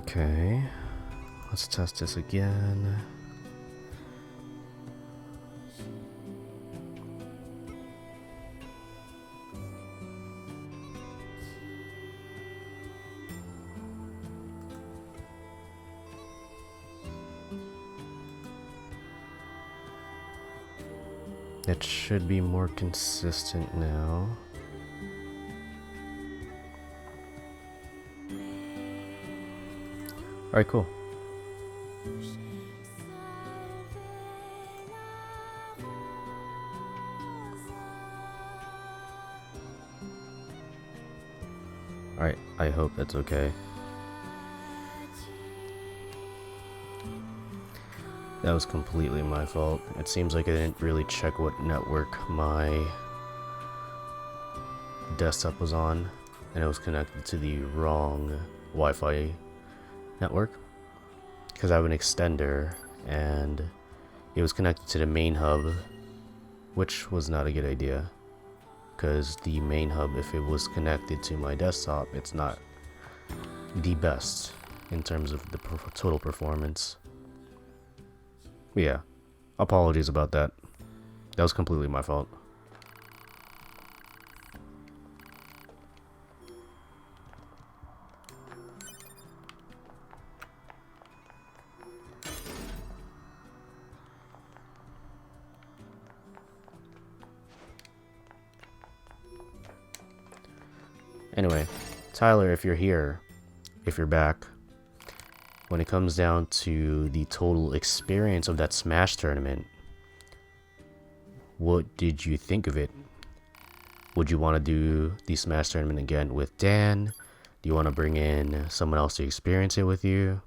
Okay, let's test this again. It should be more consistent now. Alright, cool. Alright, I hope that's okay. That was completely my fault. It seems like I didn't really check what network my desktop was on, and it was connected to the wrong Wi-Fi network. Because I have an extender, and it was connected to the main hub, which was not a good idea. Because the main hub, if it was connected to my desktop, it's not the best in terms of the total performance. But yeah, apologies about that. That was completely my fault. Anyway, Tyler, if you're here, if you're back, when it comes down to the total experience of that Smash tournament, what did you think of it? Would you want to do the Smash tournament again with Dan? Do you want to bring in someone else to experience it with you?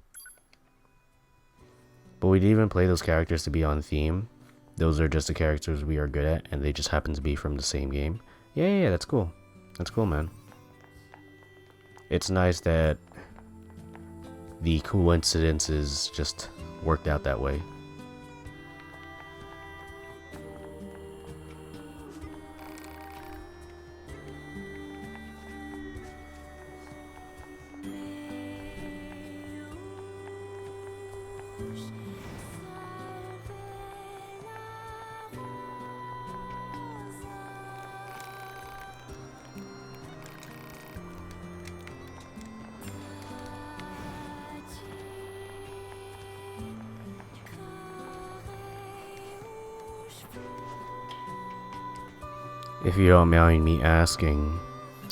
But we didn't even play those characters to be on theme. Those are just the characters we are good at, and they just happen to be from the same game. Yeah, that's cool. That's cool, man. It's nice that the coincidences just worked out that way. If you don't mind me asking,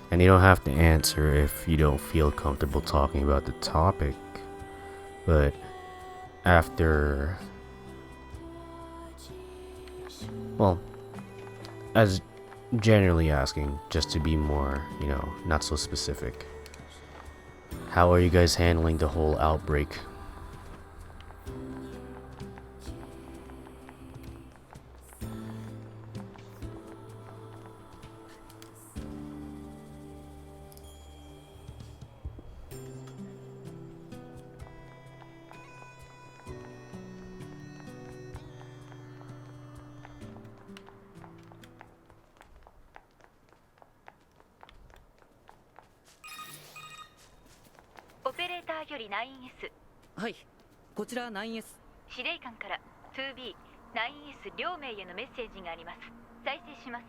and you don't have to answer if you don't feel comfortable talking about the topic, but after, well, as generally asking, just to be more, not so specific, how are you guys handling the whole outbreak? NieR はい、こちら NieR 司令官から 2B NieR 両名へのメッセージがあります。再生します。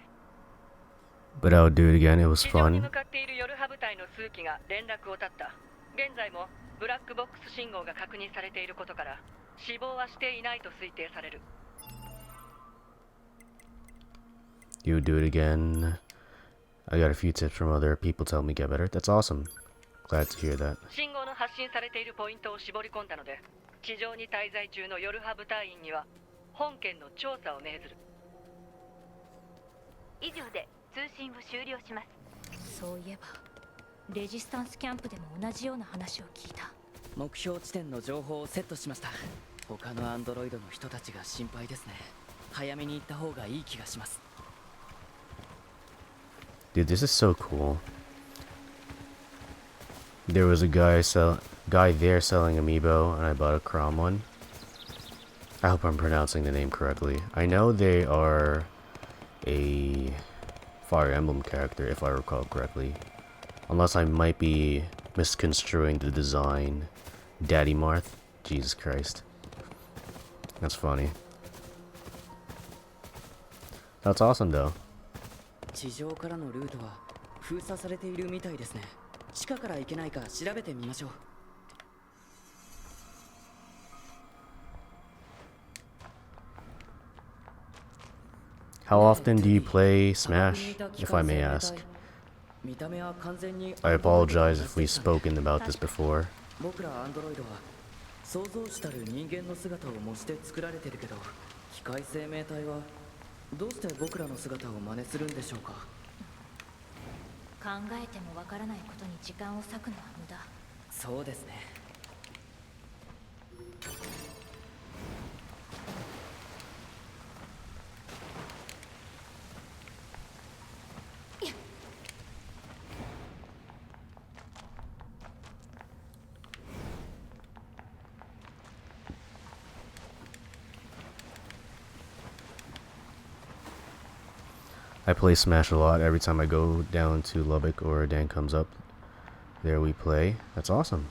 But I'll do it again, it was 地上に fun. 向かっているヨルハ部隊の数機が連絡を絶った。現在もブラックボックス信号が確認されていることから死亡はしていないと推定される。 You do it again. I got a few tips from other people telling me get better. That's awesome. Glad to hear that. 信号の発信されているポイントを絞り込んだので、地上に滞在中のヨルハ部隊員には本件の調査を命ずる。以上で通信を終了します。そういえばレジスタンスキャンプでも同じような話を聞いた。目標地点の情報をセットしました。他のアンドロイドの人たちが心配ですね。早めに行った方がいい気がします。 Dude, this is so cool. There was a guy there selling amiibo, and I bought a Crom one. I hope I'm pronouncing the name correctly. I know they are a Fire Emblem character, if I recall correctly. Unless I might be misconstruing the design Daddy Marth. Jesus Christ. That's funny. That's awesome though. 地上からのルートは封鎖されているみたいですね。地下から行けないか調べてみましょう。How often do you play Smash, if I may ask? 見た目は完全に I apologize if we've spoken about this before. 僕らアンドロイドは想像したる人間の姿を模して作られてるけど、機械生命体はどうして僕らの姿を真似するんでしょうか。考えてもわからないことに時間を割くのは無駄。そうですね。I play Smash a lot. Every time I go down to Lubbock or Dan comes up, there we play. That's awesome.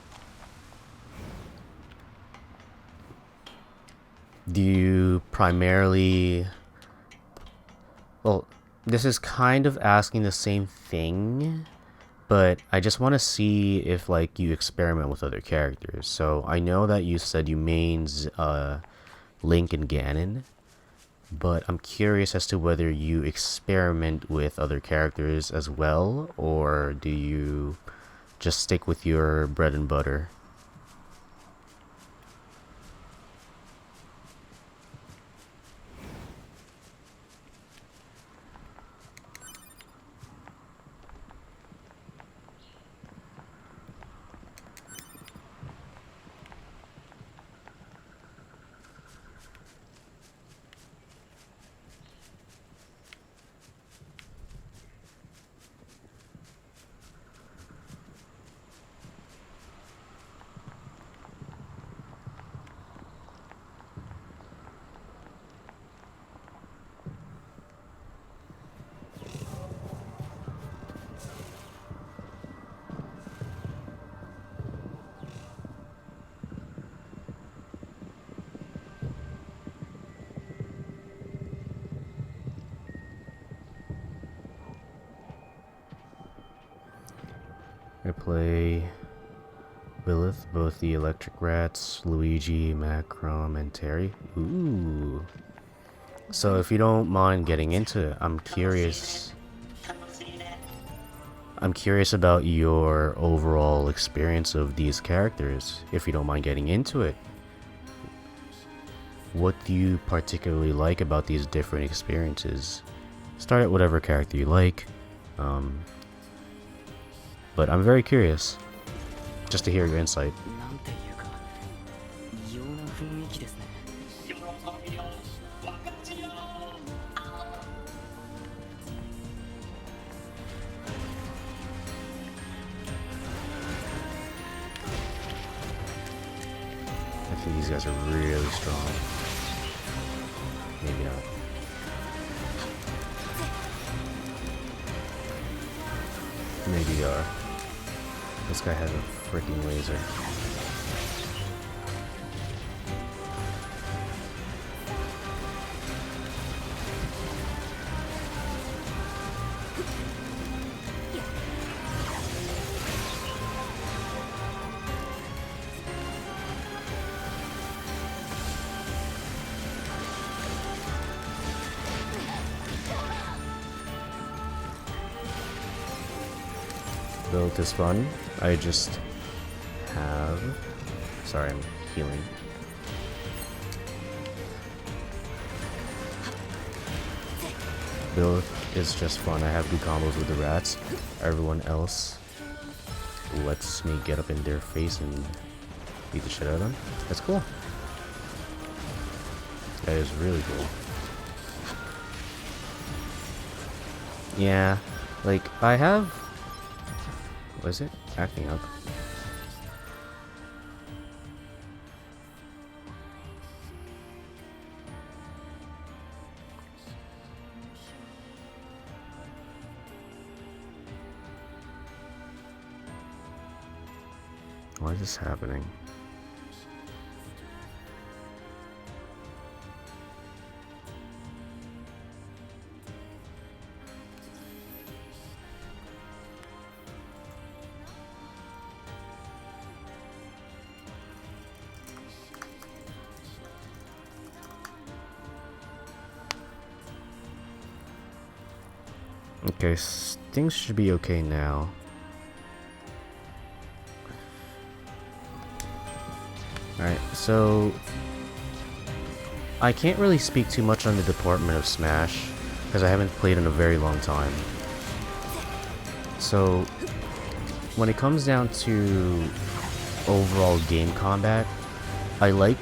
Do you primarily... Well, this is kind of asking the same thing, but I just want to see if like you experiment with other characters. So I know that you said you main Link and Ganon, but I'm curious as to whether you experiment with other characters as well, or do you just stick with your bread and butter? I play Lilith, both the Electric Rats, Luigi, Macrom, and Terry. Ooh. So if you don't mind getting into it, I'm curious about your overall experience of these characters, if you don't mind getting into it. What do you particularly like about these different experiences? Start at whatever character you like. But I'm very curious, just to hear your insight. I think these guys are really strong. Maybe not. Maybe they are. This guy has a freaking laser. Build is fun. I just have... Sorry, I'm healing. Build is just fun. I have good combos with the rats. Everyone else lets me get up in their face and beat the shit out of them. That's cool. That is really cool. Yeah, like, I have... What is it? Acting up. Why is this happening? Okay, things should be okay now. Alright, so I can't really speak too much on the department of Smash because I haven't played in a very long time. So when it comes down to overall game combat, I like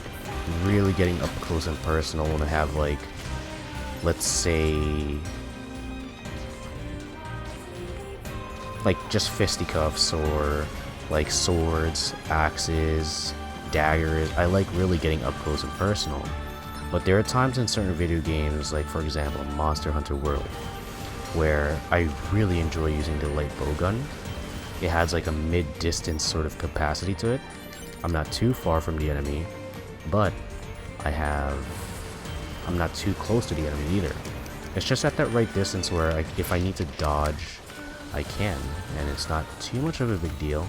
really getting up close and personal when I have, like, let's say, like just fisticuffs or like swords, axes, daggers. I like really getting up close and personal. But there are times in certain video games, like for example Monster Hunter World, where I really enjoy using the light bowgun. It has like a mid-distance sort of capacity to it. I'm not too far from the enemy, but I'm not too close to the enemy either. It's just at that right distance where if I need to dodge, I can, and it's not too much of a big deal.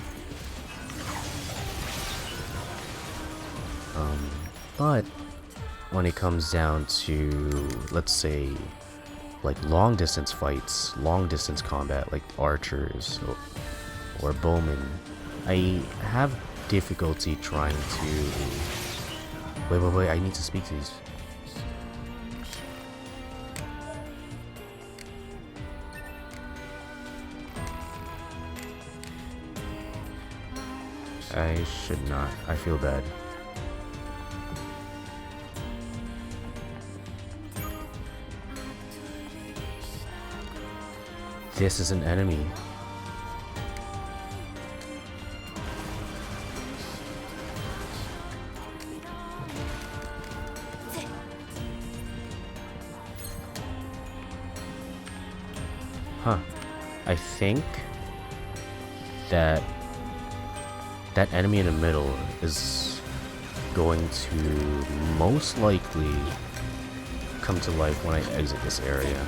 But when it comes down to, let's say, like long distance fights, long distance combat, like archers or bowmen, I have difficulty trying to... Wait, I need to speak to these. I should not. I feel bad. This is an enemy. Huh. I think that enemy in the middle is going to most likely come to life when I exit this area.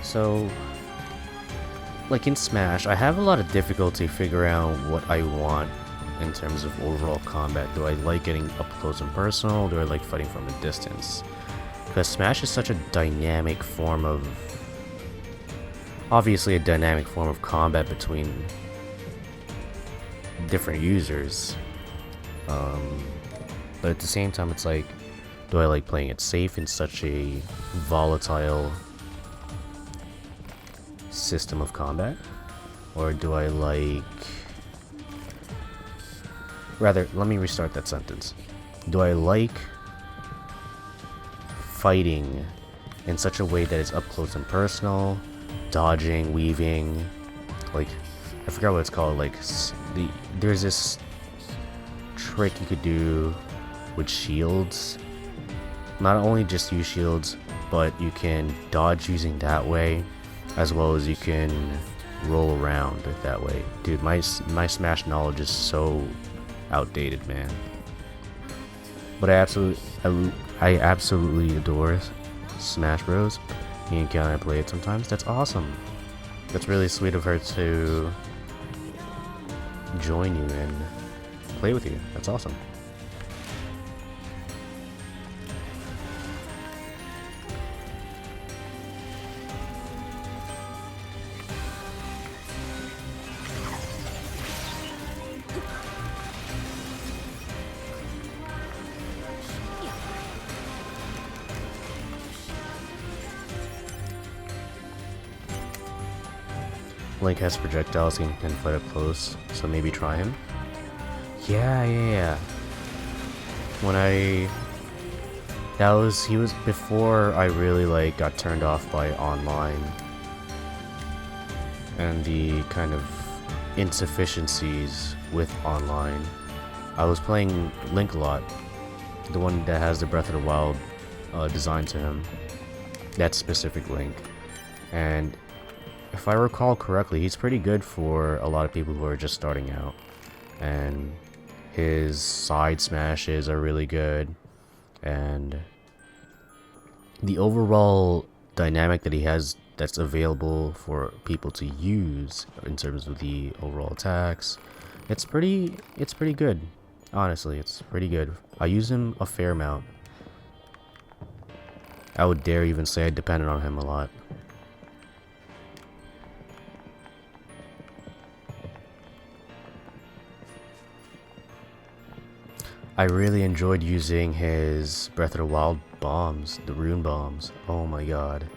So, like in Smash, I have a lot of difficulty figuring out what I want in terms of overall combat. Do I like getting up close and personal? Do I like fighting from a distance? Because Smash is such a dynamic form of... obviously a dynamic form of combat between different users. But at the same time, it's like, do I like playing it safe in such a volatile system of combat, or do I like... rather, let me restart that sentence. Do I like fighting in such a way that it's up close and personal, dodging, weaving, like, I forgot what it's called, like, there's this trick you could do with shields. Not only just use shields, but you can dodge using that way, as well as you can roll around that way. Dude, my Smash knowledge is so outdated, man. But I absolutely adore Smash Bros. Me and Kiana play it sometimes. That's awesome. That's really sweet of her to join you and play with you. That's awesome. Link has projectiles and can fight up close, so maybe try him. Yeah. He was before I really like got turned off by online and the kind of insufficiencies with online. I was playing Link a lot, the one that has the Breath of the Wild design to him, that specific Link, and if I recall correctly, he's pretty good for a lot of people who are just starting out, and his side smashes are really good, and the overall dynamic that he has that's available for people to use in terms of the overall attacks, it's pretty good. Honestly, it's pretty good. I use him a fair amount. I would dare even say I depended on him a lot. I really enjoyed using his Breath of the Wild bombs, the rune bombs. Oh my god.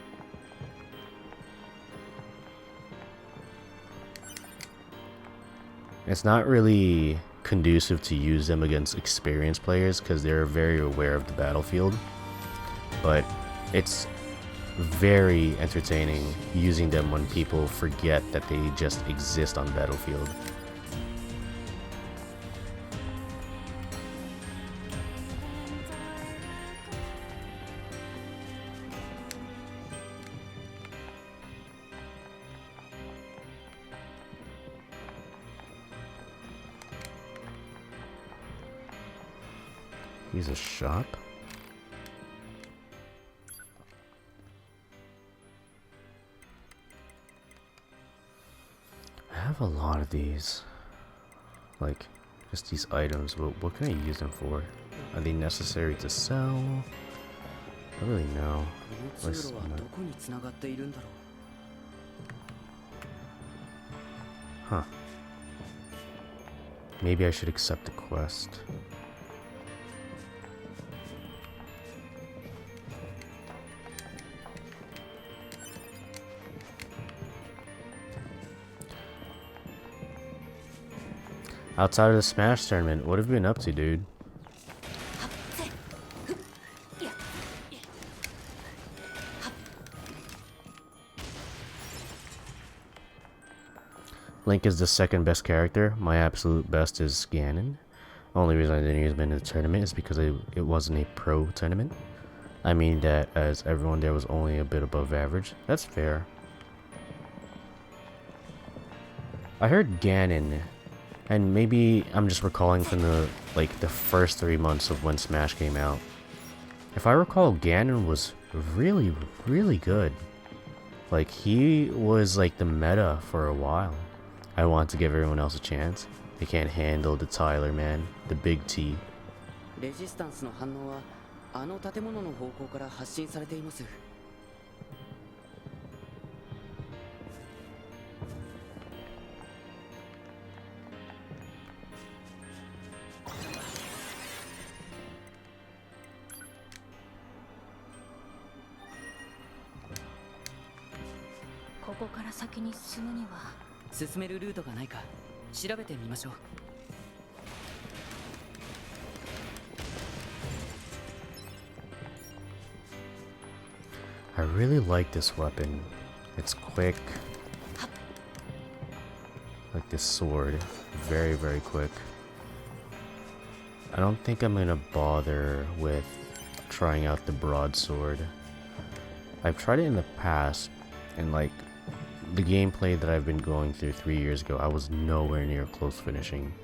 It's not really conducive to use them against experienced players because they're very aware of the battlefield, but it's very entertaining using them when people forget that they just exist on the battlefield. He's a shop? I have a lot of these. Like, just these items, but what can I use them for? Are they necessary to sell? I don't really know. Huh. Maybe I should accept the quest. Outside of the Smash tournament, what have you been up to, dude? Link is the second best character. My absolute best is Ganon. Only reason I didn't use him in the tournament is because it wasn't a pro tournament. I mean that as everyone there was only a bit above average. That's fair. I heard Ganon, and maybe I'm just recalling from the first 3 months of when Smash came out. If I recall, Ganon was really, really good. Like, he was like the meta for a while. I want to give everyone else a chance. They can't handle the Tyler, man. The big T. Resistance の反応はあの建物の方向から発信されています。ここから先に進むには進めるルートがないか調べてみましょう。I really like this weapon. It's quick. Like this sword. Very, very quick. I don't think I'm gonna bother with trying out the broadsword. I've tried it in the past, and like the gameplay that I've been going through 3 years ago, I was nowhere near close finishing.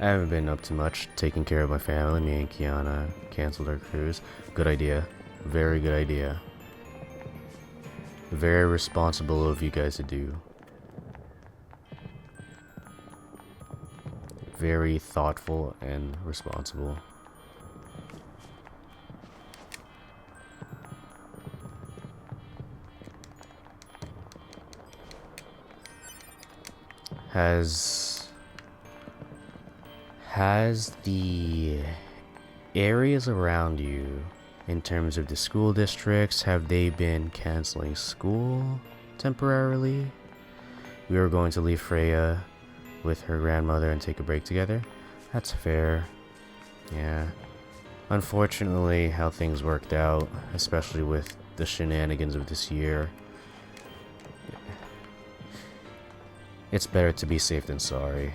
I haven't been up to much, taking care of my family. Me and Kiana canceled our cruise. Good idea. Very good idea. Very responsible of you guys to do. Very thoughtful and responsible. Has the areas around you, in terms of the school districts, have they been canceling school temporarily? We were going to leave Freya with her grandmother and take a break together. That's fair. Yeah. Unfortunately, how things worked out, especially with the shenanigans of this year, it's better to be safe than sorry.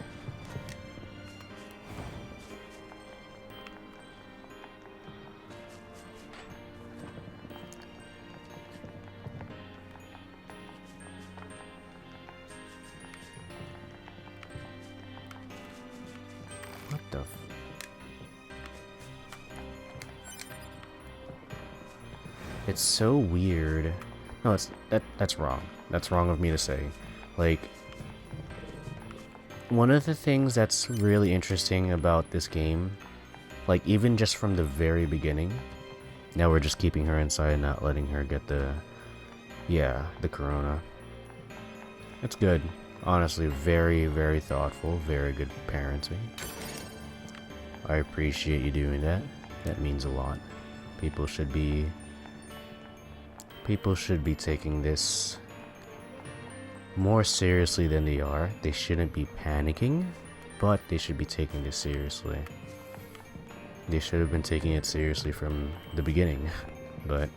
What the f... It's so weird. No, that's wrong. That's wrong of me to say. Like, one of the things that's really interesting about this game, like even just from the very beginning, now we're just keeping her inside and not letting her get the corona. It's good. Honestly, very, very thoughtful, very good parenting. I appreciate you doing that. That means a lot. People should be taking this more seriously than they are. They shouldn't be panicking, but they should be taking this seriously. They should have been taking it seriously from the beginning, but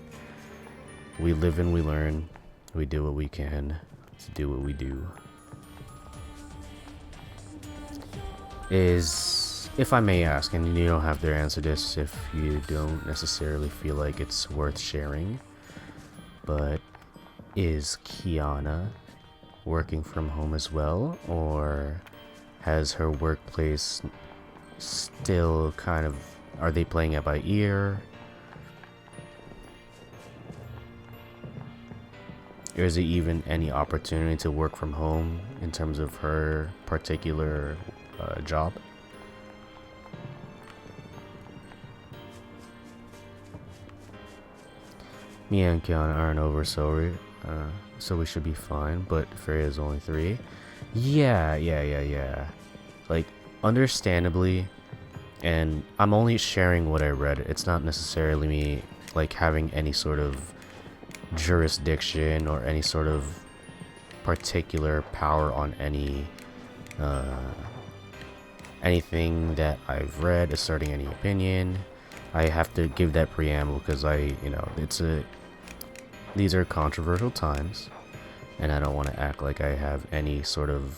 we live and we learn. We do what we can to do what we do. If I may ask, and you don't have to answer this if you don't necessarily feel like it's worth sharing, but is Kiana working from home as well, or has her workplace still kind of, are they playing it by ear? Is there even any opportunity to work from home in terms of her particular job? Me and Kiana aren't over, so we should be fine. But Freya's only 3. Yeah. Like, understandably, and I'm only sharing what I read. It's not necessarily me like having any sort of jurisdiction or any sort of particular power on anything that I've read, asserting any opinion. I have to give that preamble because these are controversial times, and I don't want to act like I have any sort of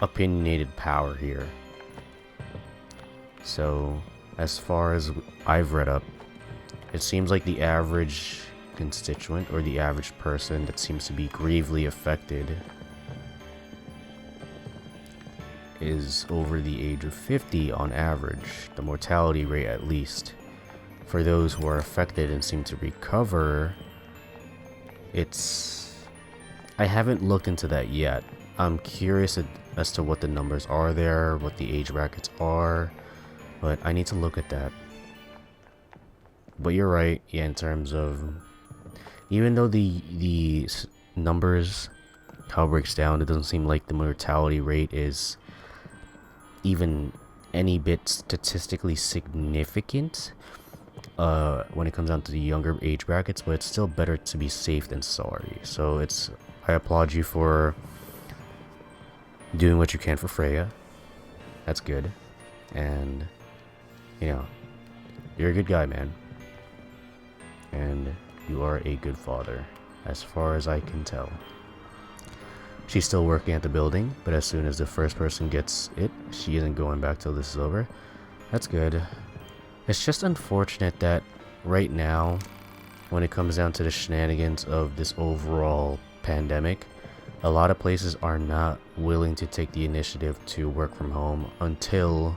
opinionated power here. So, as far as I've read up, it seems like the average constituent or the average person that seems to be gravely affected is over the age of 50 on average, the mortality rate at least. For those who are affected and seem to recover, I haven't looked into that yet. I'm curious as to what the numbers are there, what the age brackets are, but I need to look at that. But you're right, yeah, in terms of, even though the numbers, how it breaks down, it doesn't seem like the mortality rate is even any bit statistically significant when it comes down to the younger age brackets, but it's still better to be safe than sorry. So I applaud you for doing what you can for Freya. That's good. And, you're a good guy, man. And you are a good father, as far as I can tell. She's still working at the building, but as soon as the first person gets it, she isn't going back till this is over. That's good. It's just unfortunate that right now, when it comes down to the shenanigans of this overall pandemic, a lot of places are not willing to take the initiative to work from home until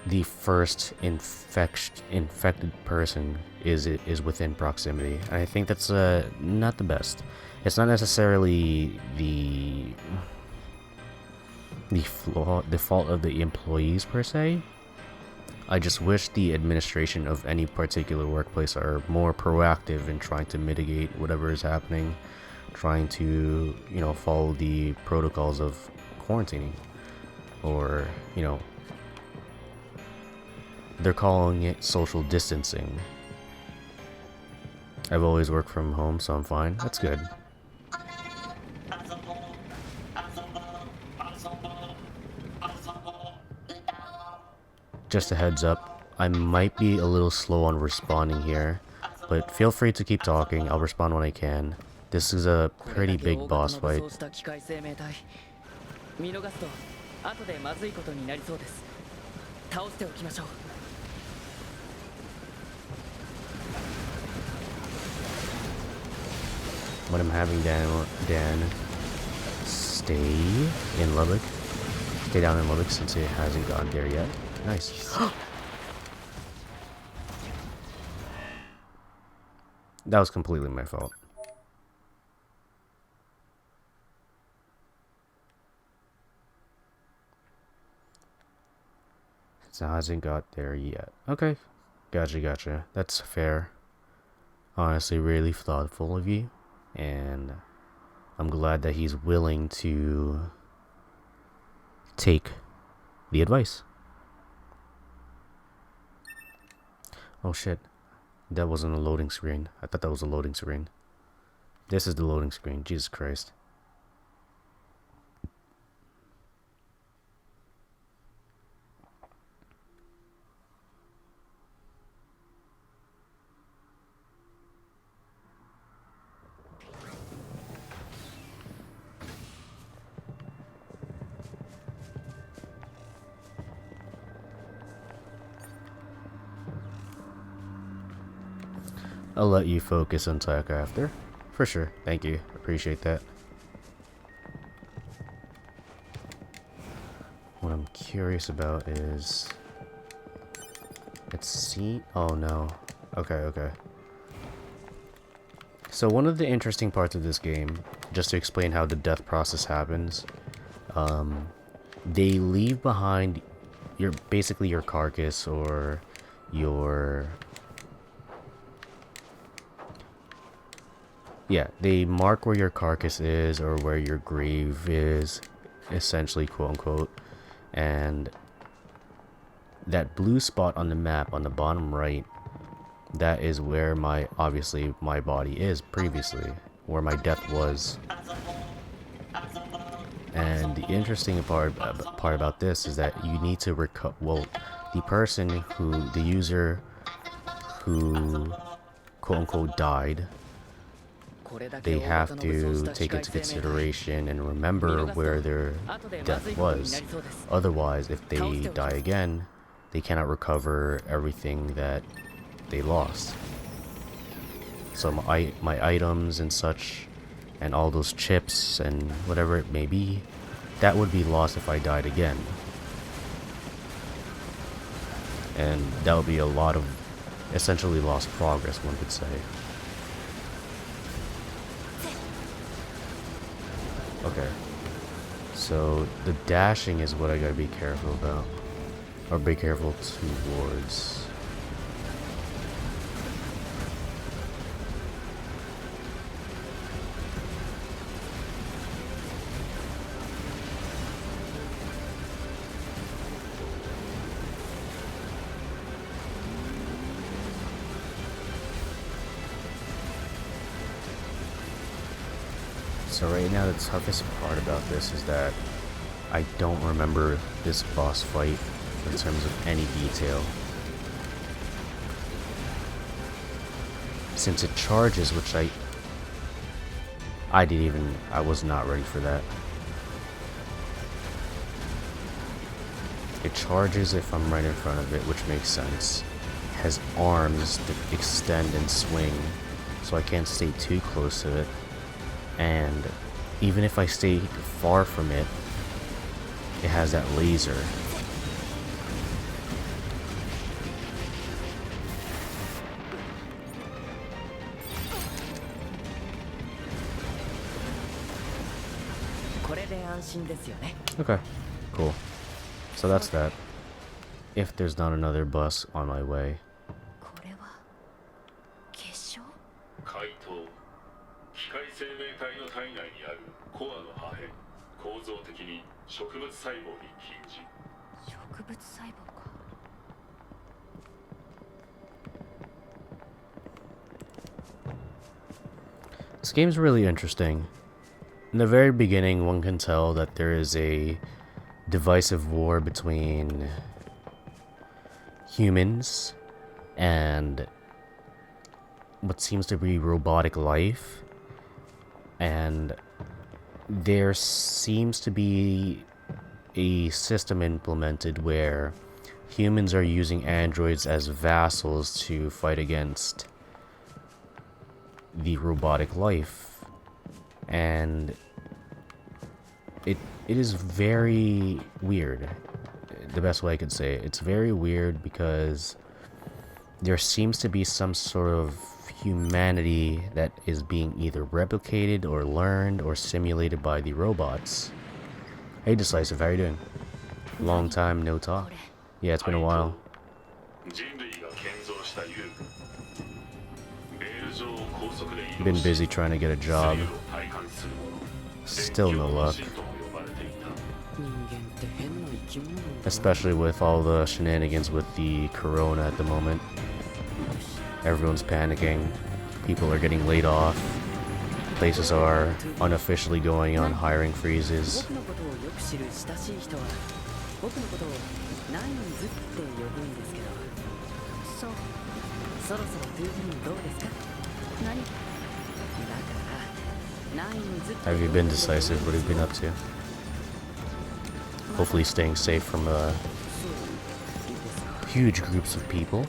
the first infected person is within proximity. And I think that's not the best. It's not necessarily the fault of the employees per se. I just wish the administration of any particular workplace are more proactive in trying to mitigate whatever is happening, trying to, follow the protocols of quarantining, or, they're calling it social distancing. I've always worked from home, so I'm fine. That's good. Just a heads up, I might be a little slow on responding here, but feel free to keep talking. I'll respond when I can. This is a pretty big boss fight. But I'm having Dan stay in Lubbock. Stay down in Lubbock since it hasn't gotten there yet. Nice. That was completely my fault. It hasn't got there yet. Okay. Gotcha. That's fair. Honestly, really thoughtful of you. And I'm glad that he's willing to take the advice. Oh shit. That wasn't a loading screen. I thought that was a loading screen. This is the loading screen. Jesus Christ. I'll let you focus on tech after. For sure. Thank you. Appreciate that. What I'm curious about is... Oh no. Okay. So one of the interesting parts of this game, just to explain how the death process happens, they leave behind basically your carcass or your... Yeah, they mark where your carcass is or where your grave is, essentially, quote unquote. And that blue spot on the map on the bottom right, that is where obviously my body is previously, where my death was. And the interesting part about this is that you need to the user who quote unquote died, they have to take into consideration and remember where their death was. Otherwise, if they die again, they cannot recover everything that they lost. So my items and such, and all those chips and whatever it may be, that would be lost if I died again. And that would be a lot of essentially lost progress, one could say. Okay, so the dashing is what I gotta be careful about, or be careful towards. So right now the toughest part about this is that I don't remember this boss fight in terms of any detail. Since it charges, which I was not ready for that. It charges if I'm right in front of it, which makes sense. It has arms that extend and swing, so I can't stay too close to it. And even if I stay far from it, it has that laser. Okay, cool. So that's that. If there's not another bus on my way. 機械生命体の体内にあるコアの破片、構造的に植物細胞に近似。植物細胞か。This game's really interesting. In the very beginning, one can tell that there is a divisive war between humans and what seems to be robotic life. And there seems to be a system implemented where humans are using androids as vassals to fight against the robotic life. And it is very weird. the best way I could say it. It's very weird because there seems to be some sort of humanity that is being either replicated or learned or simulated by the robots. Hey Decisive, how you doing? Long time no talk. Yeah, it's been a while. 人類が建造した遊具レール上を高速で移動 Been し busy trying to get a ス job. リルを体感するもの Still no 電気を luck. マシンとも呼ばれていた 人間って変な生き物なんだな。 Especially with all the shenanigans with the corona at the moment. Everyone's panicking. People are getting laid off. Places are unofficially going on hiring freezes. 僕のことをよく知る親しい人は僕のことをナインズって呼ぶんですけど、そう。そろそろトゥービーンどうですか？何？だからナインズって Have you been decisive? What have you been up to? Hopefully staying safe from huge groups of people.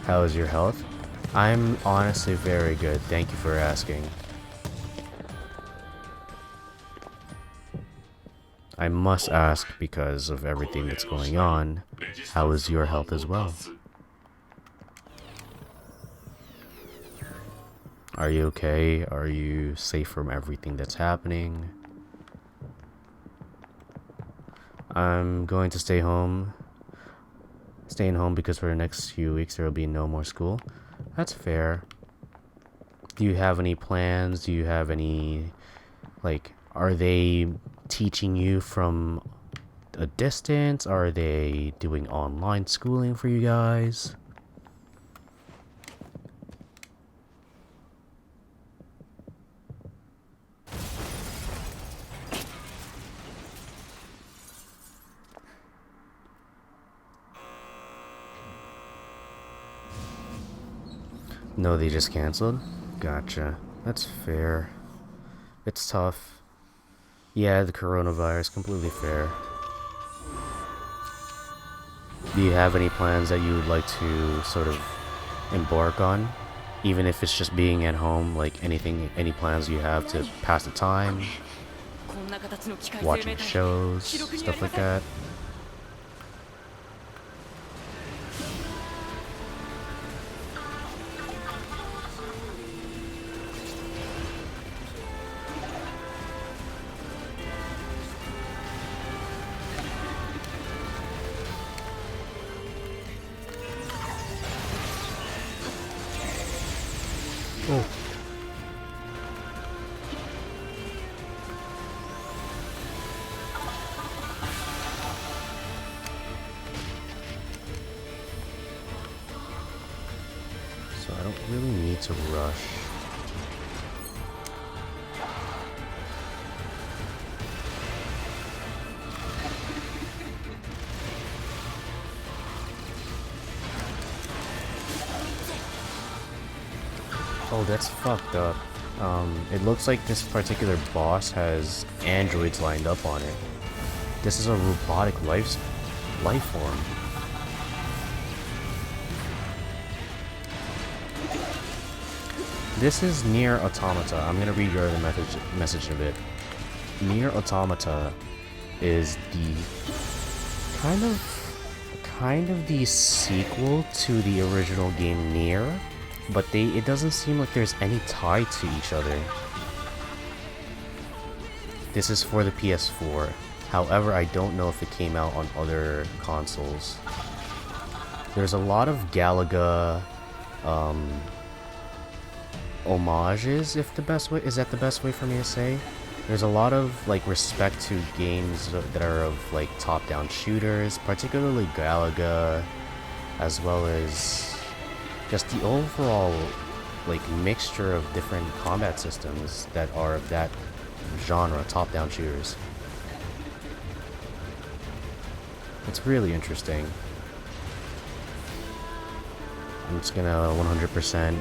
How is your health? I'm honestly very good. Thank you for asking. I must ask because of everything that's going on. How is your health as well? Are you okay? Are you safe from everything that's happening? I'm going to stay home. Staying home because for the next few weeks there will be no more school. That's fair. Do you have any plans? Do you have any, like, are they teaching you from a distance? Are they doing online schooling for you guys? No, they just canceled? Gotcha. That's fair. It's tough. Yeah, the coronavirus, completely fair. Do you have any plans that you would like to sort of embark on? Even if it's just being at home, like anything, any plans you have to pass the time? Watching shows, stuff like that? Oh. So I don't really need to rush. Oh, that's fucked up. It looks like this particular boss has androids lined up on it. This is a robotic life form. This is NieR Automata. I'm gonna read your other message a bit. NieR Automata is the kind of the sequel to the original game NieR, but it doesn't seem like there's any tie to each other. This is for the PS4. However, I don't know if it came out on other consoles. There's a lot of Galaga homages, if the best way is that the best way for me to say. There's a lot of like respect to games that are of like top-down shooters, particularly Galaga, as well as just the overall like mixture of different combat systems that are of that genre, top-down shooters. It's really interesting. I'm just gonna 100%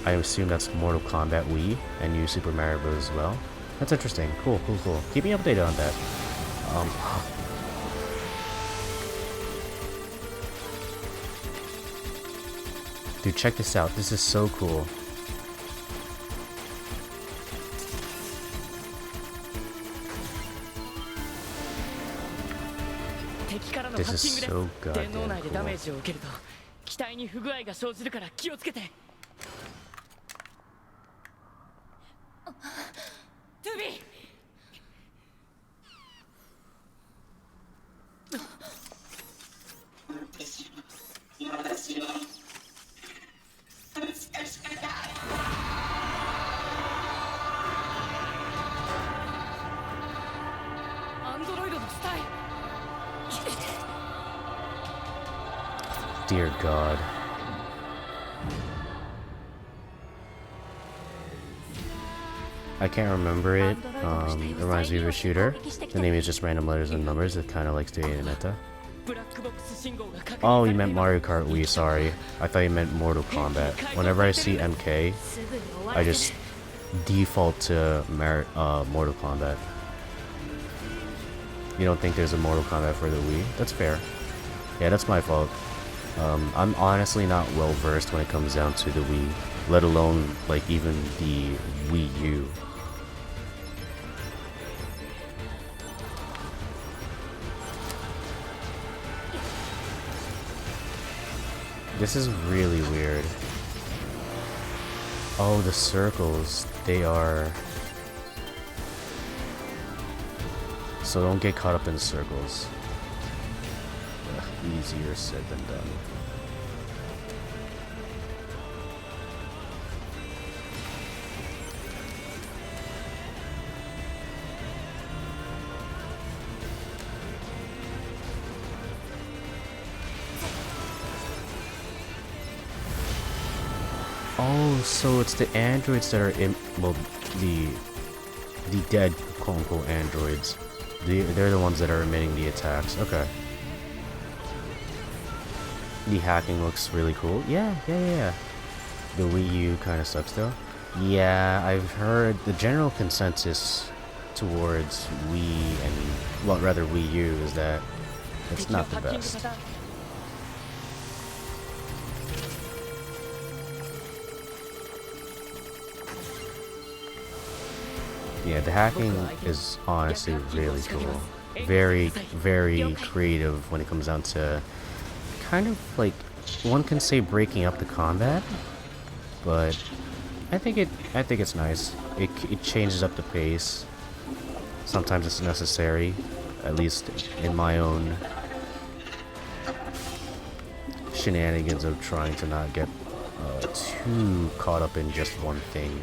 I assume that's Mortal Kombat Wii and New Super Mario Bros. As well. That's interesting. Cool, cool, cool. Keep me updated on that. Dude, check this out. This is so cool. This is so goddamn cool. 機体に不具合が生じるから気をつけて。トゥビー。アンドロイドの死体。Dear God. I can't remember it. It reminds me of a shooter. The name is just random letters and numbers. It kind of likes to Bayonetta. Oh, you meant Mario Kart Wii, sorry. I thought you meant Mortal Kombat. Whenever I see MK, I just default to Mortal Kombat. You don't think there's a Mortal Kombat for the Wii? That's fair. Yeah, that's my fault. I'm honestly not well versed when it comes down to the Wii, let alone like even the Wii U. This is really weird. Oh, the circles, they are... So don't get caught up in circles. Ugh, easier said than done. Oh, so it's the androids that are in, well, the dead quote-unquote androids. They're the ones that are emitting the attacks. Okay. The hacking looks really cool. Yeah. The Wii U kind of sucks though. Yeah, I've heard the general consensus towards Wii and, well, rather Wii U is that it's not the best. Yeah, the hacking is honestly really cool. Very, very creative when it comes down to kind of like, one can say breaking up the combat, but I think it's nice. It changes up the pace. Sometimes it's necessary, at least in my own shenanigans of trying to not get too caught up in just one thing.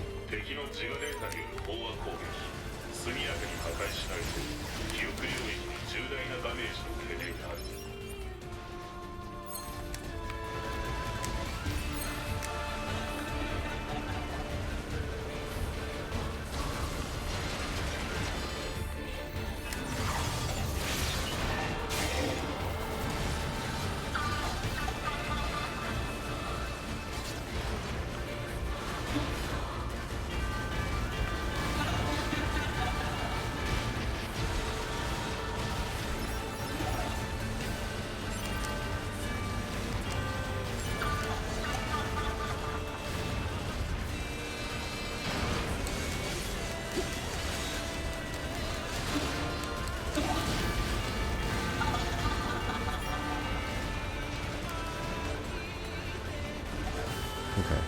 Okay.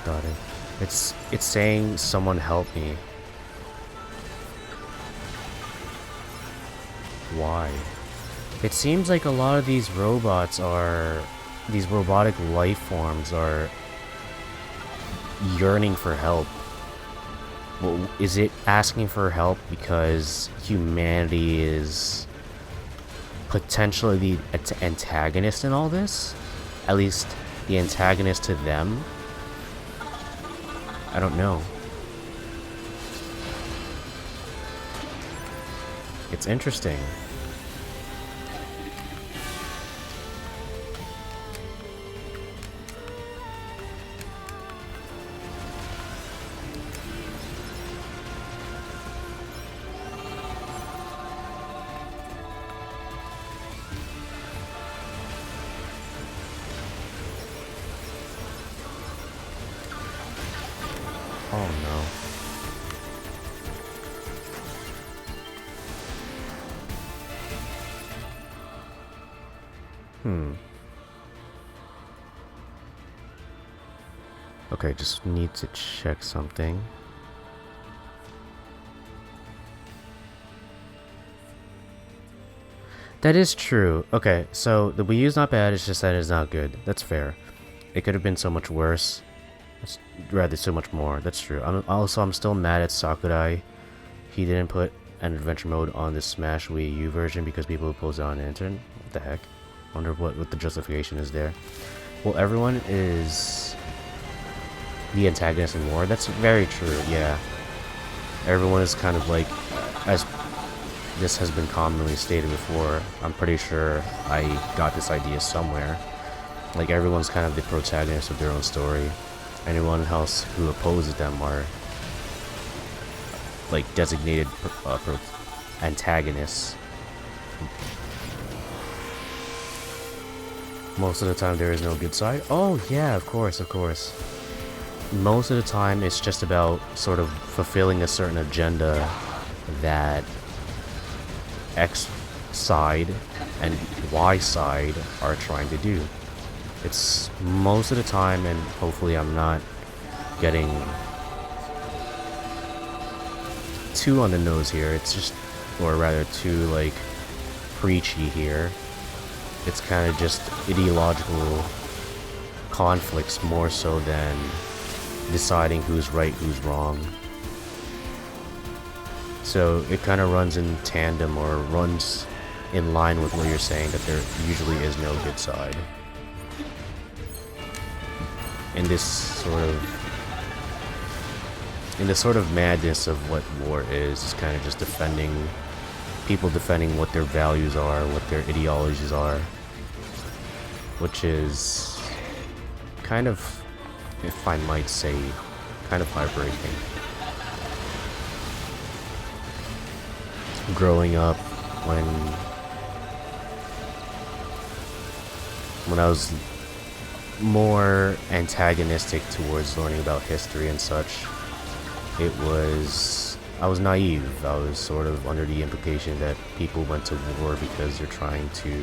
Got it. It's saying someone help me. Why? It seems like a lot of these robots are, these robotic life forms are yearning for help. Well, is it asking for help because humanity is potentially the antagonist in all this. At least the antagonist to them. I don't know. It's interesting. Oh no. Okay, just need to check something. That is true. Okay, so the Wii U's not bad, it's just that it's not good. That's fair. It could have been so much worse. Rather, so much more. That's true. I'm still mad at Sakurai. He didn't put an adventure mode on the Smash Wii U version because people opposed it on the internet. What the heck? Wonder what the justification is there. Well, everyone is the antagonist in war. That's very true, yeah. Everyone is kind of like, as this has been commonly stated before, I'm pretty sure I got this idea somewhere. Like, everyone's kind of the protagonist of their own story. Anyone else who opposes them are like designated antagonists. Most of the time there is no good side. Oh yeah, of course. Most of the time it's just about sort of fulfilling a certain agenda that X side and Y side are trying to do. It's most of the time, and hopefully I'm not getting too on the nose here. It's just, or rather too like preachy here. It's kind of just ideological conflicts more so than deciding who's right, who's wrong. So it kind of runs in tandem or runs in line with what you're saying, that there usually is no good side. In this sort of madness of what war is, it's kind of just people defending what their values are, what their ideologies are, which is kind of, if I might say, kind of heartbreaking. Growing up, when I was more antagonistic towards learning about history and such, I was naive. I was sort of under the implication that people went to war because they're trying to,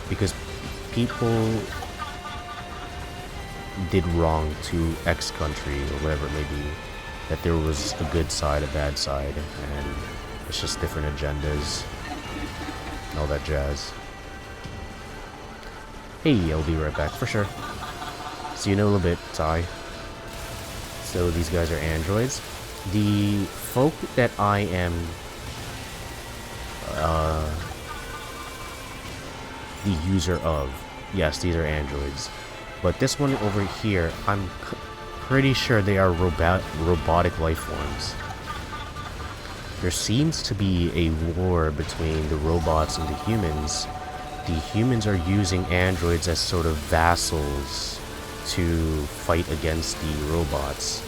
because people did wrong to X country or whatever it may be, that there was a good side, a bad side, and it's just different agendas and all that jazz. Hey, I'll be right back for sure. See you in a little bit, Ty. So these guys are androids. The folk that I am the user of, yes, these are androids. But this one over here, I'm pretty sure they are robotic life forms. There seems to be a war between the robots and the humans. The humans are using androids as sort of vassals to fight against the robots.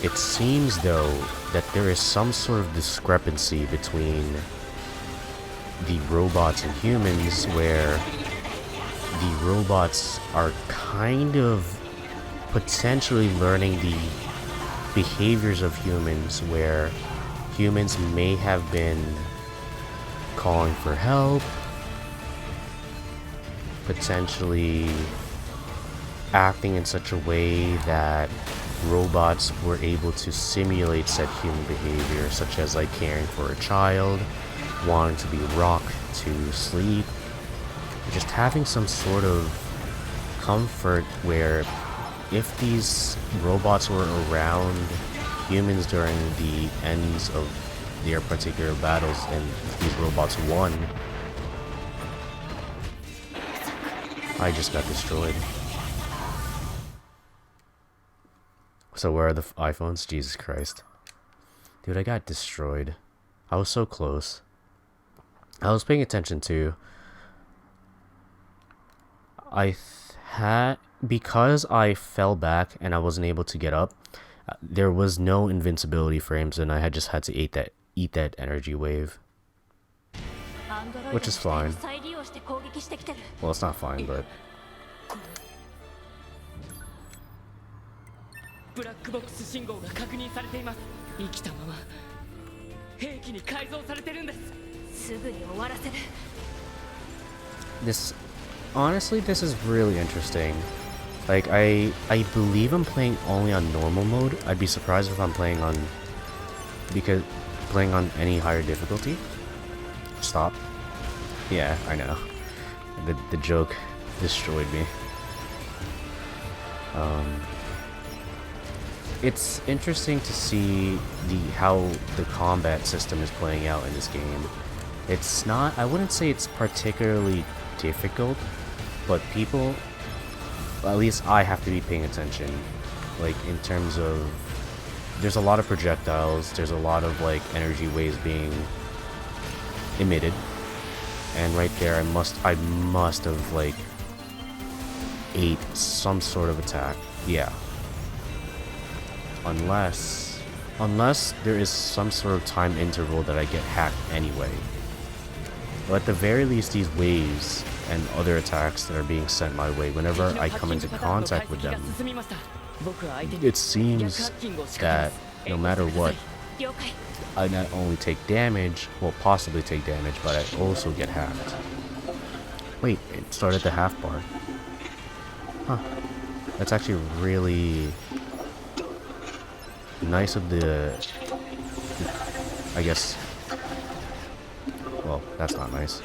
It seems, though, that there is some sort of discrepancy between the robots and humans, where the robots are kind of potentially learning the behaviors of humans, where humans may have been calling for help, potentially acting in such a way that robots were able to simulate said human behavior, such as like caring for a child, wanting to be rocked to sleep, just having some sort of comfort where if these robots were around humans during the ends of their particular battles and these robots won, I just got destroyed. So where are the iPhones? Jesus Christ. Dude, I got destroyed. I was so close. I was paying attention to... because I fell back and I wasn't able to get up, there was no invincibility frames and I just had to eat that energy wave. Which is fine. Well, it's not fine, but... ブラックボックス信号が確認されています。生きたまま兵器に改造されてるんです。すぐに終わらせる。Honestly, this is really interesting. Like, I believe I'm playing only on normal mode. I'd be surprised if I'm playing on any higher difficulty. Stop. Yeah, I know. The joke destroyed me. It's interesting to see how the combat system is playing out in this game. It's not, I wouldn't say it's particularly difficult, but people, at least I have to be paying attention. Like, in terms of, there's a lot of projectiles, there's a lot of like energy waves being emitted, and right there I must have like ate some sort of attack. Yeah. Unless there is some sort of time interval that I get hacked anyway. But at the very least, these waves and other attacks that are being sent my way, whenever I come into contact with them, it seems that no matter what, I not only take damage, well, possibly take damage, but I also get hacked. Wait, it started the half bar. Huh. That's actually really nice of I guess, well, that's not nice.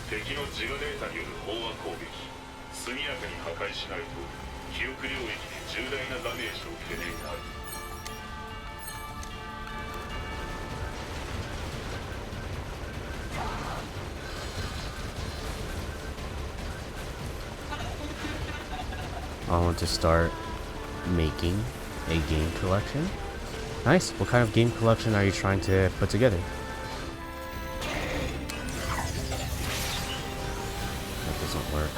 敵のジオデータによる飽和攻撃、速やかに破壊しないと記憶領域で重大なダメージを受けている。I want to start making a game collection. Nice. What kind of game collection are you trying to put together? That doesn't work.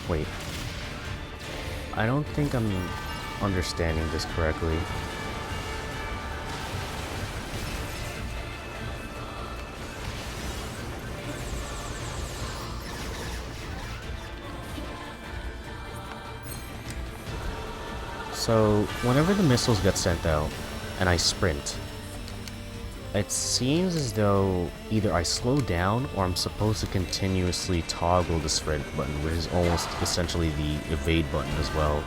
Wait. I don't think I'm understanding this correctly. So, whenever the missiles get sent out, and I sprint, it seems as though either I slow down or I'm supposed to continuously toggle the sprint button, which is almost essentially the evade button as well.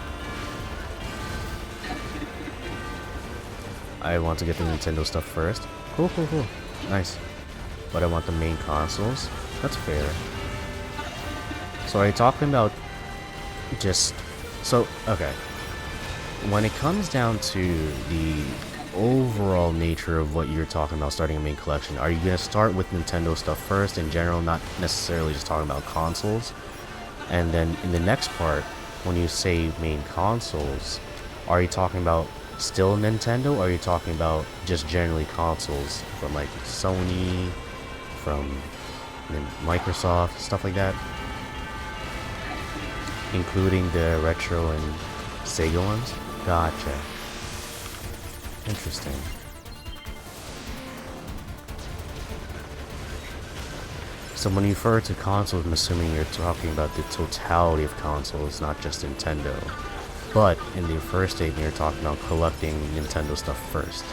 I want to get the Nintendo stuff first. Cool, cool, cool. Nice. But I want the main consoles. That's fair. So are you talking about just... So, okay. When it comes down to the overall nature of what you're talking about starting a main collection, are you going to start with Nintendo stuff first in general, not necessarily just talking about consoles? And then in the next part, when you say main consoles, are you talking about still Nintendo, or are you talking about just generally consoles from like Sony, from Microsoft, stuff like that? Including the retro and Sega ones? Gotcha. Interesting. So when you refer to consoles, I'm assuming you're talking about the totality of consoles, not just Nintendo. But in the first statement, you're talking about collecting Nintendo stuff first.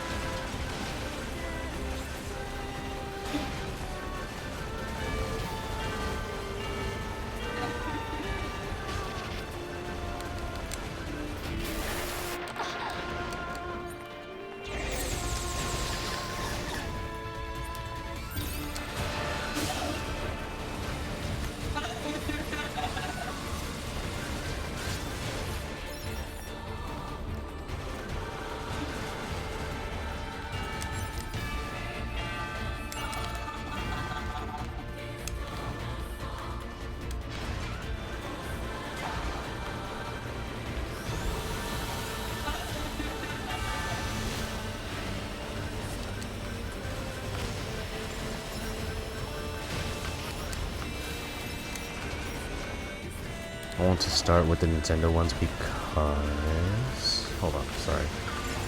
I want to start with the Nintendo ones because... Hold on, sorry.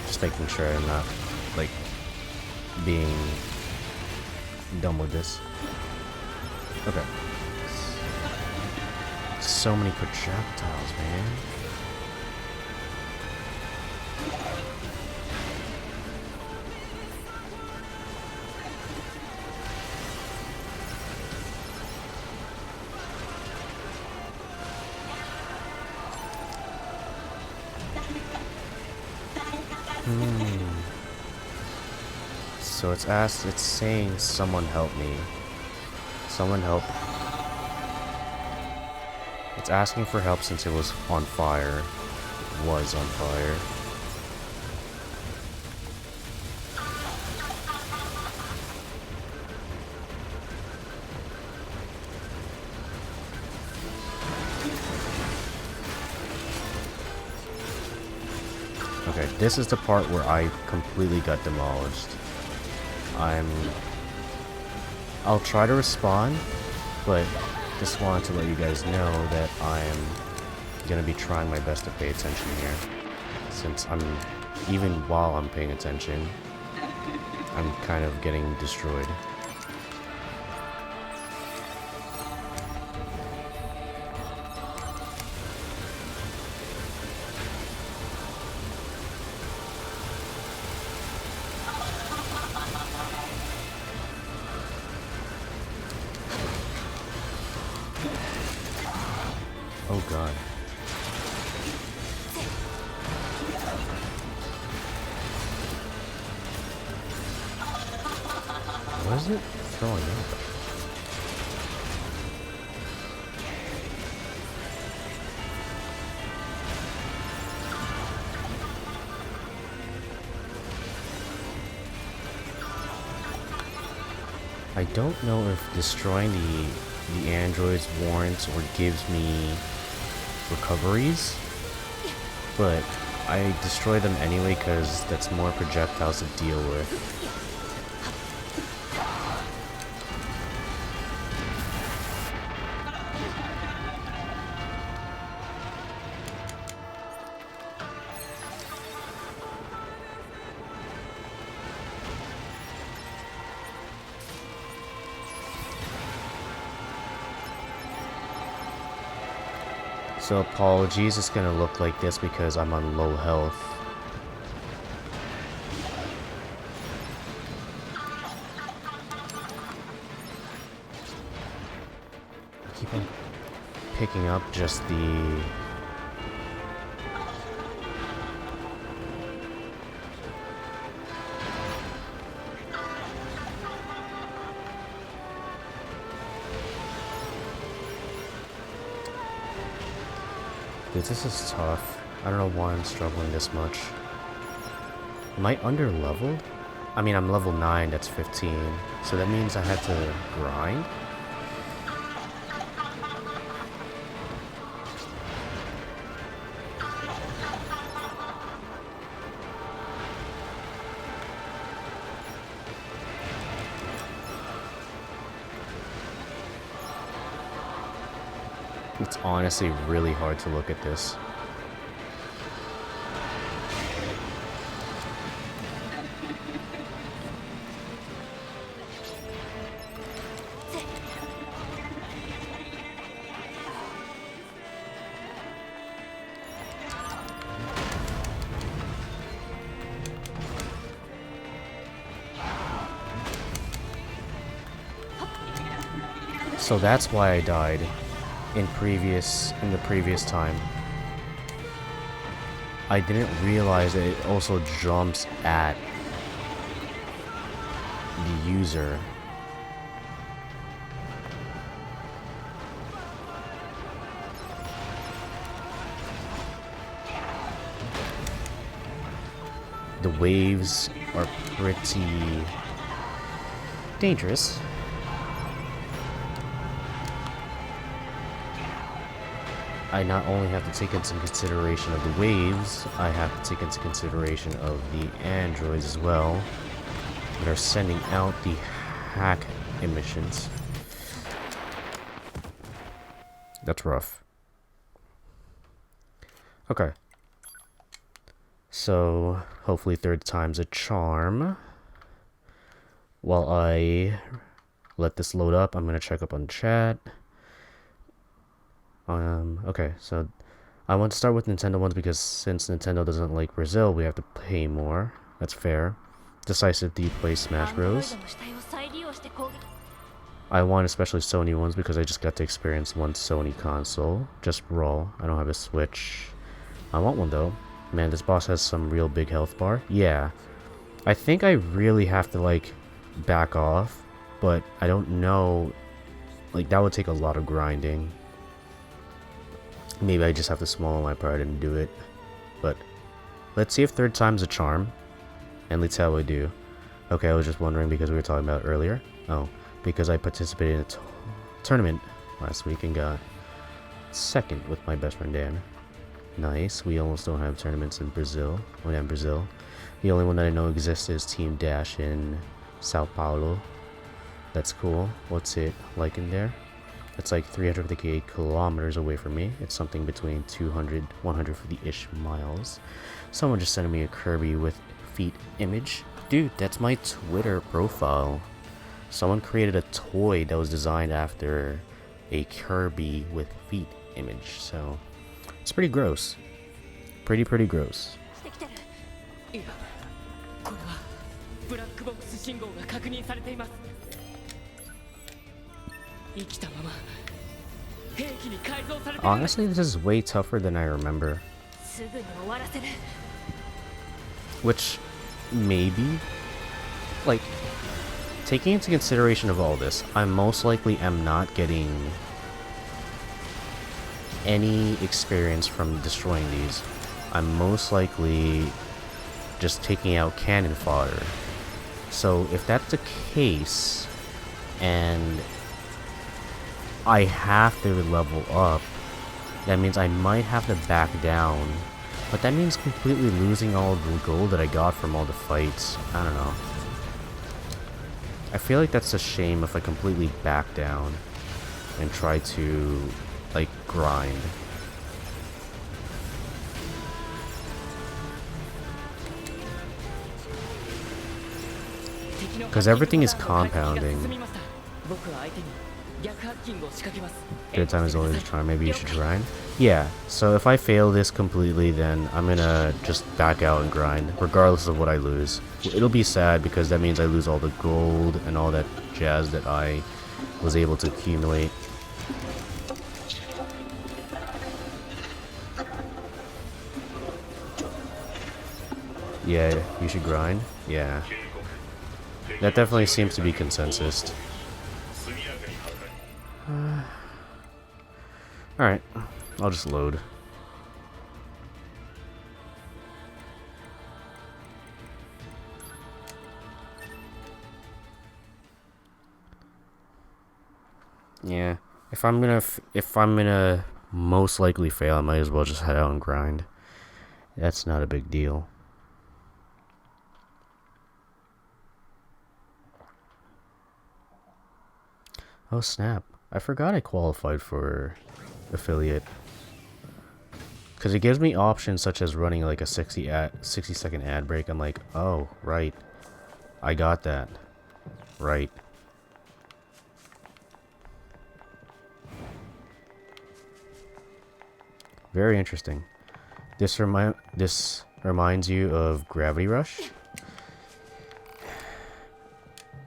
Just making sure I'm not, like, being dumb with this. Okay. So many projectiles, man. So it's saying someone help me. Someone help. It's asking for help since it was on fire. It was on fire. Okay, this is the part where I completely got demolished. I'll try to respond, but just wanted to let you guys know that I'm gonna be trying my best to pay attention here. Since even while I'm paying attention, I'm kind of getting destroyed. Oh god. What is it throwing up? I don't know if destroying the androids warrants or gives me recoveries, but I destroy them anyway because that's more projectiles to deal with. So apologies, it's gonna look like this because I'm on low health. I keep on picking up just the... Dude, this is tough. I don't know why I'm struggling this much. Am I under leveled? I mean, I'm level 9, that's 15. So that means I have to grind? It's honestly really hard to look at this. So that's why I died in the previous time. I didn't realize that it also jumps at the user. The waves are pretty dangerous. I not only have to take into consideration of the waves, I have to take into consideration of the androids as well that are sending out the hack emissions. That's rough. Okay. So, hopefully third time's a charm. While I let this load up, I'm gonna check up on chat. Okay, so I want to start with Nintendo ones because since Nintendo doesn't like Brazil, we have to pay more. That's fair. Decisive D plays Smash Bros. I want especially Sony ones because I just got to experience one Sony console. Just Raw. I don't have a Switch. I want one though. Man, this boss has some real big health bar. Yeah. I think I really have to like back off, but I don't know. Like that would take a lot of grinding. Maybe I just have to swallow my pride and do it. But let's see if third time's a charm. And let's see how I do. Okay, I was just wondering because we were talking about it earlier. Oh, because I participated in a tournament last week and got second with my best friend Dan. Nice. We almost don't have tournaments in Brazil. Oh yeah, in Brazil. The only one that I know exists is Team Dash in Sao Paulo. That's cool. What's it like in there? It's like 358 kilometers away from me. It's something between 200, 150-ish miles. Someone just sent me a Kirby with feet image. Dude, that's my Twitter profile. Someone created a toy that was designed after a Kirby with feet image. So, it's pretty gross. Pretty gross. いや、これはブラックボックス信号が確認されています。生きたまま兵器に改造されている。 Honestly, this is way tougher than I remember. すぐに終わらせる。 Which, maybe, like, taking into consideration of all this, I most likely am not getting any experience from destroying these. I'm most likely just taking out cannon fodder. So if that's the case, and I have to level up, that means I might have to back down. But that means completely losing all the gold that I got from all the fights. I don't know. I feel like that's a shame if I completely back down and try to, like, grind. Because everything is compounding. Third time is always a charm. Maybe you should grind. Yeah, so if I fail this completely, then I'm gonna just back out and grind, regardless of what I lose. It'll be sad because that means I lose all the gold and all that jazz that I was able to accumulate. Yeah, you should grind. Yeah. That definitely seems to be consensus. Alright, I'll just load. Yeah, if I'm gonna most likely fail, I might as well just head out and grind. That's not a big deal. Oh snap, I forgot I qualified for affiliate. Because it gives me options such as running like a 60-second ad break. I'm like, oh, right. I got that. Right. Very interesting. This reminds you of Gravity Rush?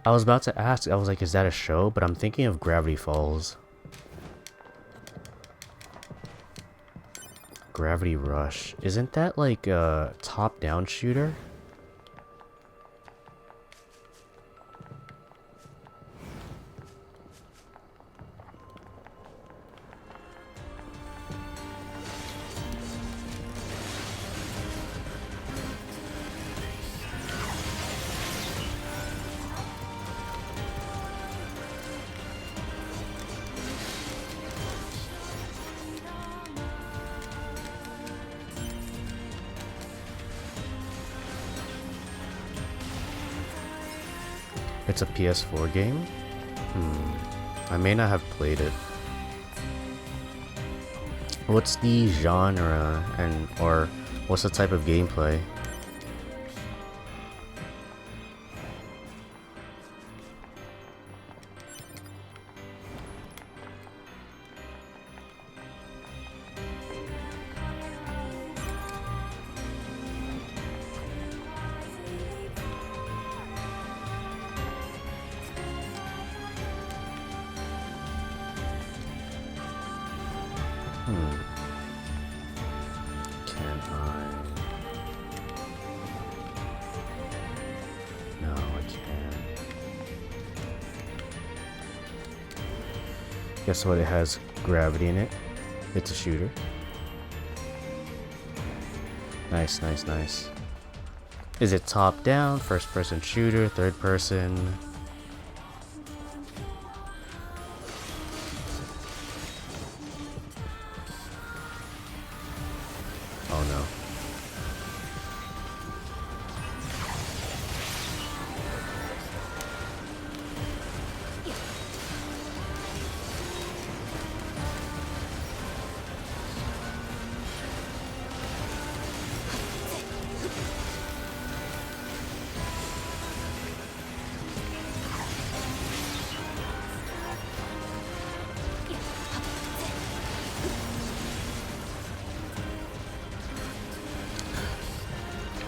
I was about to ask, I was like, is that a show? But I'm thinking of Gravity Falls. Gravity Rush. Isn't that like a top-down shooter? It's a PS4 game? I may not have played it. What's the genre and or what's the type of gameplay? Can I? No, I can't. Guess what? It has gravity in it. It's a shooter. Nice, nice, nice. Is it top down, first person shooter, third person? Oh no.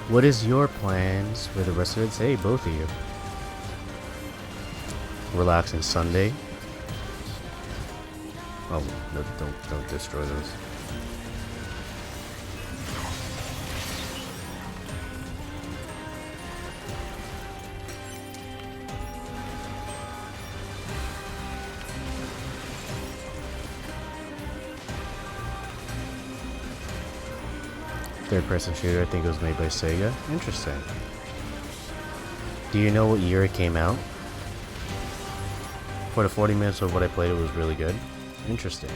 What is your plans for the rest of the day, both of you? Relaxing Sunday. Oh, no, don't destroy those. Third-person shooter, I think it was made by Sega. Interesting. Do you know what year it came out? For the 40 minutes of what I played, it was really good. Interesting.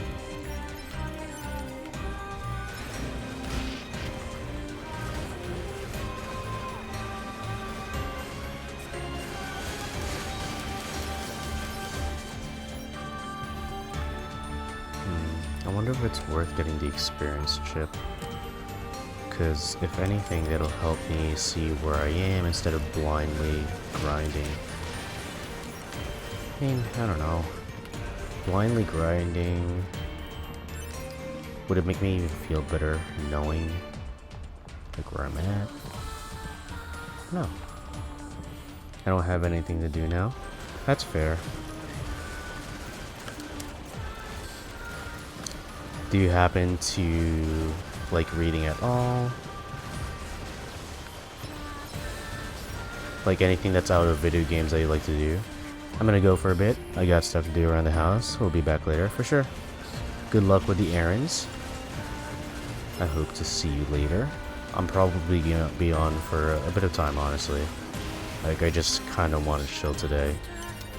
I wonder if it's worth getting the experience chip. Because if anything, that'll help me see where I am instead of blindly grinding. I mean, I don't know. Blindly grinding... Would it make me feel better knowing like where I'm at? No. I don't have anything to do now. That's fair. Do you happen to like reading at all? Like anything that's out of video games that you like to do? I'm gonna go for a bit. I got stuff to do around the house. We'll be back later for sure. Good luck with the errands. I hope to see you later. I'm probably gonna be on for a bit of time, honestly. Like, I just kind of want to chill today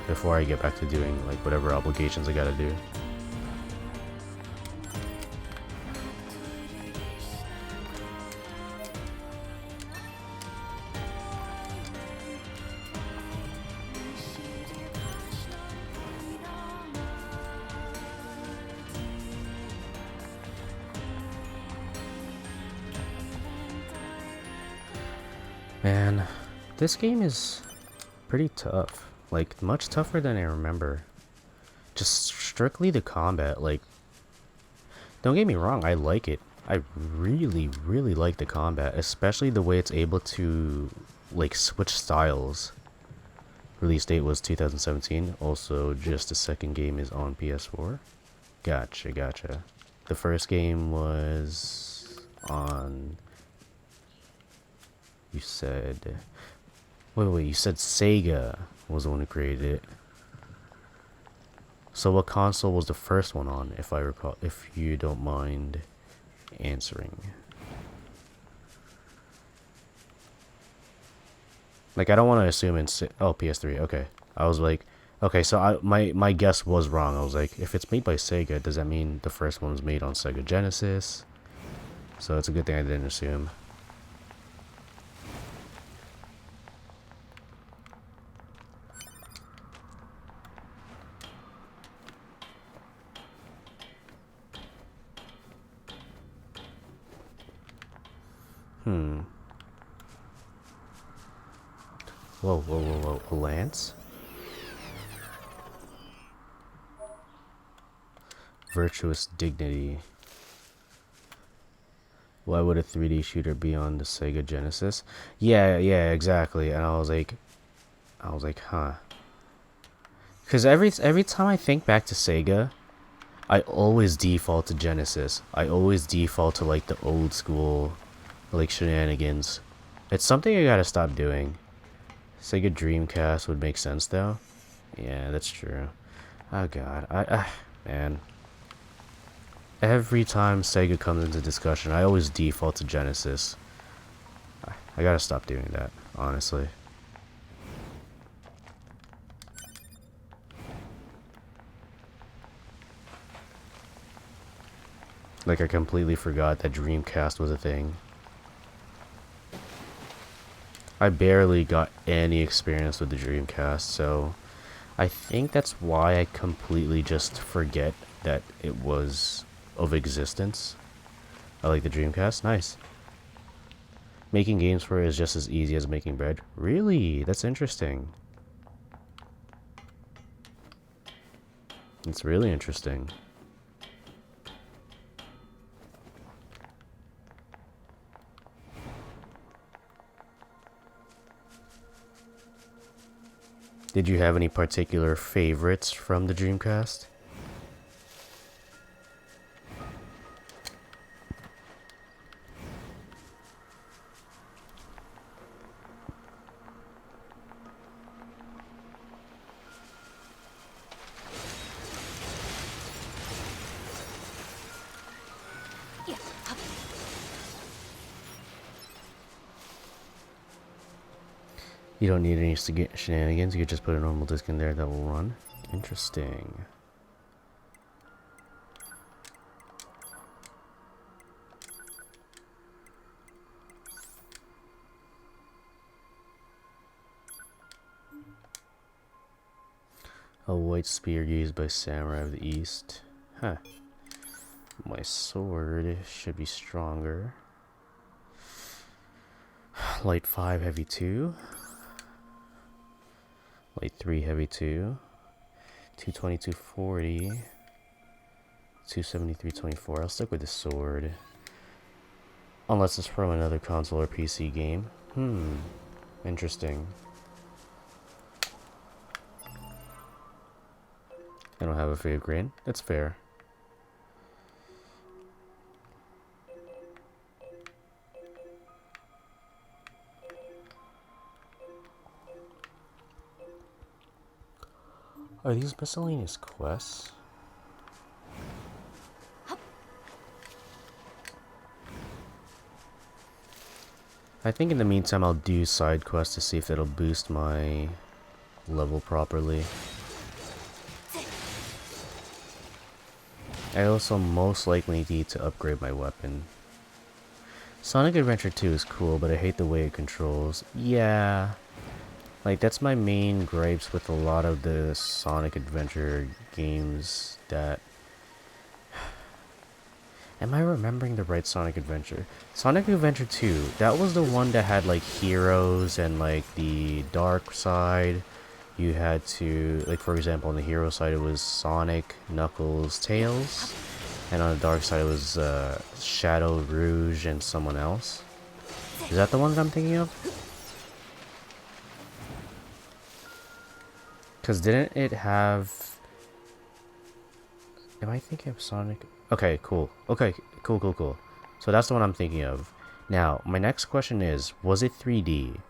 before I get back to doing like whatever obligations I gotta do. Man, this game is pretty tough. Like, much tougher than I remember. Just strictly the combat, like... Don't get me wrong, I like it. I really, really like the combat. Especially the way it's able to, like, switch styles. Release date was 2017. Also, just the second game is on PS4. Gotcha, gotcha. The first game was on... You said... Wait, you said Sega was the one who created it. So what console was the first one on, if I recall, if you don't mind answering? Like, I don't want to assume it's... Oh, PS3, okay. I was like... Okay, so my guess was wrong. I was like, if it's made by Sega, does that mean the first one was made on Sega Genesis? So it's a good thing I didn't assume. Whoa, whoa, whoa, whoa. A lance? Virtuous dignity. Why would a 3D shooter be on the Sega Genesis? Yeah, exactly. And I was like, huh. Because every time I think back to Sega, I always default to Genesis. I always default to like the old school, like shenanigans. It's something I gotta stop doing. Sega Dreamcast would make sense though. Yeah, that's true. Oh god, man. Every time Sega comes into discussion, I always default to Genesis. I gotta stop doing that, honestly. Like, I completely forgot that Dreamcast was a thing. I barely got any experience with the Dreamcast, so I think that's why I completely just forget that it was of existence. I like the Dreamcast. Nice. Making games for it is just as easy as making bread. Really? That's interesting. It's really interesting. Did you have any particular favorites from the Dreamcast? You don't need any shenanigans, you could just put a normal disc in there that will run. Interesting. A white spear used by samurai of the east. Huh. My sword should be stronger. Light 5, heavy 2. Light 3, heavy 2. 220, 240. 273, 24. I'll stick with the sword. Unless it's from another console or PC game. Interesting. I don't have a favorite grade. That's fair. Are these miscellaneous quests? I think in the meantime I'll do side quests to see if it'll boost my level properly. I also most likely need to upgrade my weapon. Sonic Adventure 2 is cool, but I hate the way it controls. Yeah. Like, that's my main gripes with a lot of the Sonic Adventure games that... Am I remembering the right Sonic Adventure? Sonic Adventure 2, that was the one that had, like, heroes and, like, the dark side. You had to, like, for example, on the hero side it was Sonic, Knuckles, Tails. And on the dark side it was Shadow, Rouge, and someone else. Is that the one that I'm thinking of? Because didn't it have... Am I thinking of Sonic? Okay, cool. Okay, cool. So that's the one I'm thinking of. Now, my next question is, was it 3D?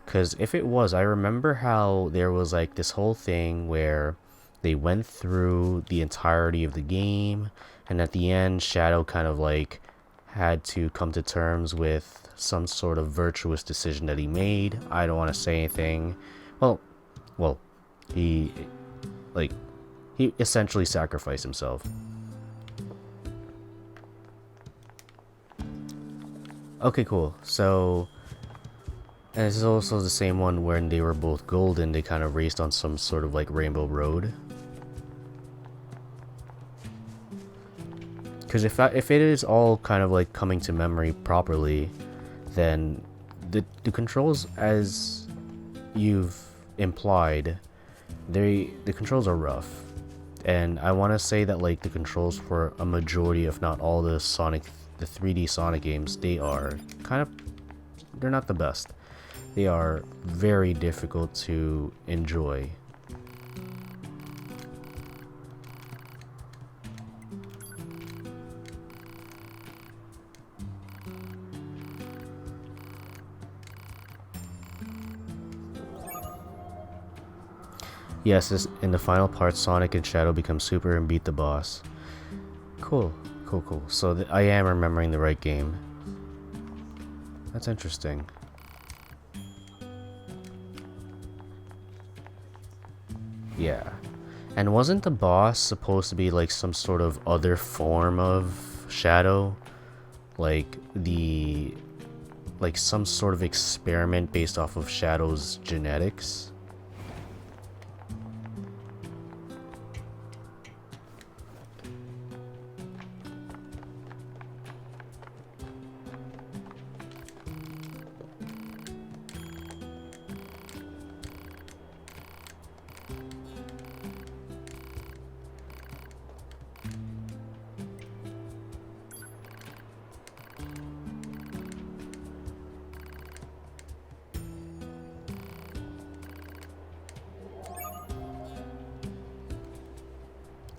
Because if it was, I remember how there was like this whole thing where they went through the entirety of the game, and at the end, Shadow kind of like had to come to terms with some sort of virtuous decision that he made. I don't want to say anything. Well, he essentially sacrificed himself. Okay, cool. So, and this is also the same one when they were both golden, they kind of raced on some sort of like rainbow road. Because if it is all kind of like coming to memory properly, then the controls, as you've implied, the controls are rough. And I want to say that like the controls for a majority, if not all, the 3D Sonic games, they're not the best. They are very difficult to enjoy. Yes, in the final part, Sonic and Shadow become super and beat the boss. Cool. So I am remembering the right game. That's interesting. Yeah. And wasn't the boss supposed to be like some sort of other form of Shadow? Like some sort of experiment based off of Shadow's genetics?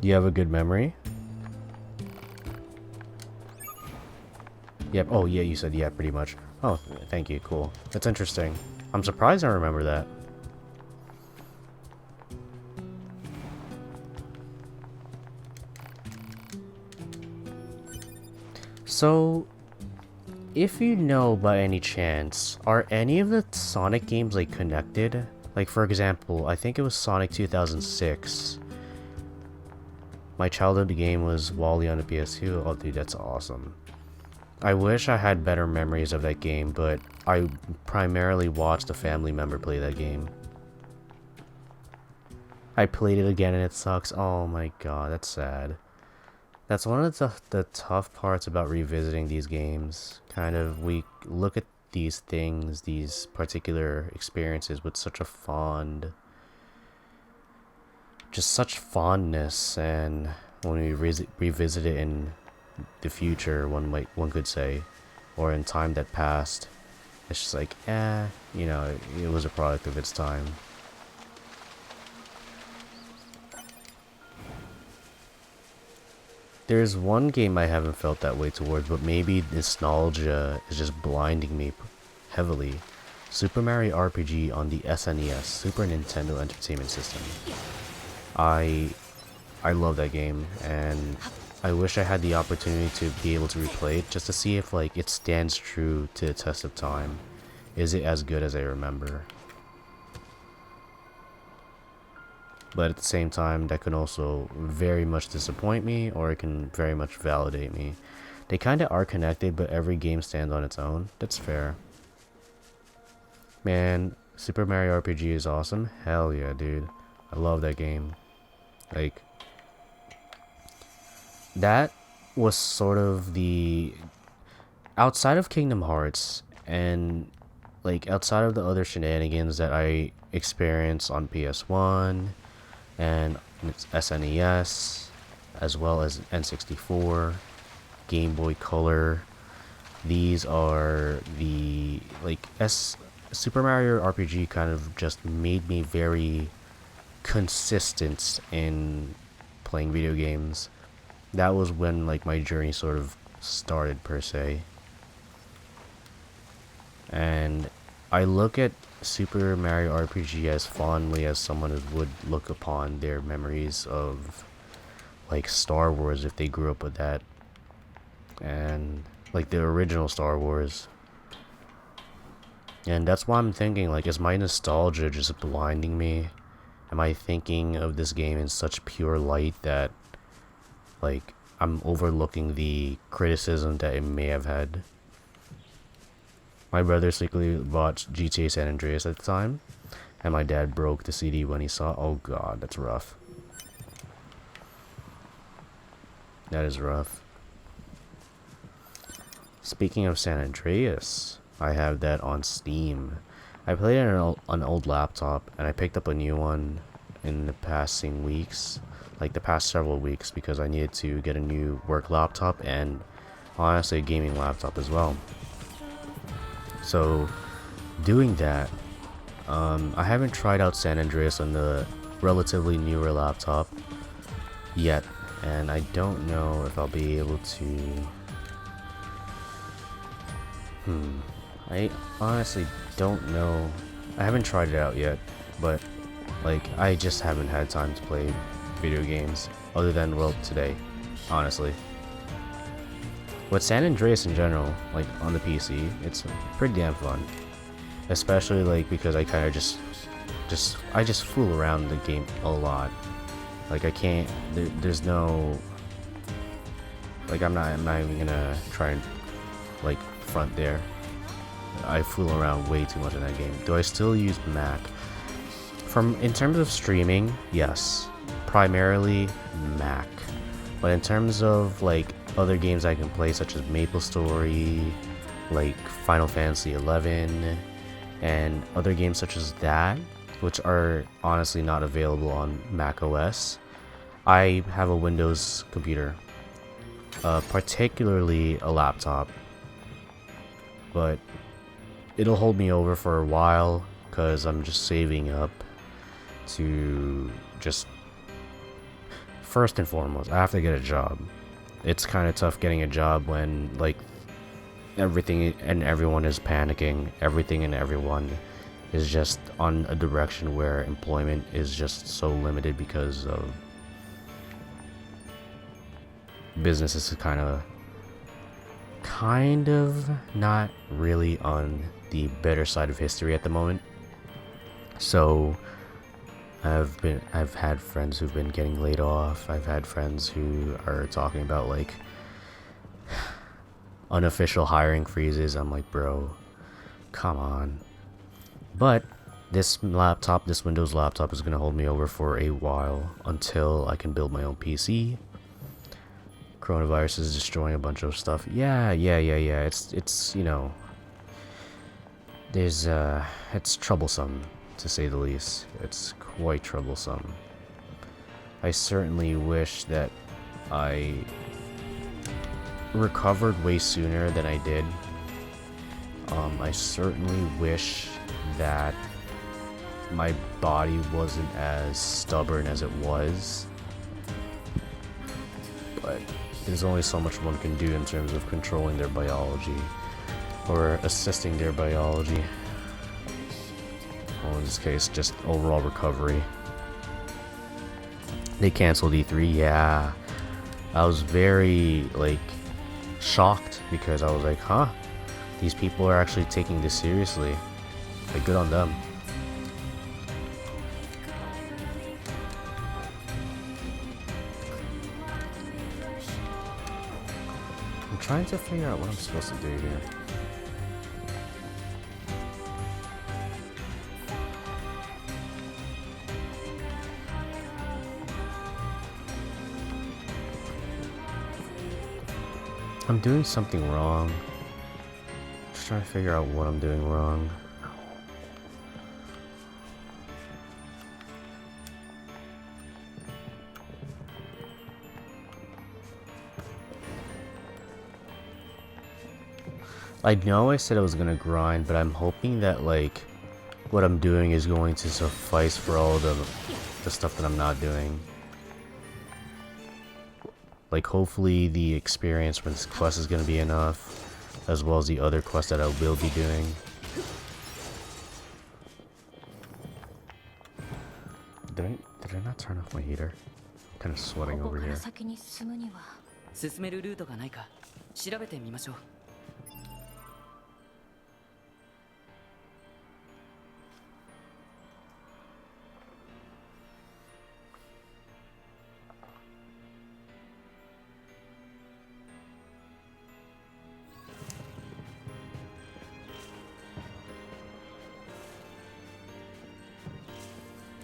Do you have a good memory? Yep. Oh, yeah, you said yeah, pretty much. Oh, thank you. Cool. That's interesting. I'm surprised I remember that. So, if you know by any chance, are any of the Sonic games like connected? Like, for example, I think it was Sonic 2006. My childhood game was Wally on the PS2. Oh, dude, that's awesome. I wish I had better memories of that game, but I primarily watched a family member play that game. I played it again and it sucks. Oh my god, that's sad. That's one of the tough parts about revisiting these games. Kind of, we look at these things, these particular experiences with such a such fondness, and when we revisit it in the future, one could say, or in time that passed, it's just like, you know, it was a product of its time. There's one game I haven't felt that way towards, but maybe nostalgia is just blinding me heavily. Super Mario RPG on the SNES, Super Nintendo Entertainment System. I love that game, and I wish I had the opportunity to be able to replay it just to see if like it stands true to the test of time. Is it as good as I remember? But at the same time, that can also very much disappoint me, or it can very much validate me. They kind of are connected, but every game stands on its own. That's fair. Man, Super Mario RPG is awesome. Hell yeah, dude. I love that game. Like, that was sort of the... outside of Kingdom Hearts, and like outside of the other shenanigans that I experienced on PS1 and SNES, as well as N64, Game Boy Color, these are the like Super Mario RPG kind of just made me very consistent in playing video games. That was when like my journey sort of started, per se. And I look at Super Mario RPG as fondly as someone would look upon their memories of like Star Wars, if they grew up with that, and like the original Star Wars. And that's why I'm thinking, like, is my nostalgia just blinding me? Am I thinking of this game in such pure light that like I'm overlooking the criticism that it may have had? My brother secretly bought GTA San Andreas at the time, and my dad broke the CD when he saw. Oh god, that's rough. That is rough. Speaking of San Andreas, I have that on Steam. I played it on an old laptop, and I picked up a new one in the passing weeks, like the past several weeks, because I needed to get a new work laptop and honestly a gaming laptop as well. So doing that, I haven't tried out San Andreas on the relatively newer laptop yet, and I don't know if I'll be able to. I honestly don't know. I haven't tried it out yet, but like I just haven't had time to play video games other than, well, today, honestly. But San Andreas in general, like on the PC, it's pretty damn fun. Especially like because I kind of I just fool around the game a lot. Like I can't, there's no, like I'm not even gonna try and like front there. I fool around way too much in that game. Do I still use Mac? In terms of streaming, yes, primarily Mac. But in terms of like other games I can play, such as MapleStory, like Final Fantasy 11, and other games such as that, which are honestly not available on Mac OS, I have a Windows computer, particularly a laptop. But it'll hold me over for a while because I'm just saving up to just, first and foremost, I have to get a job. It's kind of tough getting a job when like everything and everyone is panicking. Everything and everyone is just on a direction where employment is just so limited because of businesses kind of not really on the better side of history at the moment. So I've had friends who've been getting laid off. I've had friends who are talking about like unofficial hiring freezes. I'm like, bro, come on. But this Windows laptop is gonna hold me over for a while until I can build my own PC. Coronavirus is destroying a bunch of stuff. Yeah. It's you know, there's it's troublesome to say the least. It's quite troublesome. I certainly wish that I recovered way sooner than I did. I certainly wish that my body wasn't as stubborn as it was, but there's only so much one can do in terms of controlling their biology or assisting their biology. Well, in this case, just overall recovery. They canceled E3, yeah. I was very like shocked because I was like, huh, these people are actually taking this seriously. Like, good on them. I'm trying to figure out what I'm supposed to do here. I'm doing something wrong. Just trying to figure out what I'm doing wrong. I know I said I was gonna grind, but I'm hoping that like what I'm doing is going to suffice for all the stuff that I'm not doing. Like, hopefully the experience for this quest is gonna be enough, as well as the other quests that I will be doing. Did I not turn off my heater? I'm kind of sweating over here. 進めるルートがないか調べてみましょう。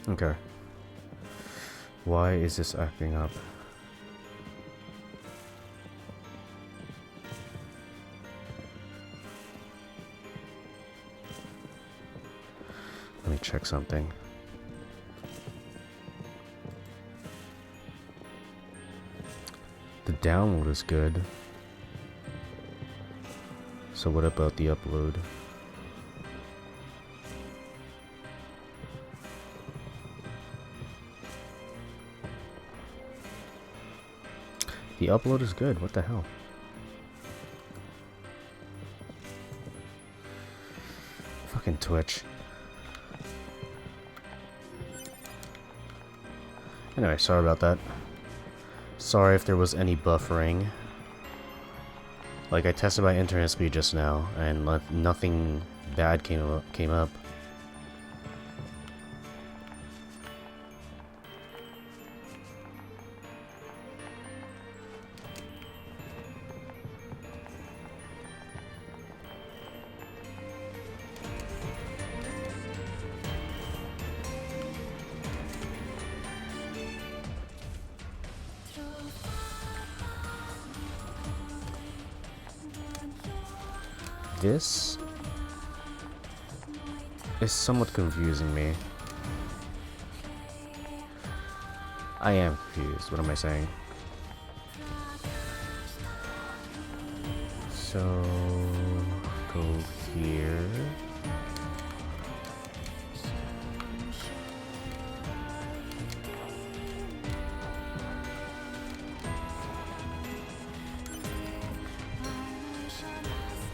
Okay. Why is this acting up? Let me check something. The download is good. So what about the upload? The upload is good. What the hell? Fucking Twitch. Anyway, sorry about that. Sorry if there was any buffering. Like, I tested my internet speed just now, and nothing bad came up. This is somewhat confusing me. I am confused. What am I saying? So, go here.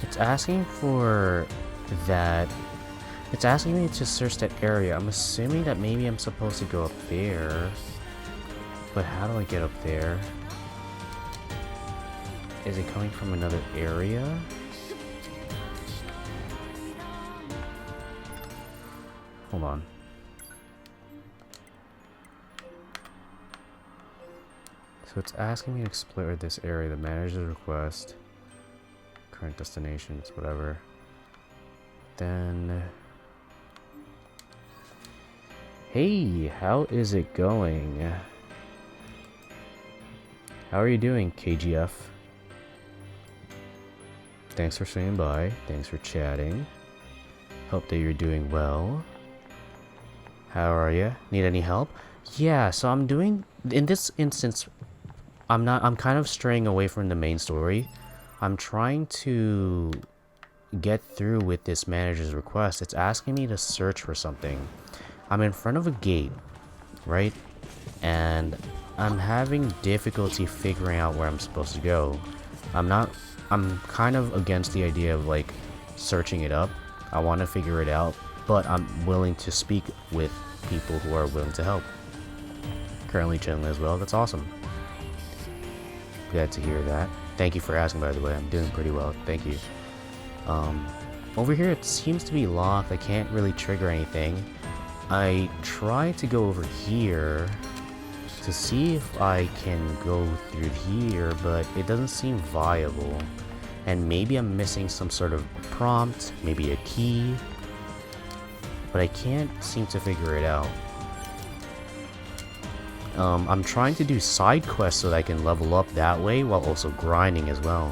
It's asking for that. It's asking me to search that area. I'm assuming that maybe I'm supposed to go up there. But how do I get up there? Is it coming from another area? Hold on. So it's asking me to explore this area. The manager's request. Current destinations, whatever. Then... Hey, how is it going? How are you doing, KGF? Thanks for swinging by. Thanks for chatting. Hope that you're doing well. How are you? Need any help? Yeah, so I'm doing... In this instance, I'm kind of straying away from the main story. I'm trying to get through with this manager's request. It's asking me to search for something. I'm in front of a gate, right? And I'm having difficulty figuring out where I'm supposed to go. I'm kind of against the idea of like searching it up. I want to figure it out, but I'm willing to speak with people who are willing to help. Currently chilling as well. That's awesome. Glad to hear that. Thank you for asking, by the way. I'm doing pretty well. Thank you. Over here, it seems to be locked. I can't really trigger anything. I tried to go over here to see if I can go through here, but it doesn't seem viable. And maybe I'm missing some sort of prompt, maybe a key, but I can't seem to figure it out. I'm trying to do side quests so that I can level up that way while also grinding as well.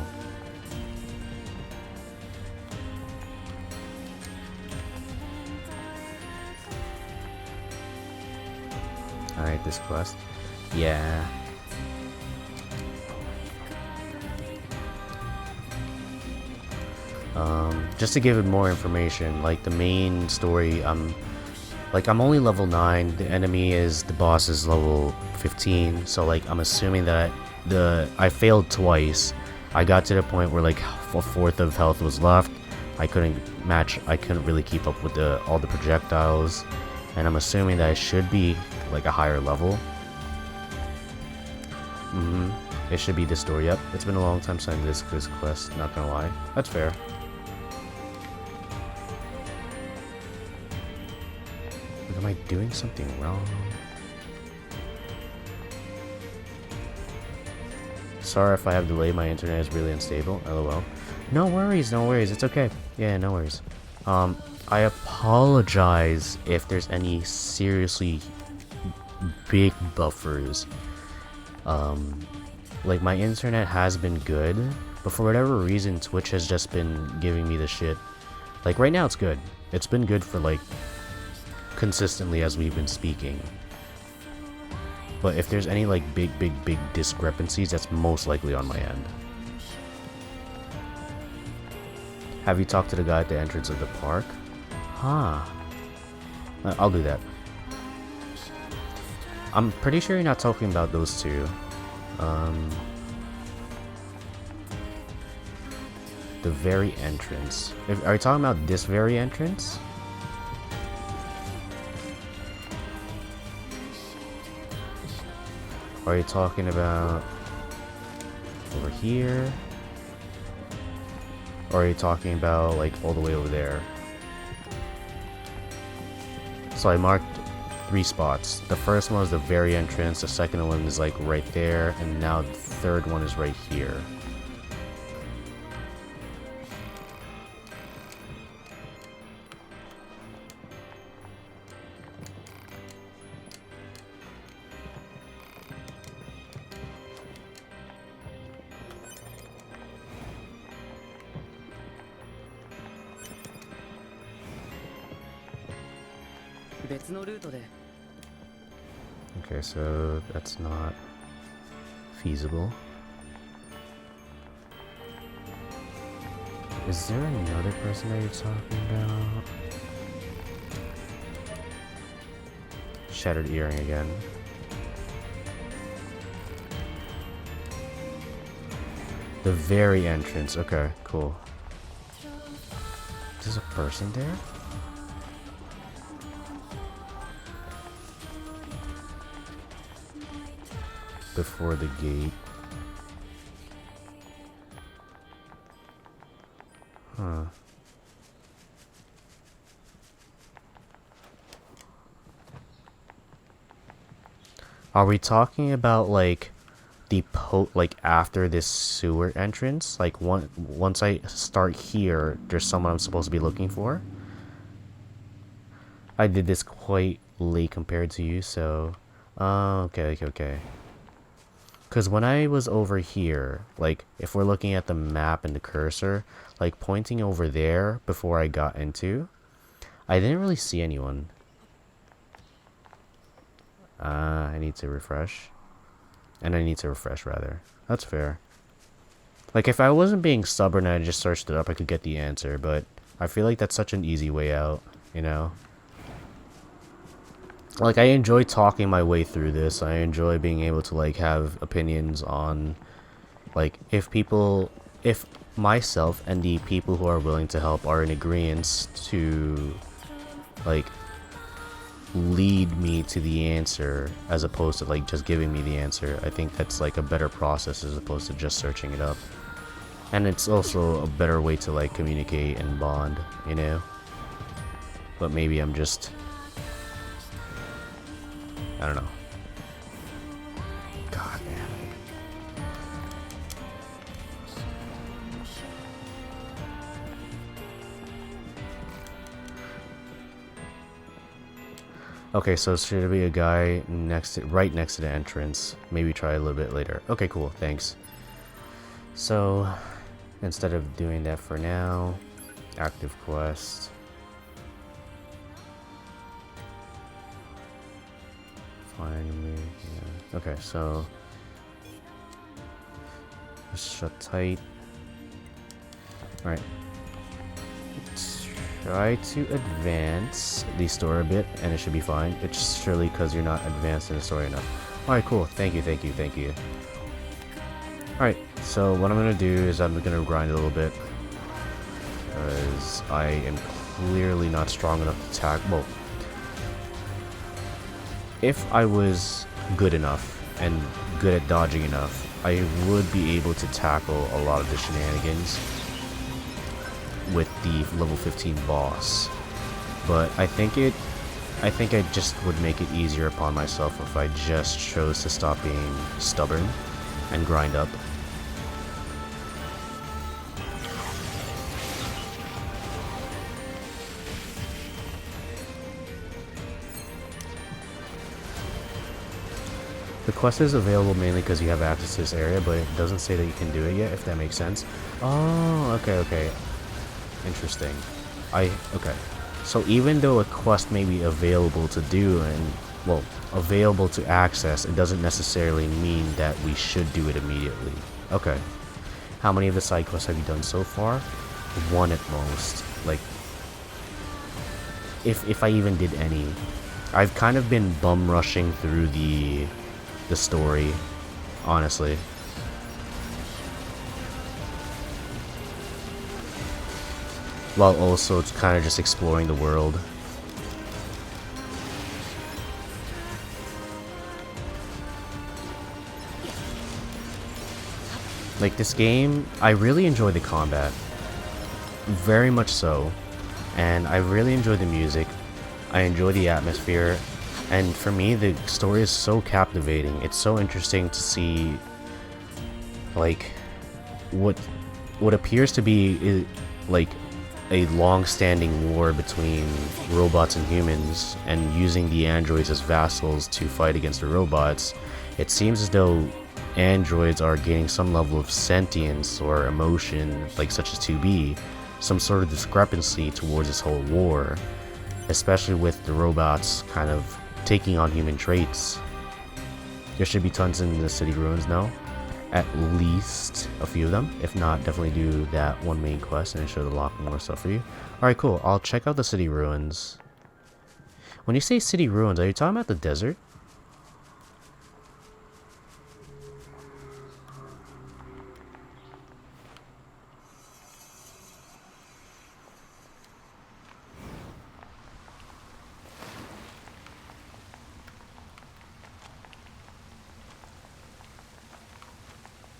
Alright, this quest. Yeah. Just to give it more information, like the main story, I'm only level 9, the boss is level 15, so like I'm assuming that I failed twice. I got to the point where like a fourth of health was left. I couldn't really keep up with all the projectiles, and I'm assuming that I should be like a higher level. It should be this story. Yep, it's been a long time since this quest, not gonna lie. That's fair. Am I doing something wrong? Sorry if I have delay, my internet is really unstable, lol. No worries, it's okay. Yeah, no worries. I apologize if there's any seriously big buffers. Like my internet has been good, but for whatever reason Twitch has just been giving me the shit. Like right now it's good. It's been good for like consistently as we've been speaking. But if there's any like big discrepancies, that's most likely on my end. Have you talked to the guy at the entrance of the park? Huh. I'll do that. I'm pretty sure you're not talking about those two. The very entrance. Are you talking about this very entrance? Or are you talking about over here? Or are you talking about like all the way over there? So I marked 3 spots. The first one is the very entrance, the second one is like right there, and now the third one is right here. Okay, so that's not feasible. Is there another person that you're talking about? Shattered earring again. The very entrance. Okay, cool. Is a person there? Before the gate. Huh. Are we talking about like the like after this sewer entrance? Like once I start here, there's someone I'm supposed to be looking for? I did this quite late compared to you, so okay. Because when I was over here, like, if we're looking at the map and the cursor, like, pointing over there before I got into, I didn't really see anyone. I need to refresh. And I need to refresh, rather. That's fair. Like, if I wasn't being stubborn and I just searched it up, I could get the answer, but I feel like that's such an easy way out, you know? Like, I enjoy talking my way through this. I enjoy being able to, like, have opinions on, like, if myself and the people who are willing to help are in agreement to, like, lead me to the answer as opposed to, like, just giving me the answer. I think that's, like, a better process as opposed to just searching it up. And it's also a better way to, like, communicate and bond, you know? But maybe I'm just... I don't know. God, man. Okay, so should there be a guy right next to the entrance? Maybe try a little bit later. Okay, cool. Thanks. So, instead of doing that for now, active quest. Finally, yeah. Okay, so just shut tight. Alright. Try to advance the story a bit, and it should be fine. It's surely because you're not advanced in the story enough. Alright, cool. Thank you. Alright, so what I'm gonna do is I'm gonna grind a little bit. Because I am clearly not strong enough to attack. Well, if I was good enough and good at dodging enough, I would be able to tackle a lot of the shenanigans with the level 15 boss. But I think I just would make it easier upon myself if I just chose to stop being stubborn and grind up. The quest is available mainly because you have access to this area, but it doesn't say that you can do it yet, if that makes sense. Oh, okay. Interesting. Okay. So even though a quest may be available to do and, well, available to access, it doesn't necessarily mean that we should do it immediately. Okay. How many of the side quests have you done so far? One at most. Like, if I even did any. I've kind of been bum rushing through the story, honestly. While also kind of just exploring the world. Like, this game, I really enjoy the combat. Very much so. And I really enjoy the music. I enjoy the atmosphere. And for me, the story is so captivating. It's so interesting to see, like, what appears to be, like, a long-standing war between robots and humans, and using the androids as vassals to fight against the robots. It seems as though androids are gaining some level of sentience or emotion, like such as 2B, some sort of discrepancy towards this whole war, especially with the robots kind of taking on human traits. There should be tons in the city ruins now. At least a few of them. If not, definitely do that one main quest and it should unlock more stuff for you. Alright, cool. I'll check out the city ruins. When you say city ruins, are you talking about the desert?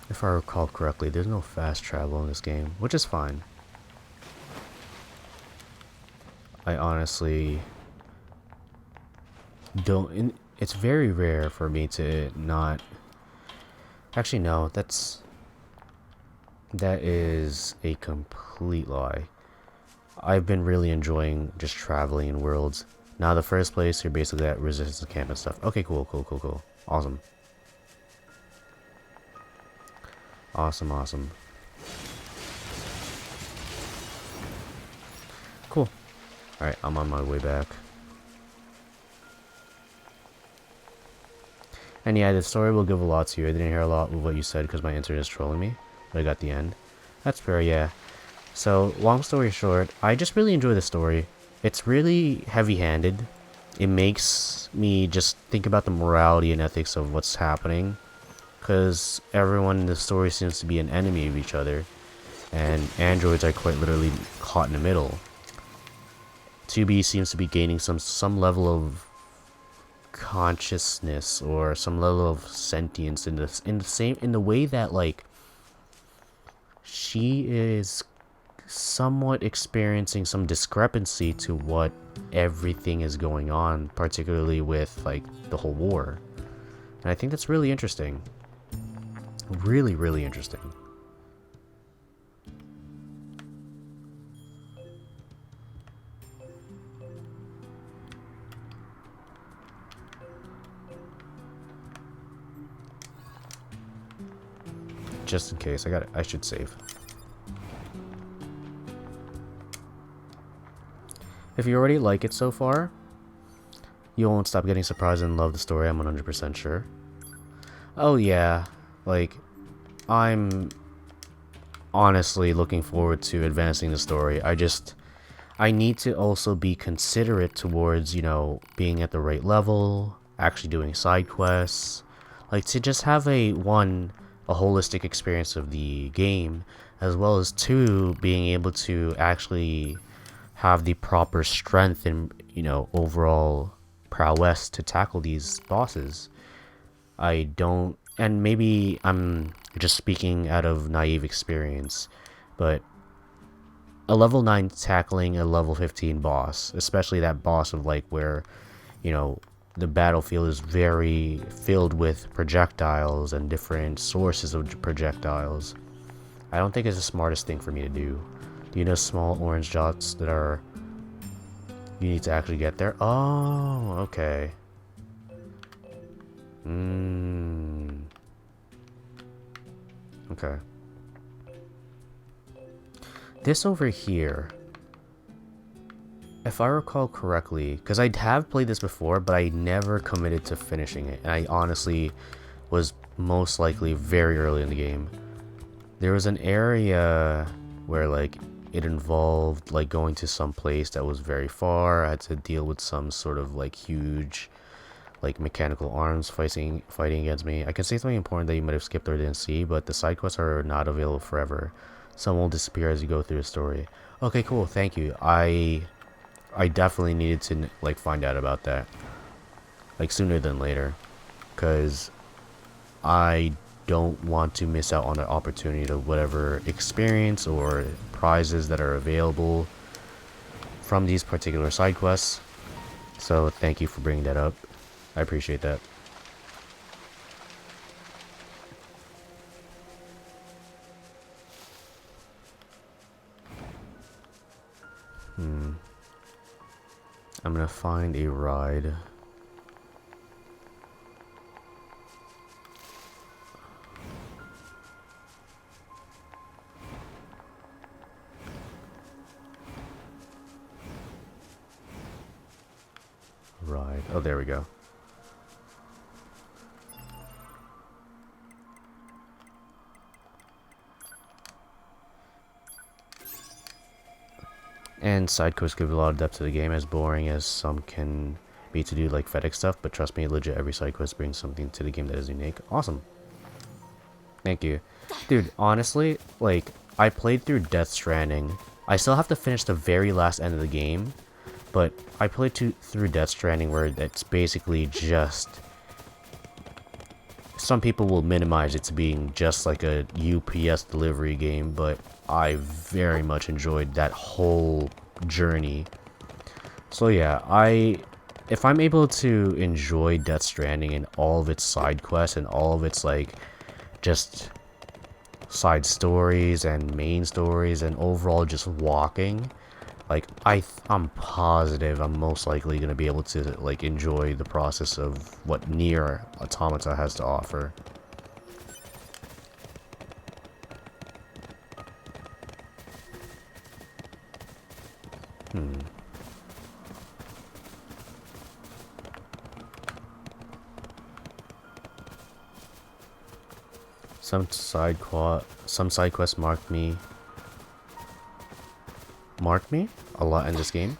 If I recall correctly, there's no fast travel in this game, which is fine. I honestly don't. It's very rare for me to not. Actually, no. That is a complete lie. I've been really enjoying just traveling in worlds. Now, the first place, you're basically at resistance camp and stuff. Okay, cool. Awesome. Awesome. Cool. Alright, I'm on my way back. And yeah, the story will give a lot to you. I didn't hear a lot of what you said because my internet is trolling me. But I got the end. That's fair, yeah. So, long story short, I just really enjoy the story. It's really heavy-handed. It makes me just think about the morality and ethics of what's happening. Because everyone in the story seems to be an enemy of each other. And androids are quite literally caught in the middle. 2B seems to be gaining some level of consciousness or some level of sentience in the way that, like, she is somewhat experiencing some discrepancy to what everything is going on, particularly with, like, the whole war. And I think that's really interesting. Really interesting. Just in case, I should save. If you already like it so far, you won't stop getting surprised and love the story, I'm 100% sure. Oh yeah, like, I'm honestly looking forward to advancing the story. I need to also be considerate towards, you know, being at the right level, actually doing side quests, like to just have a holistic experience of the game, as well as 2, being able to actually have the proper strength and, you know, overall prowess to tackle these bosses. I don't, and maybe I'm just speaking out of naive experience, but a level 9 tackling a level 15 boss, especially that boss of, like, where, you know, the battlefield is very filled with projectiles and different sources of projectiles, I don't think it's the smartest thing for me to do. Do you know small orange dots that are you need to actually get there? Oh, okay. Okay. This over here. if I recall correctly, because I have played this before, but I never committed to finishing it, and I honestly was most likely very early in the game. There was an area where like it involved like going to some place that was very far. I had to deal with some sort of like huge like mechanical arms fighting against me. I can say something important that you might have skipped or didn't see, but the side quests are not available forever. Some will disappear as you go through the story. Okay, cool, thank you. I definitely needed to like find out about that like sooner than later, because I don't want to miss out on the opportunity to whatever experience or prizes that are available from these particular side quests. So thank you for bringing that up. I appreciate that. I'm gonna find a ride. Ride. Oh, there we go. And side quests give a lot of depth to the game, as boring as some can be to do like FedEx stuff, but trust me, legit every side quest brings something to the game that is unique. Awesome. Thank you. Dude, honestly, like, I played through Death Stranding. I still have to finish the very last end of the game, but I played through Death Stranding where it's basically just... Some people will minimize it to being just like a UPS delivery game, but I very much enjoyed that whole journey. So yeah, if I'm able to enjoy Death Stranding and all of its side quests and all of its like just side stories and main stories and overall just walking, like I'm positive I'm most likely going to be able to like enjoy the process of what NieR Automata has to offer. Some side quests marked me a lot in this game.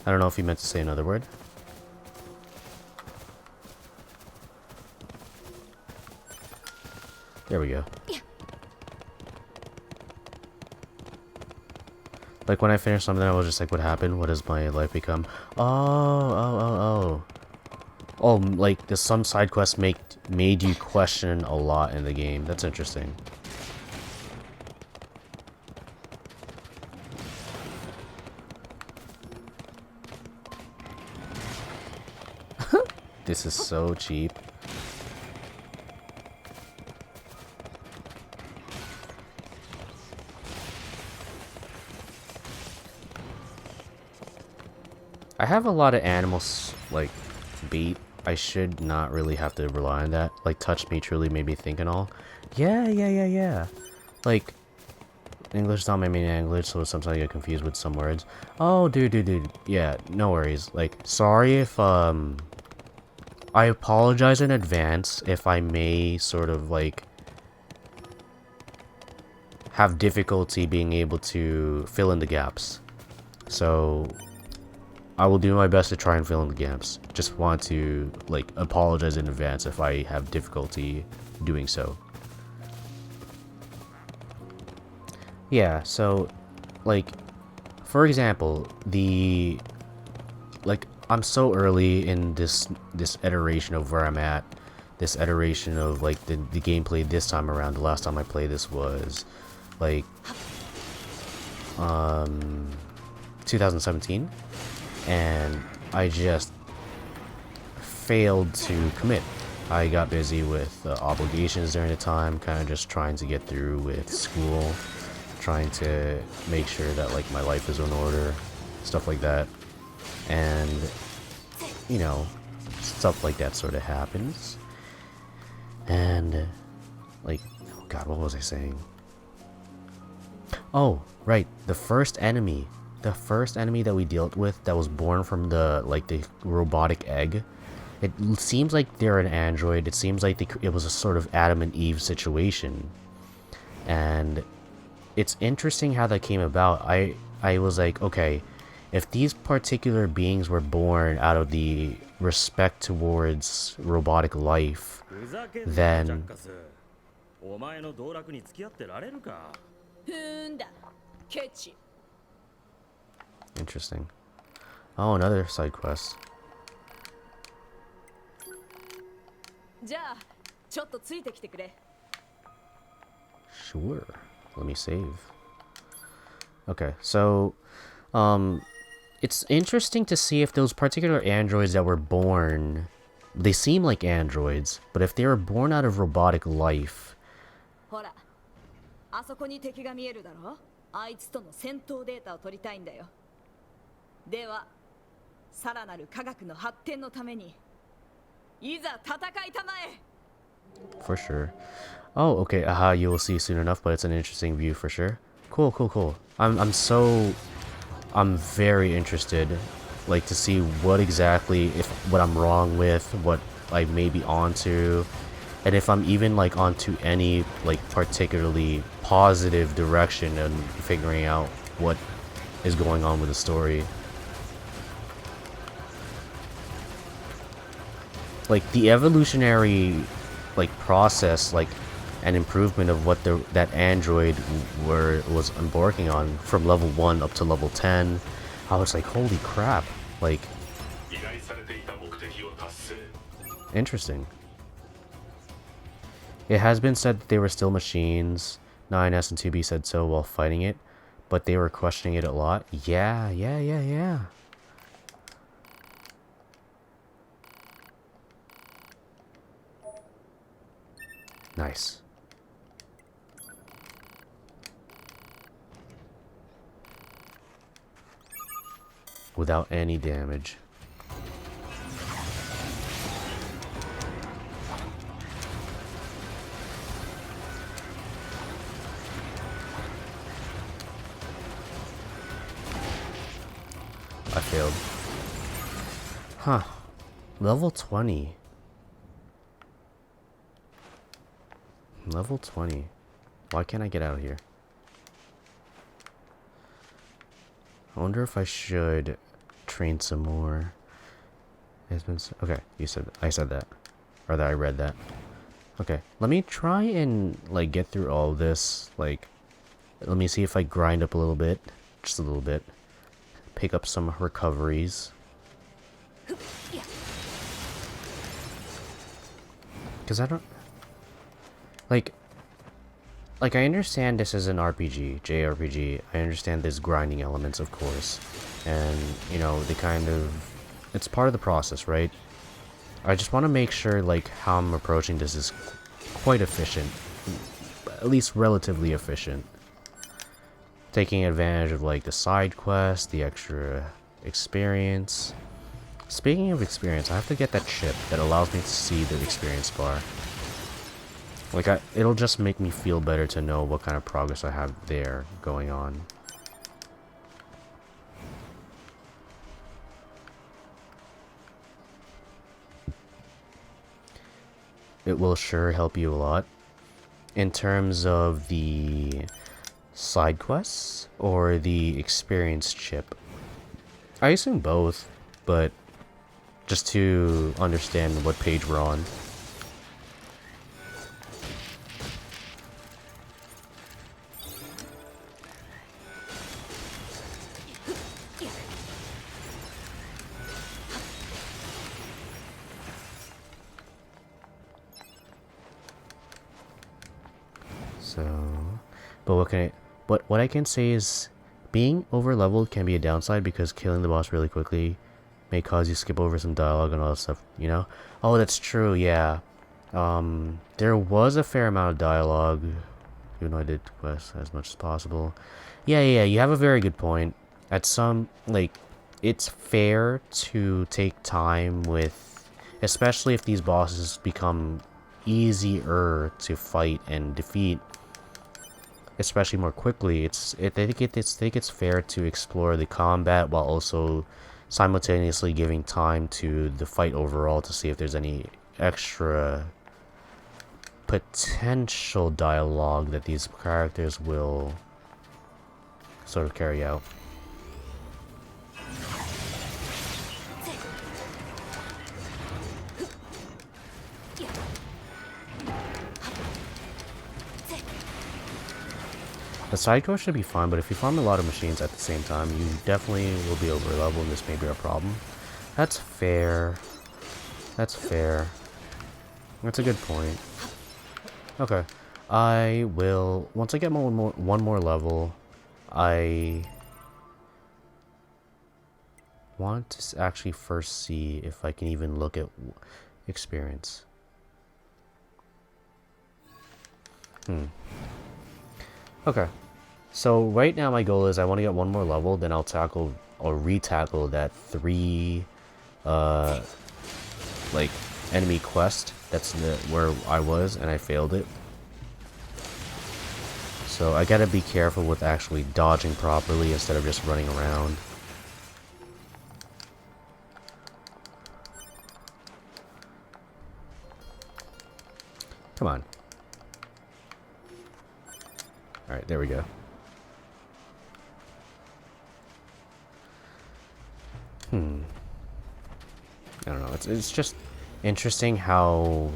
I don't know if you meant to say another word. There we go. Like when I finished something, I was just like, what happened? What has my life become? Oh, like some side quests made you question a lot in the game. That's interesting. This is so cheap. I have a lot of animals like beat. I should not really have to rely on that. Like touch me truly made me think and all. Yeah. Like English is not my main language, so sometimes I get confused with some words. Oh, dude. Yeah, no worries. Like, sorry if I apologize in advance if I may sort of like have difficulty being able to fill in the gaps. So I will do my best to try and fill in the gaps. Just want to like apologize in advance if I have difficulty doing so. Yeah, so like for example, I'm so early in this iteration of where I'm at. This iteration of like the gameplay this time around. The last time I played this was like 2017, and I just failed to commit. I got busy with obligations during the time, kind of just trying to get through with school, trying to make sure that like my life is in order, stuff like that. And you know, stuff like that sort of happens. And like, oh god, what was I saying? Oh, right, the first enemy the first enemy that we dealt with that was born from the robotic egg, it seems like they're an android. It seems like it was a sort of Adam and Eve situation, and it's interesting how that came about. I was like, okay, if these particular beings were born out of the respect towards robotic life, then interesting. Oh, another side quest. Sure. Let me save. Okay, so it's interesting to see if those particular androids that were born, they seem like androids, but if they were born out of robotic life, ほら、あそこに敵が見えるだろ。あいつとの戦闘データを取りたいんだよ。では、さらなる科学の発展のために、いざ戦いたまえ。 for sure. Oh, okay. Aha, you will see soon enough, but it's an interesting view for sure. Cool, cool, cool. I'm very interested, like, to see what exactly, what I'm wrong with, what I may be onto, and if I'm even like onto any like particularly positive direction and figuring out what is going on with the story. Like the evolutionary like process, like an improvement of what that android was embarking on from level 1 up to level 10. I was like, holy crap, like interesting. It has been said that they were still machines. 9S and 2B said so while fighting it, but they were questioning it a lot. Yeah. Nice. Without any damage. I failed. Huh. Level 20. Level 20. Why can't I get out of here? I wonder if I should train some more. Okay, I said that. Or that I read that. Okay, let me try and like get through all of this. Like, let me see if I grind up a little bit. Just a little bit. Pick up some recoveries. Because I don't... Like, I understand this is an RPG, JRPG. I understand there's grinding elements, of course. And, you know, it's part of the process, right? I just want to make sure, like, how I'm approaching this is quite efficient. At least relatively efficient. Taking advantage of, like, the side quests, the extra experience. Speaking of experience, I have to get that chip that allows me to see the experience bar. Like, it'll just make me feel better to know what kind of progress I have there going on. It will sure help you a lot. In terms of the side quests or the experience chip. I assume both, but just to understand what page we're on. But what I can say is being over leveled can be a downside because killing the boss really quickly may cause you to skip over some dialogue and all that stuff, you know? Oh, that's true, yeah. There was a fair amount of dialogue, even though I did quest as much as possible. Yeah, you have a very good point. At some, like, it's fair to take time with, especially if these bosses become easier to fight and defeat. especially more quickly, think it's fair to explore the combat while also simultaneously giving time to the fight overall to see if there's any extra potential dialogue that these characters will sort of carry out. The side quest should be fine, but if you farm a lot of machines at the same time, you definitely will be over level and this may be a problem. That's fair. That's fair. That's a good point. Okay. I will, once I get one more level, I want to actually first see if I can even look at experience. Okay. So right now my goal is I want to get one more level, then I'll tackle or re-tackle that 3 like enemy quest that's where I was and I failed it. So I gotta be careful with actually dodging properly instead of just running around. Come on. Alright, there we go. I don't know, it's just interesting how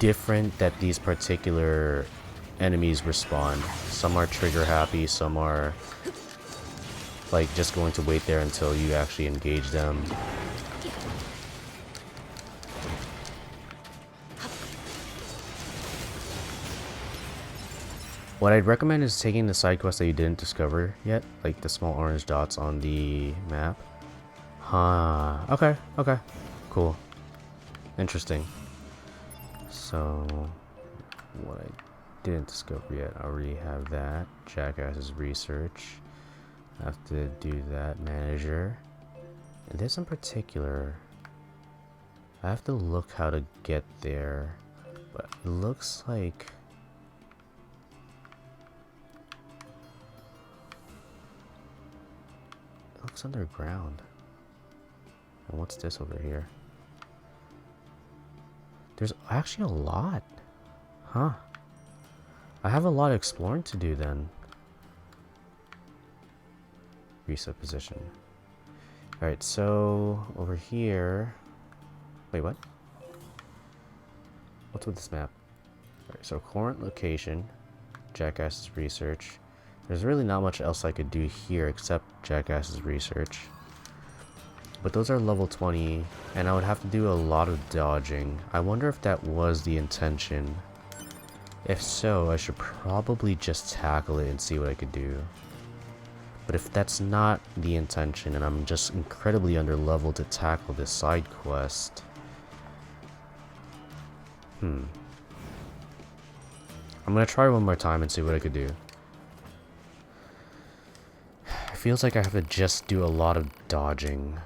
different that these particular enemies respond. Some are trigger happy, some are like just going to wait there until you actually engage them. What I'd recommend is taking the side quest that you didn't discover yet, like the small orange dots on the map. Huh. Okay, okay. Cool. Interesting. So, what I didn't discover yet, I already have that. Jackass's research. I have to do that. Manager. And this in particular, I have to look how to get there. But it looks like... it looks underground. And what's this over here? There's actually a lot. Huh. I have a lot of exploring to do then. Reset position. Alright, so over here... wait, what? What's with this map? Alright, so current location. Jackass's research. There's really not much else I could do here except Jackass's research. But those are level 20, and I would have to do a lot of dodging. I wonder if that was the intention. If so, I should probably just tackle it and see what I could do. But if that's not the intention, and I'm just incredibly underleveled to tackle this side quest... I'm gonna try one more time and see what I could do. It feels like I have to just do a lot of dodging.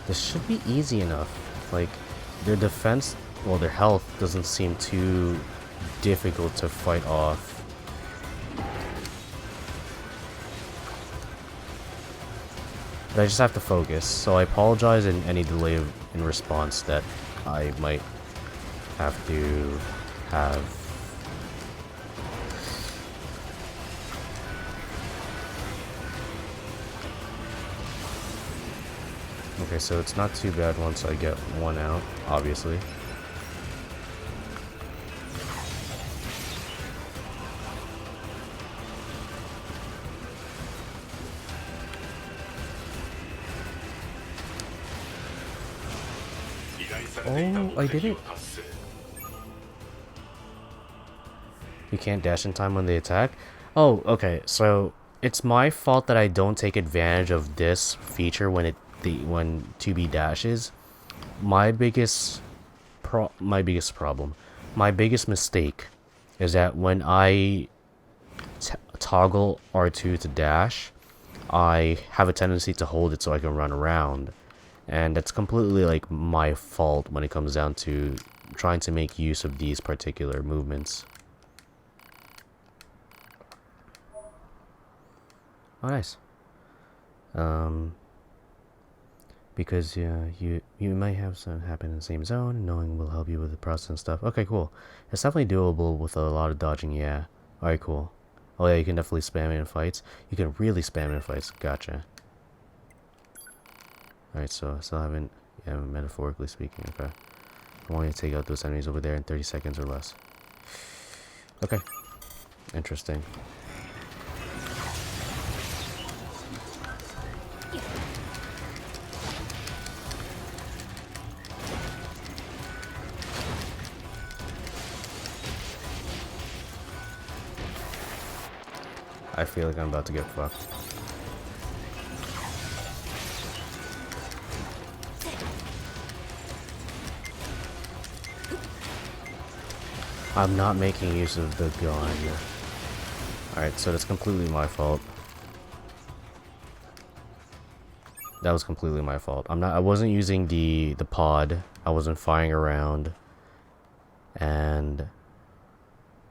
This should be easy enough. Like, their defense, well, their health doesn't seem too difficult to fight off. But I just have to focus, so I apologize in any delay in response that I might have to have. Okay, so it's not too bad once I get one out, obviously. Oh, I did it. You can't dash in time when they attack? Oh, okay. So it's my fault that I don't take advantage of this feature when 2B dashes. My biggest problem, my biggest mistake is that when I toggle R2 to dash, I have a tendency to hold it so I can run around. And that's completely like my fault when it comes down to trying to make use of these particular movements. Oh, nice. Because you might have some happen in the same zone. Knowing will help you with the process and stuff. Okay, cool. It's definitely doable with a lot of dodging. Yeah. All right, cool. Oh yeah, you can definitely spam it in fights. You can really spam it in fights. Gotcha. All right, so I still haven't. Yeah, metaphorically speaking. Okay. I want you to take out those enemies over there in 30 seconds or less. Okay. Interesting. I feel like I'm about to get fucked. I'm not making use of the gun. Alright, so that's completely my fault. That was completely my fault. I wasn't using the pod. I wasn't firing around. And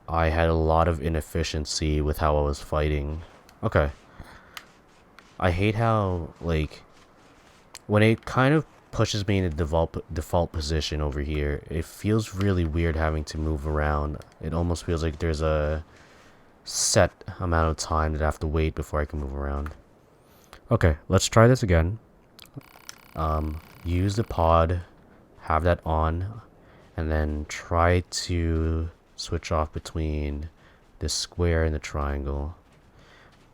I had a lot of inefficiency with how I was fighting. Okay. I hate how, like, when it kind of pushes me in the default position over here, it feels really weird having to move around. It almost feels like there's a set amount of time that I have to wait before I can move around. Okay, let's try this again. Use the pod, have that on, and then try to switch off between the square and the triangle,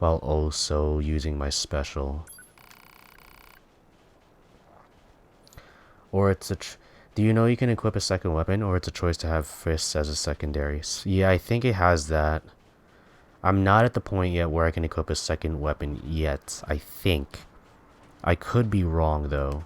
while also using my special. Or it's do you know you can equip a second weapon, or it's a choice to have fists as a secondary? Yeah, I think it has that. I'm not at the point yet where I can equip a second weapon yet, I think. I could be wrong though.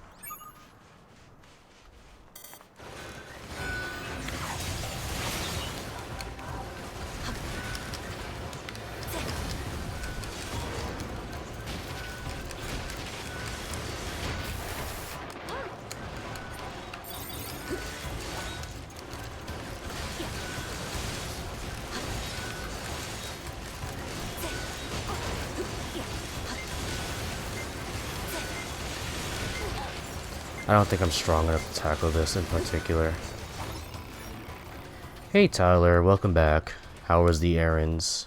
I don't think I'm strong enough to tackle this in particular. Hey Tyler, welcome back. How was the errands?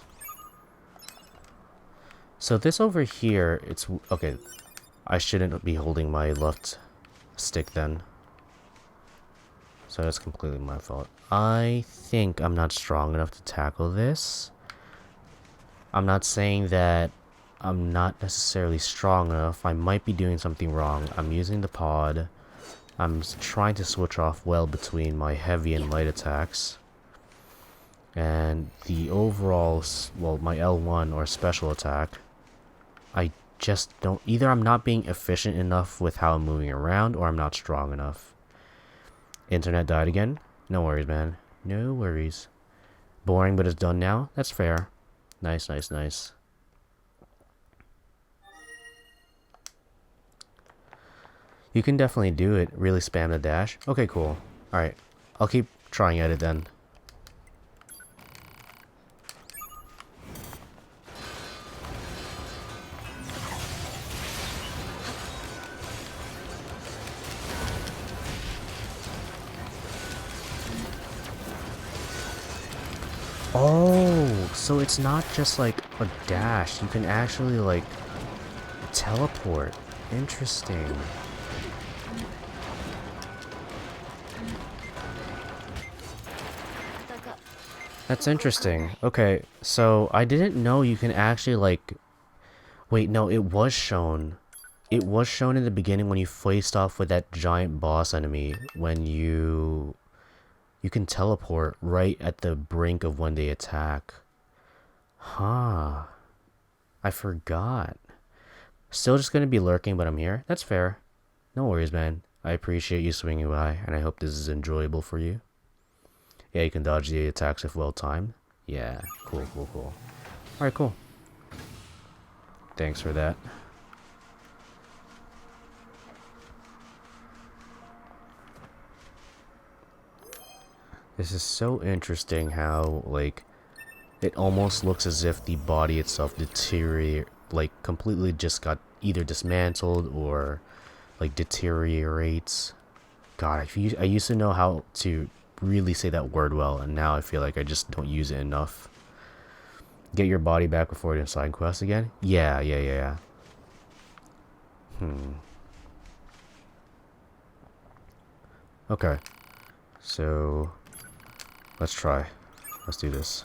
So this over here, it's... Okay, I shouldn't be holding my left stick then. So that's completely my fault. I think I'm not strong enough to tackle this. I'm not saying that I'm not necessarily strong enough. I might be doing something wrong. I'm using the pod. I'm trying to switch off well between my heavy and light attacks. And the overall, well, my L1 or special attack, I just don't... Either I'm not being efficient enough with how I'm moving around, or I'm not strong enough. Internet died again? No worries, man. No worries. Boring, but it's done now? That's fair. Nice, nice, nice. You can definitely do it. Really spam the dash. Okay, cool. Alright. I'll keep trying at it then. Oh, so it's not just like a dash. You can actually like teleport. Interesting. That's interesting. Okay, so I didn't know you can actually like... Wait, no, it was shown. It was shown in the beginning when you faced off with that giant boss enemy. When you You can teleport right at the brink of when they attack. Huh. I forgot. Still just gonna be lurking, but I'm here. That's fair. No worries, man. I appreciate you swinging by, and I hope this is enjoyable for you. Yeah, you can dodge the attacks if well timed. Yeah, cool, cool, cool. Alright, cool. Thanks for that. This is so interesting how, like, it almost looks as if the body itself like, completely just got either dismantled or, like, deteriorates. God, I used to know how to really say that word well, and now I feel like I just don't use it enough. Get your body back before the side quest again? Yeah. Okay. So, let's try. Let's do this.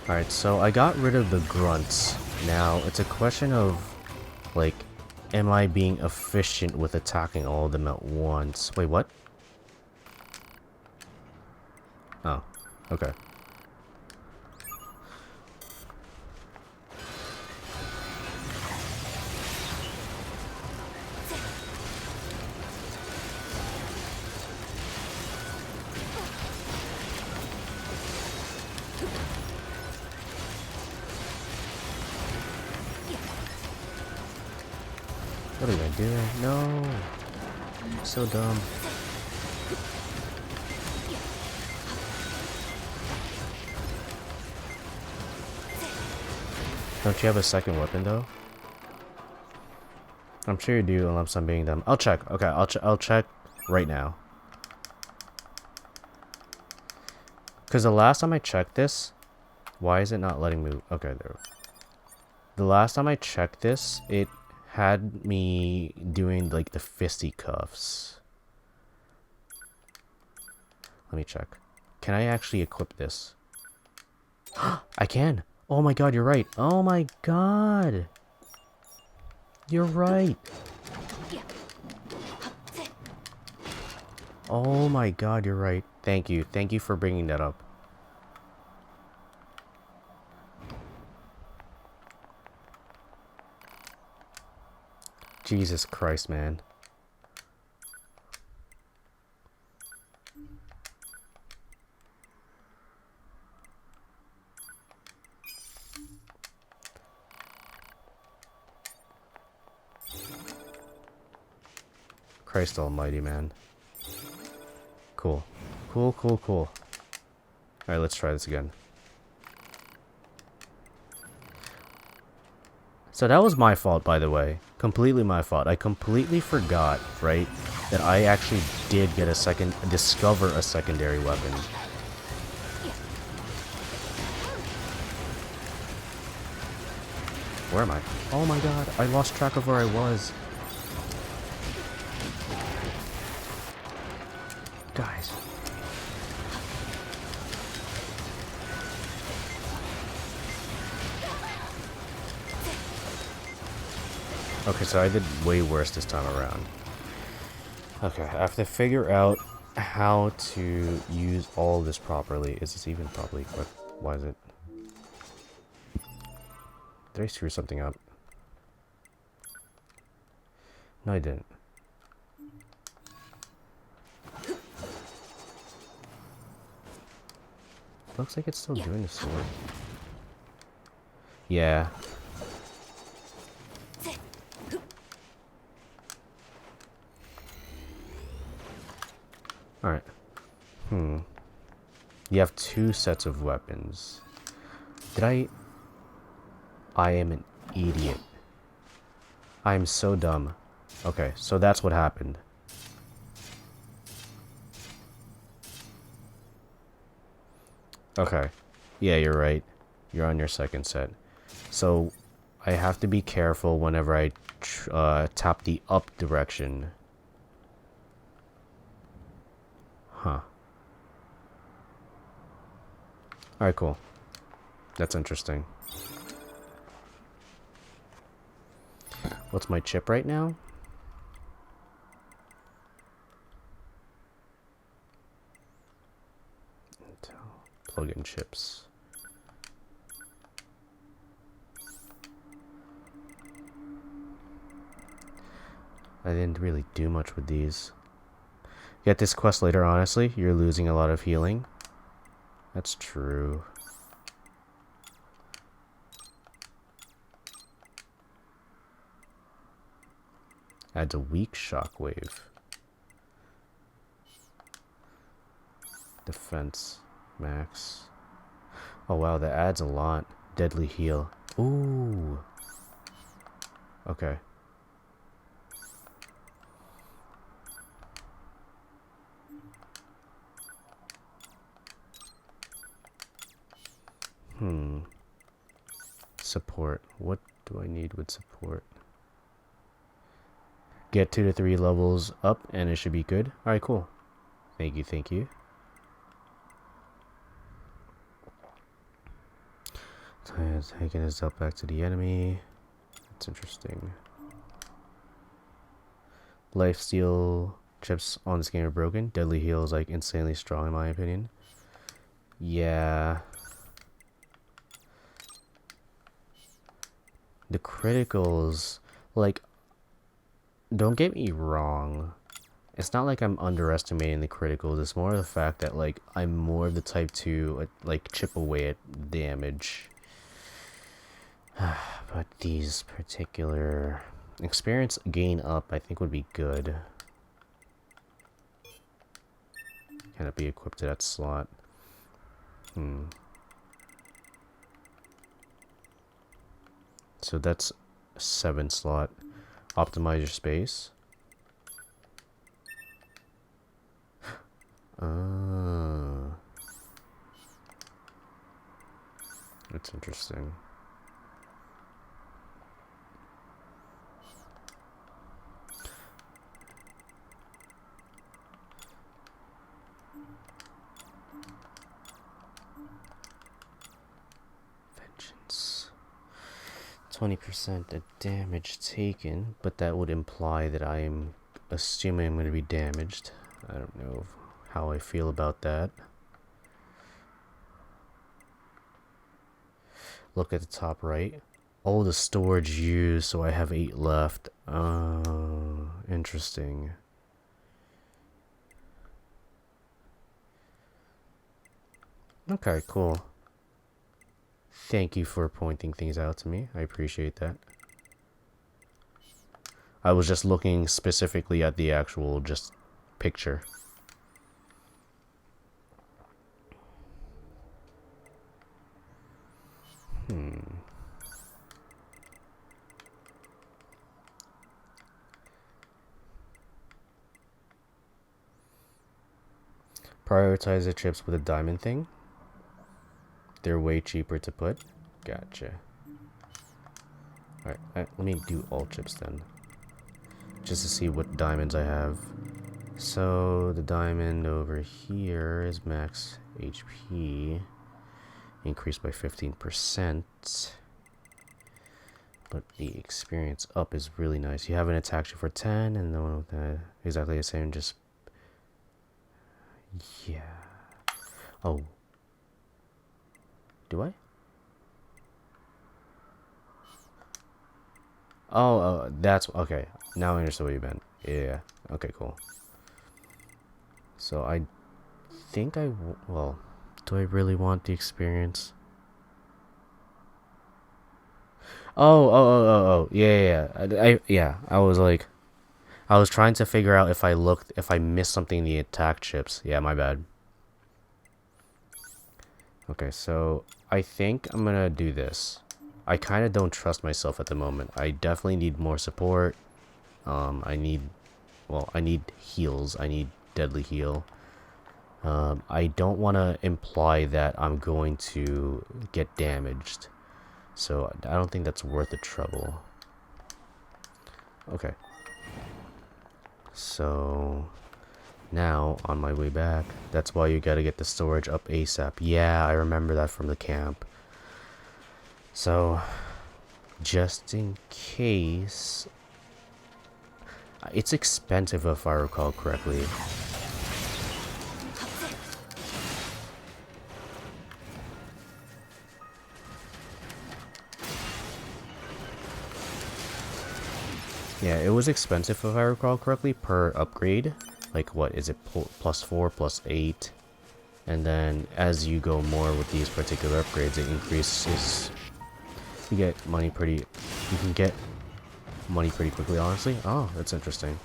Alright, so I got rid of the grunts. Now, it's a question of, like, am I being efficient with attacking all of them at once? Wait, what? Oh, okay. What am I doing? No! I'm so dumb. Don't you have a second weapon though? I'm sure you do, unless I'm being dumb. I'll check. Okay, I'll check right now. Because the last time I checked this, why is it not letting me? Okay, there. The last time I checked this, it had me doing like the fisticuffs. Let me check. Can I actually equip this? I can. Oh my god, you're right. Oh my god. You're right. Oh my god, you're right. Thank you. Thank you for bringing that up. Jesus Christ, man. Christ almighty, man. Cool. Cool. Alright, let's try this again. So that was my fault, by the way. Completely my fault. I completely forgot, right, that I actually did get discover a secondary weapon. Where am I? Oh my god, I lost track of where I was. Guys. Okay, so I did way worse this time around. Okay, I have to figure out how to use all of this properly. Is this even properly equipped? Why is it? Did I screw something up? No, I didn't. Looks like it's still doing the sword. Yeah. Alright. You have 2 sets of weapons. I am an idiot. I am so dumb. Okay, so that's what happened. Okay. Yeah, you're right. You're on your second set. So I have to be careful whenever I tap the up direction. Huh. Alright, cool. That's interesting. What's my chip right now? Plug-in chips. I didn't really do much with these. Get this quest later, honestly. You're losing a lot of healing. That's true. Adds a weak shockwave. Defense max. Oh wow, that adds a lot. Deadly heal. Ooh. Okay. Support. What do I need with support? Get 2 to 3 levels up and it should be good. Alright, cool. Thank you, thank you. Taking his up back to the enemy. That's interesting. Lifesteal chips on this game are broken. Deadly heal is like insanely strong in my opinion. Yeah. The criticals, like, don't get me wrong. It's not like I'm underestimating the criticals. It's more the fact that, like, I'm more of the type to, like, chip away at damage. But these particular experience gain up, I think, would be good. Can it be equipped to that slot? So that's 7 slot. Optimize your space. That's interesting. Vengeance. 20% of damage taken, but that would imply that I'm assuming I'm going to be damaged. I don't know how I feel about that. Look at the top right. Oh, the storage used, so I have 8 left. Oh, interesting. Okay, cool. Thank you for pointing things out to me. I appreciate that. I was just looking specifically at the actual just picture. Prioritize the chips with a diamond thing. They're way cheaper to put. Gotcha. Alright, let me do all chips then. Just to see what diamonds I have. So, the diamond over here is max HP. Increased by 15%. But the experience up is really nice. You have an attack for 10 and the one with that exactly the same, just... Yeah. Oh. Do I? Oh, that's... Okay. Now I understand what you meant. Yeah. Okay, cool. So I think well, do I really want the experience? Oh. Yeah. I was like... I was trying to figure out if I missed something in the attack chips. Yeah, my bad. Okay, so I think I'm gonna do this. I kind of don't trust myself at the moment. I definitely need more support. I need heals. I need deadly heal. I don't want to imply that I'm going to get damaged. So I don't think that's worth the trouble. Okay. So now on my way back, that's why you gotta get the storage up ASAP. Yeah, I remember that from the camp. So just in case, it's expensive if I recall correctly. Yeah, it was expensive if I recall correctly per upgrade. Like what is it, +4, +8? And then as you go more with these particular upgrades, it increases. You get money pretty. You can get money pretty quickly, honestly. Oh, that's interesting.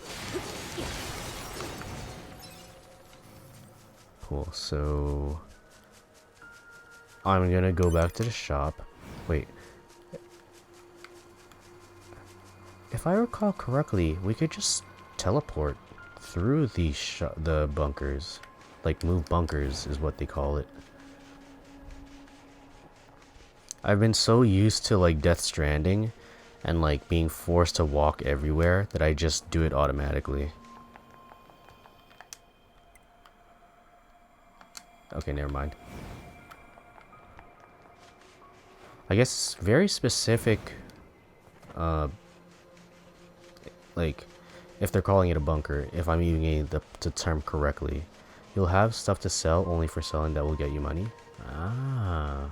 Cool. So I'm gonna go back to the shop. Wait. If I recall correctly, we could just teleport through the bunkers. Like, move bunkers is what they call it. I've been so used to, like, Death Stranding and, like, being forced to walk everywhere that I just do it automatically. Okay, never mind. I guess very specific, like, if they're calling it a bunker, if I'm using the term correctly, you'll have stuff to sell only for selling that will get you money. Ah.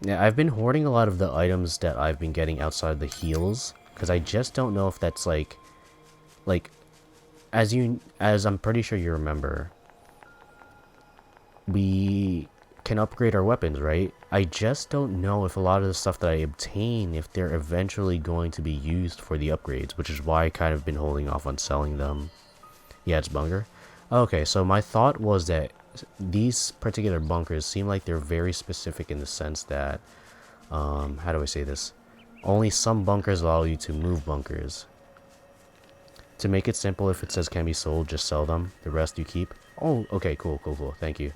Yeah, I've been hoarding a lot of the items that I've been getting outside the heals, because I just don't know if that's like, as I'm pretty sure you remember, we can upgrade our weapons, right? I just don't know if a lot of the stuff that I obtain, if they're eventually going to be used for the upgrades, which is why I kind of been holding off on selling them. Yeah, it's bunker. Okay, so my thought was that these particular bunkers seem like they're very specific in the sense that, how do I say this? Only some bunkers allow you to move bunkers. To make it simple, if it says can be sold, just sell them. The rest you keep. Oh, okay, cool. Thank you.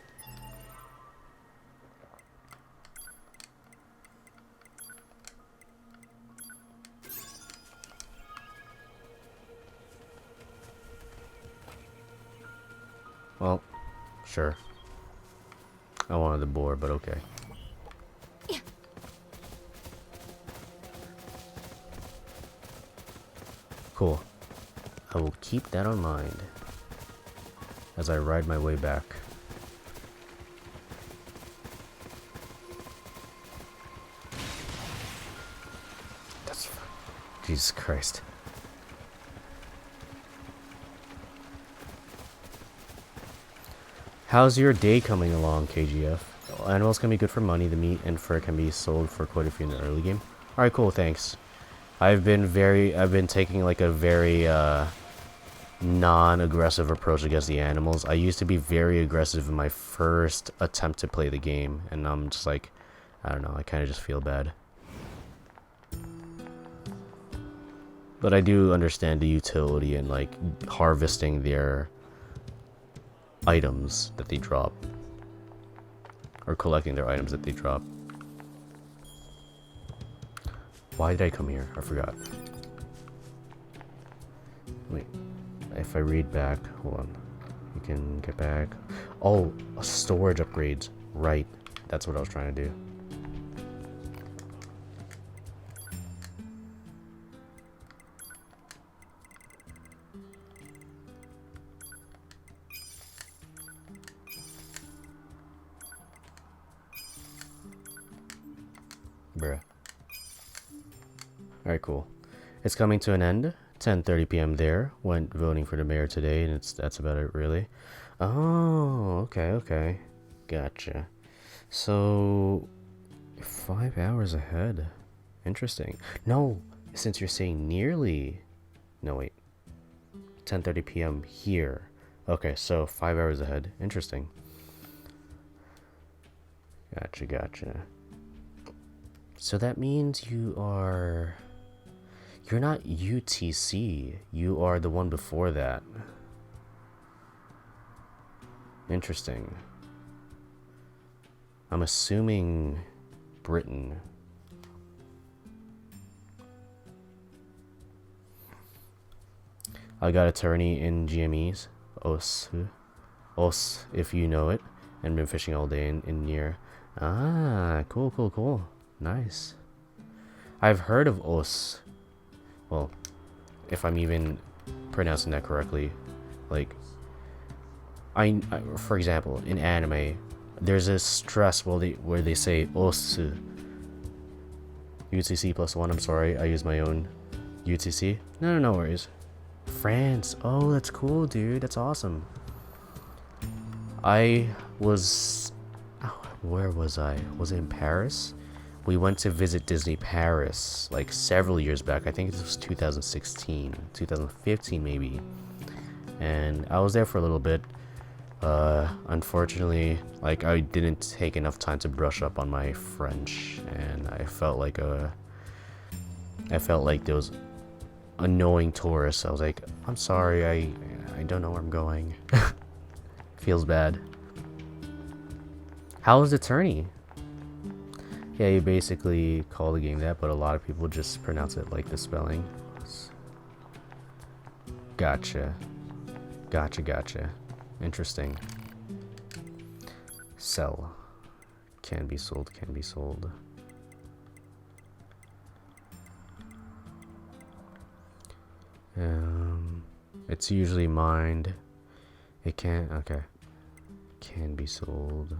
Well, sure. I wanted the boar, but okay. Cool. I will keep that in mind as I ride my way back. That's... Jesus Christ. How's your day coming along, KGF? Animals can be good for money. The meat and fur can be sold for quite a few in the early game. Alright, cool, thanks. I've been taking like a very non-aggressive approach against the animals. I used to be very aggressive in my first attempt to play the game, and I'm just like, I don't know, I kind of just feel bad. But I do understand the utility in like harvesting their items that they drop, or collecting their items that they drop. Why did I come here? I forgot. Wait, if I read back, hold on. You can get back. Oh, storage upgrades. Right, that's what I was trying to do. Bruh. Alright, cool. It's coming to an end. 10:30 p.m. there. Went voting for the mayor today, and that's about it, really. Oh, okay. Gotcha. So, 5 hours ahead. Interesting. No, since you're saying nearly... No, wait. 10:30 p.m. here. Okay, so 5 hours ahead. Interesting. Gotcha. So that means you're not UTC. You are the one before that. Interesting. I'm assuming Britain. I got attorney in GMEs. Os, if you know it. And been fishing all day in NieR. Ah, cool. Nice. I've heard of Os. Well, if I'm even pronouncing that correctly. Like, for example, in anime, there's a stress where they say Os. UTC +1, I'm sorry, I use my own UTC. No worries. France. Oh, that's cool, dude. That's awesome. I was... where was I? Was it in Paris? We went to visit Disney Paris, like, several years back. I think it was 2016, 2015 maybe. And I was there for a little bit. Unfortunately, like, I didn't take enough time to brush up on my French, and I felt like those annoying tourists. I was like, I'm sorry, I don't know where I'm going. Feels bad. How is attorney? Yeah, you basically call the game that, but a lot of people just pronounce it like the spelling. Gotcha. Interesting. Sell. Can be sold. It's usually mined. It can't. Okay. Can be sold.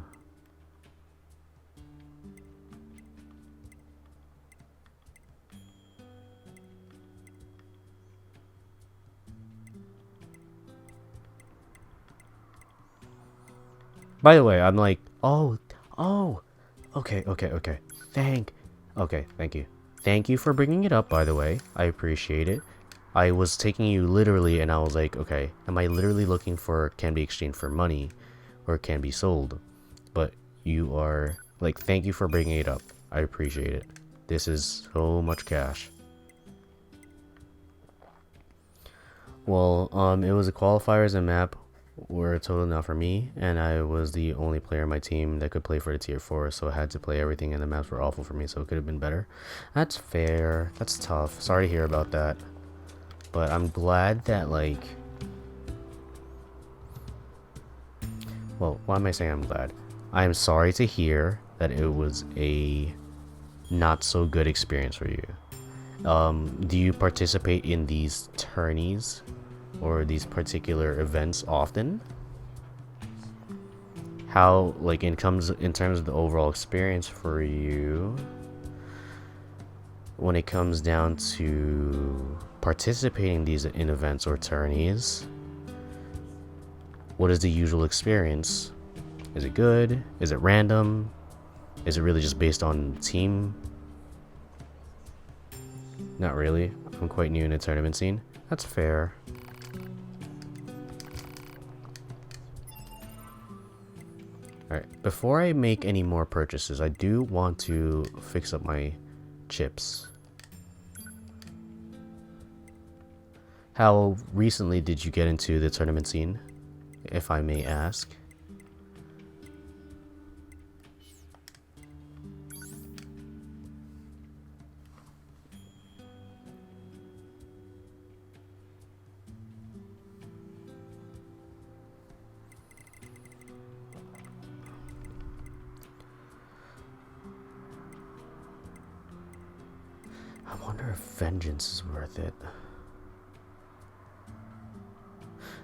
By the way, I'm like, oh, okay. Thank you. Thank you for bringing it up, by the way. I appreciate it. I was taking you literally, and I was like, okay, am I literally looking for can be exchanged for money or can be sold? But you are, like, thank you for bringing it up. I appreciate it. This is so much cash. Well, it was a qualifiers and map were a total now for me, and I was the only player on my team that could play for the tier 4, so I had to play everything, and the maps were awful for me, so it could have been better. That's fair. That's tough. Sorry to hear about that. But I'm glad that, like... Well, why am I saying I'm glad? I'm sorry to hear that it was a not so good experience for you. Do you participate in these tourneys or these particular events often? How, like, in terms of the overall experience for you, when it comes down to participating in events or tourneys, what is the usual experience? Is it good? Is it random? Is it really just based on team? Not really. I'm quite new in the tournament scene. That's fair. Alright, before I make any more purchases, I do want to fix up my chips. How recently did you get into the tournament scene, if I may ask? I wonder if vengeance is worth it.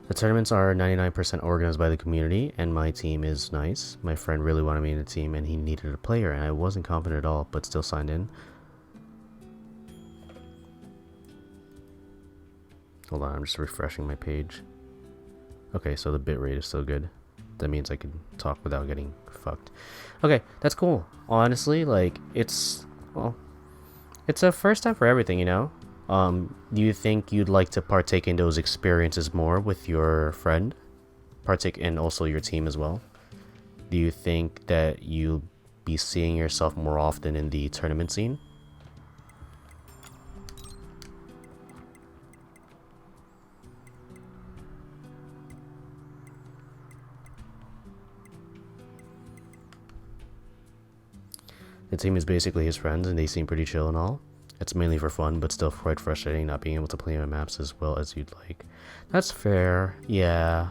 The tournaments are 99% organized by the community, and my team is nice. My friend really wanted me in the team, and he needed a player, and I wasn't confident at all, but still signed in. Hold on, I'm just refreshing my page. Okay, so the bitrate is still good. That means I can talk without getting fucked. Okay, that's cool. Honestly, like, it's, well, it's a first time for everything, you know? Do you think you'd like to partake in those experiences more with your friend? Partake in also your team as well? Do you think that you'll be seeing yourself more often in the tournament scene? The team is basically his friends and they seem pretty chill and all. It's mainly for fun, but still quite frustrating not being able to play on maps as well as you'd like. That's fair, yeah.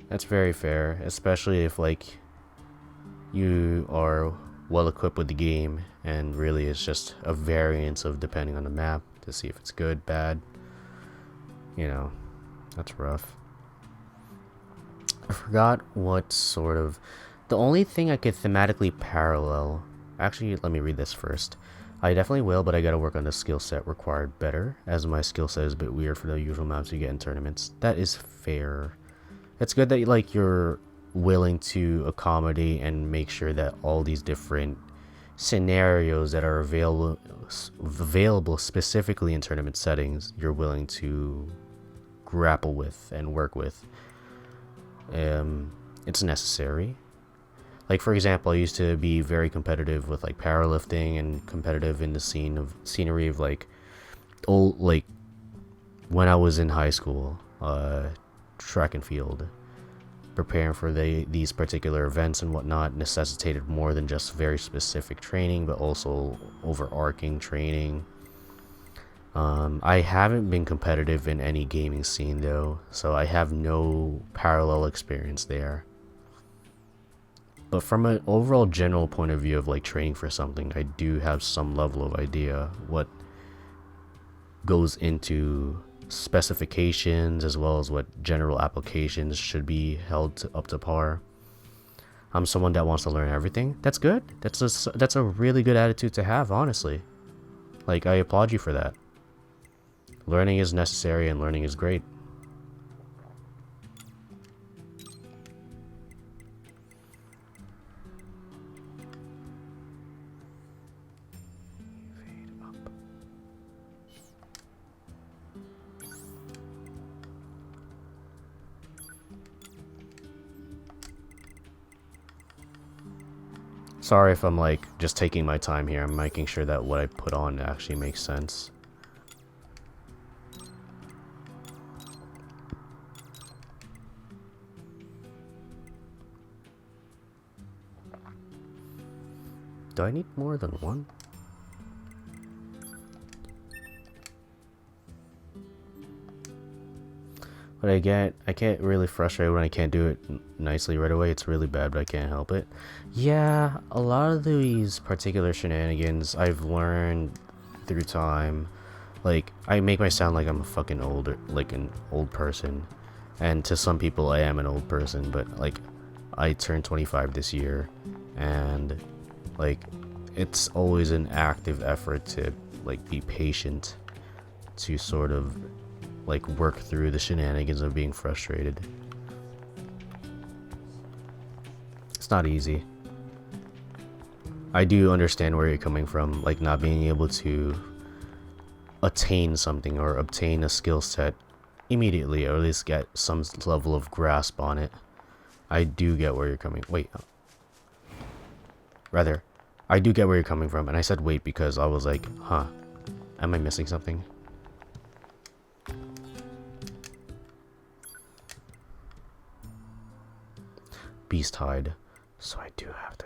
That's very fair, especially if like you are well equipped with the game and really it's just a variance of depending on the map to see if it's good, bad. You know, that's rough. I forgot what sort of... The only thing I could thematically parallel... Actually, let me read this first. I definitely will, but I gotta work on the skill set required better, as my skill set is a bit weird for the usual maps you get in tournaments. That is fair. It's good that like you're willing to accommodate and make sure that all these different scenarios that are available specifically in tournament settings, you're willing to grapple with and work with. It's necessary. Like for example, I used to be very competitive with like powerlifting and competitive in the scenery of like old, like when I was in high school, track and field. Preparing for these particular events and whatnot necessitated more than just very specific training, but also overarching training. I haven't been competitive in any gaming scene though, so I have no parallel experience there. But from an overall general point of view of like training for something, I do have some level of idea what goes into specifications as well as what general applications should be held up to par. I'm someone that wants to learn everything. That's good. That's a really good attitude to have, honestly. Like, I applaud you for that. Learning is necessary and learning is great. Sorry if I'm like just taking my time here. I'm making sure that what I put on actually makes sense. Do I need more than one? But I get really frustrated when I can't do it nicely right away. It's really bad, but I can't help it. Yeah, a lot of these particular shenanigans I've learned through time. Like, I make myself sound like I'm a fucking an old person. And to some people I am an old person, but like, I turned 25 this year. And like, it's always an active effort to like be patient to sort of like work through the shenanigans of being frustrated. It's not easy. I do understand where you're coming from, like not being able to attain something or obtain a skill set immediately, or at least get some level of grasp on it. I do get where you're coming. Rather, I do get where you're coming from, and I said wait because I was like, huh, am I missing something? Beast hide, so I do have to.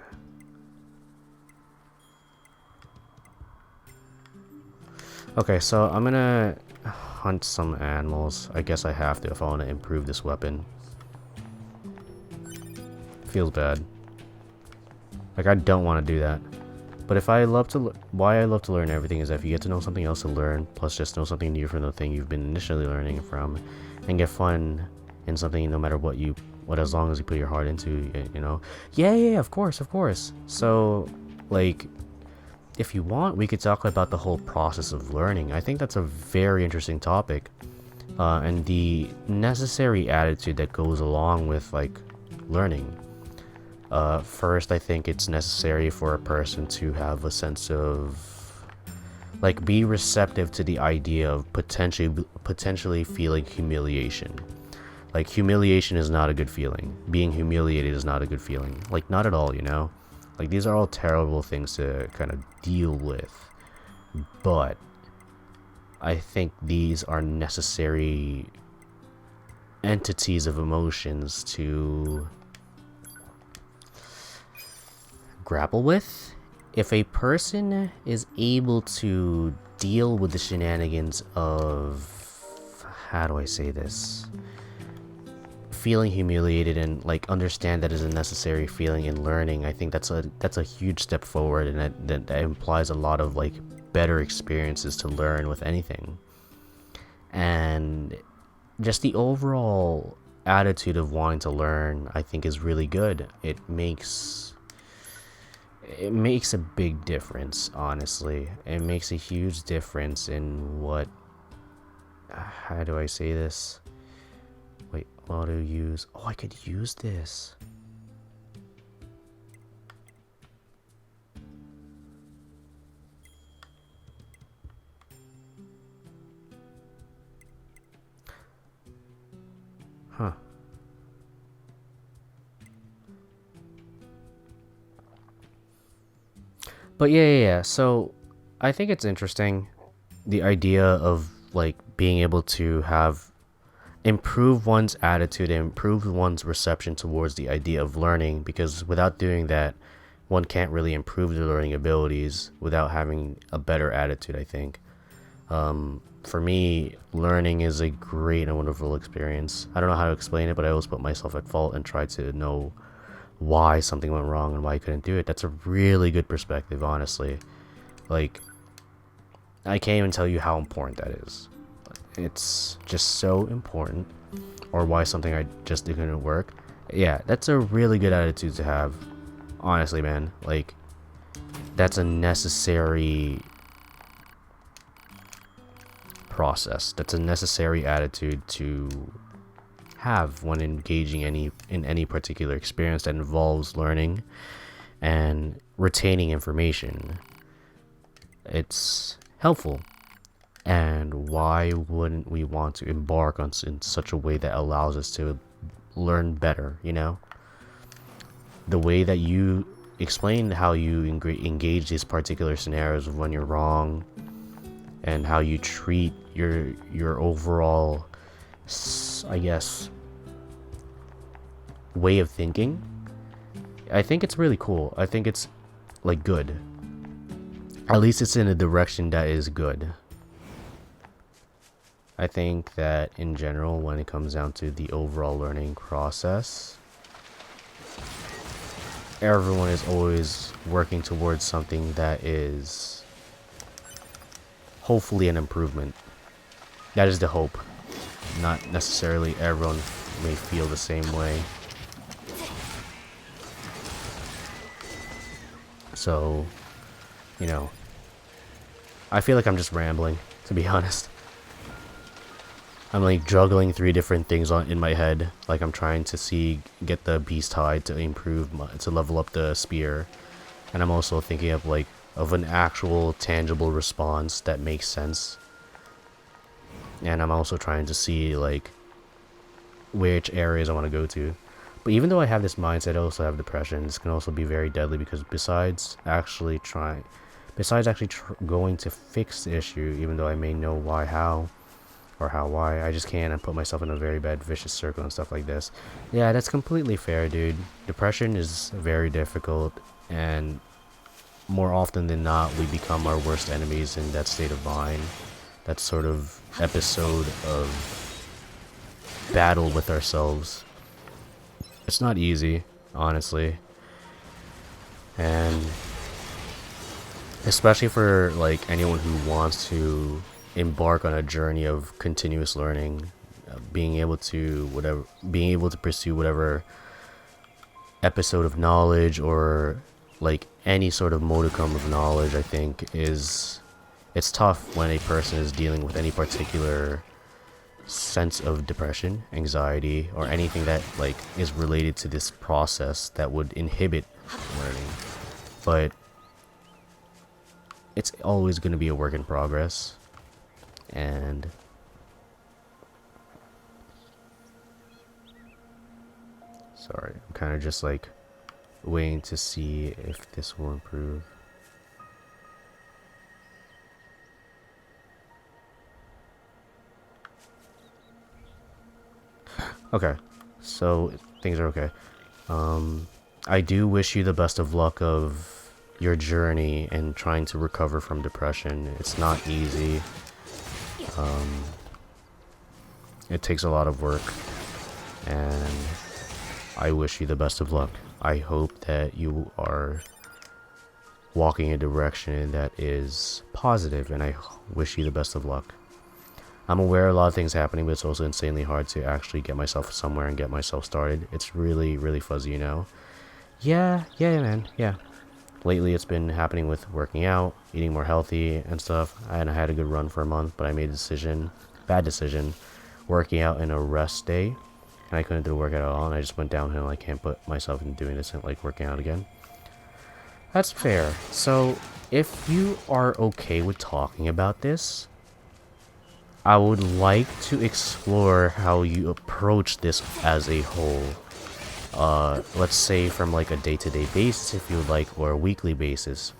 Okay, so I'm gonna hunt some animals. I guess I have to if I want to improve this weapon. Feels bad. Like I don't want to do that. But if I love to, why I love to learn everything is that if you get to know something else to learn, plus just know something new from the thing you've been initially learning from, and get fun in something no matter what as long as you put your heart into it, you know. Yeah, of course. So, like, if you want, we could talk about the whole process of learning. I think that's a very interesting topic, and the necessary attitude that goes along with like learning. First, I think it's necessary for a person to have a sense of, like, be receptive to the idea of potentially feeling humiliation. Like, humiliation is not a good feeling. Being humiliated is not a good feeling. Like, not at all, you know? Like, these are all terrible things to kind of deal with. But I think these are necessary entities of emotions to grapple with. If a person is able to deal with the shenanigans of, how do I say this, feeling humiliated and like understand that is a necessary feeling in learning, I think that's a huge step forward, and that implies a lot of like better experiences to learn with anything. And just the overall attitude of wanting to learn, I think, is really good. It makes a big difference, honestly. It makes a huge difference in what, how do I say this? Wait, auto use. Oh, I could use this. Huh. But yeah. So I think it's interesting, the idea of like being able to have improve one's attitude and improve one's reception towards the idea of learning, because without doing that, one can't really improve their learning abilities without having a better attitude, I think. For me, learning is a great and wonderful experience. I don't know how to explain it, but I always put myself at fault and try to know why something went wrong and why I couldn't do it. That's a really good perspective, honestly. Like, I can't even tell you how important that is. It's just so important. Or why something I just didn't work. Yeah, that's a really good attitude to have. Honestly, man. Like, that's a necessary process. That's a necessary attitude to have when engaging in any particular experience that involves learning and retaining information. It's helpful. And why wouldn't we want to embark on in such a way that allows us to learn better, you know? The way that you explain how you engage these particular scenarios of when you're wrong, and how you treat your overall, I guess, way of thinking, I think it's really cool. I think it's like good. At least it's in a direction that is good. I think that in general, when it comes down to the overall learning process, everyone is always working towards something that is hopefully an improvement. That is the hope. Not necessarily everyone may feel the same way. So, you know, I feel like I'm just rambling, to be honest. I'm like juggling 3 different things in my head. Like I'm trying to get the beast hide to to level up the spear. And I'm also thinking of an actual tangible response that makes sense. And I'm also trying to see like which areas I want to go to. But even though I have this mindset, I also have depression. This can also be very deadly, because besides actually going to fix the issue, even though I may know why, why, I just can't, and put myself in a very bad vicious circle and stuff like this. Yeah, that's completely fair, dude. Depression is very difficult, and more often than not, we become our worst enemies in that state of mind. That sort of episode of battle with ourselves. It's not easy, honestly. And especially for like anyone who wants to embark on a journey of continuous learning, being able to pursue whatever episode of knowledge, or like any sort of modicum of knowledge, I think it's tough when a person is dealing with any particular sense of depression, anxiety, or anything that like is related to this process that would inhibit learning. But it's always going to be a work in progress. And sorry, I'm kind of just like waiting to see if this will improve. Okay, so things are okay. I do wish you the best of luck of your journey and trying to recover from depression. It's not easy. It takes a lot of work, and I wish you the best of luck. I hope that you are walking in a direction that is positive, and I wish you the best of luck. I'm aware of a lot of things happening, but it's also insanely hard to actually get myself somewhere and get myself started. It's really, really fuzzy, you know? Yeah, man, yeah. Lately, it's been happening with working out, eating more healthy and stuff. And I had a good run for a month, but I made a decision, bad decision, working out in a rest day. And I couldn't do the workout at all, and I just went downhill. I can't put myself into doing this and like working out again. That's fair. So, if you are okay with talking about this, I would like to explore how you approach this as a whole. Let's say from like a day-to-day basis if you would like, or a weekly basis.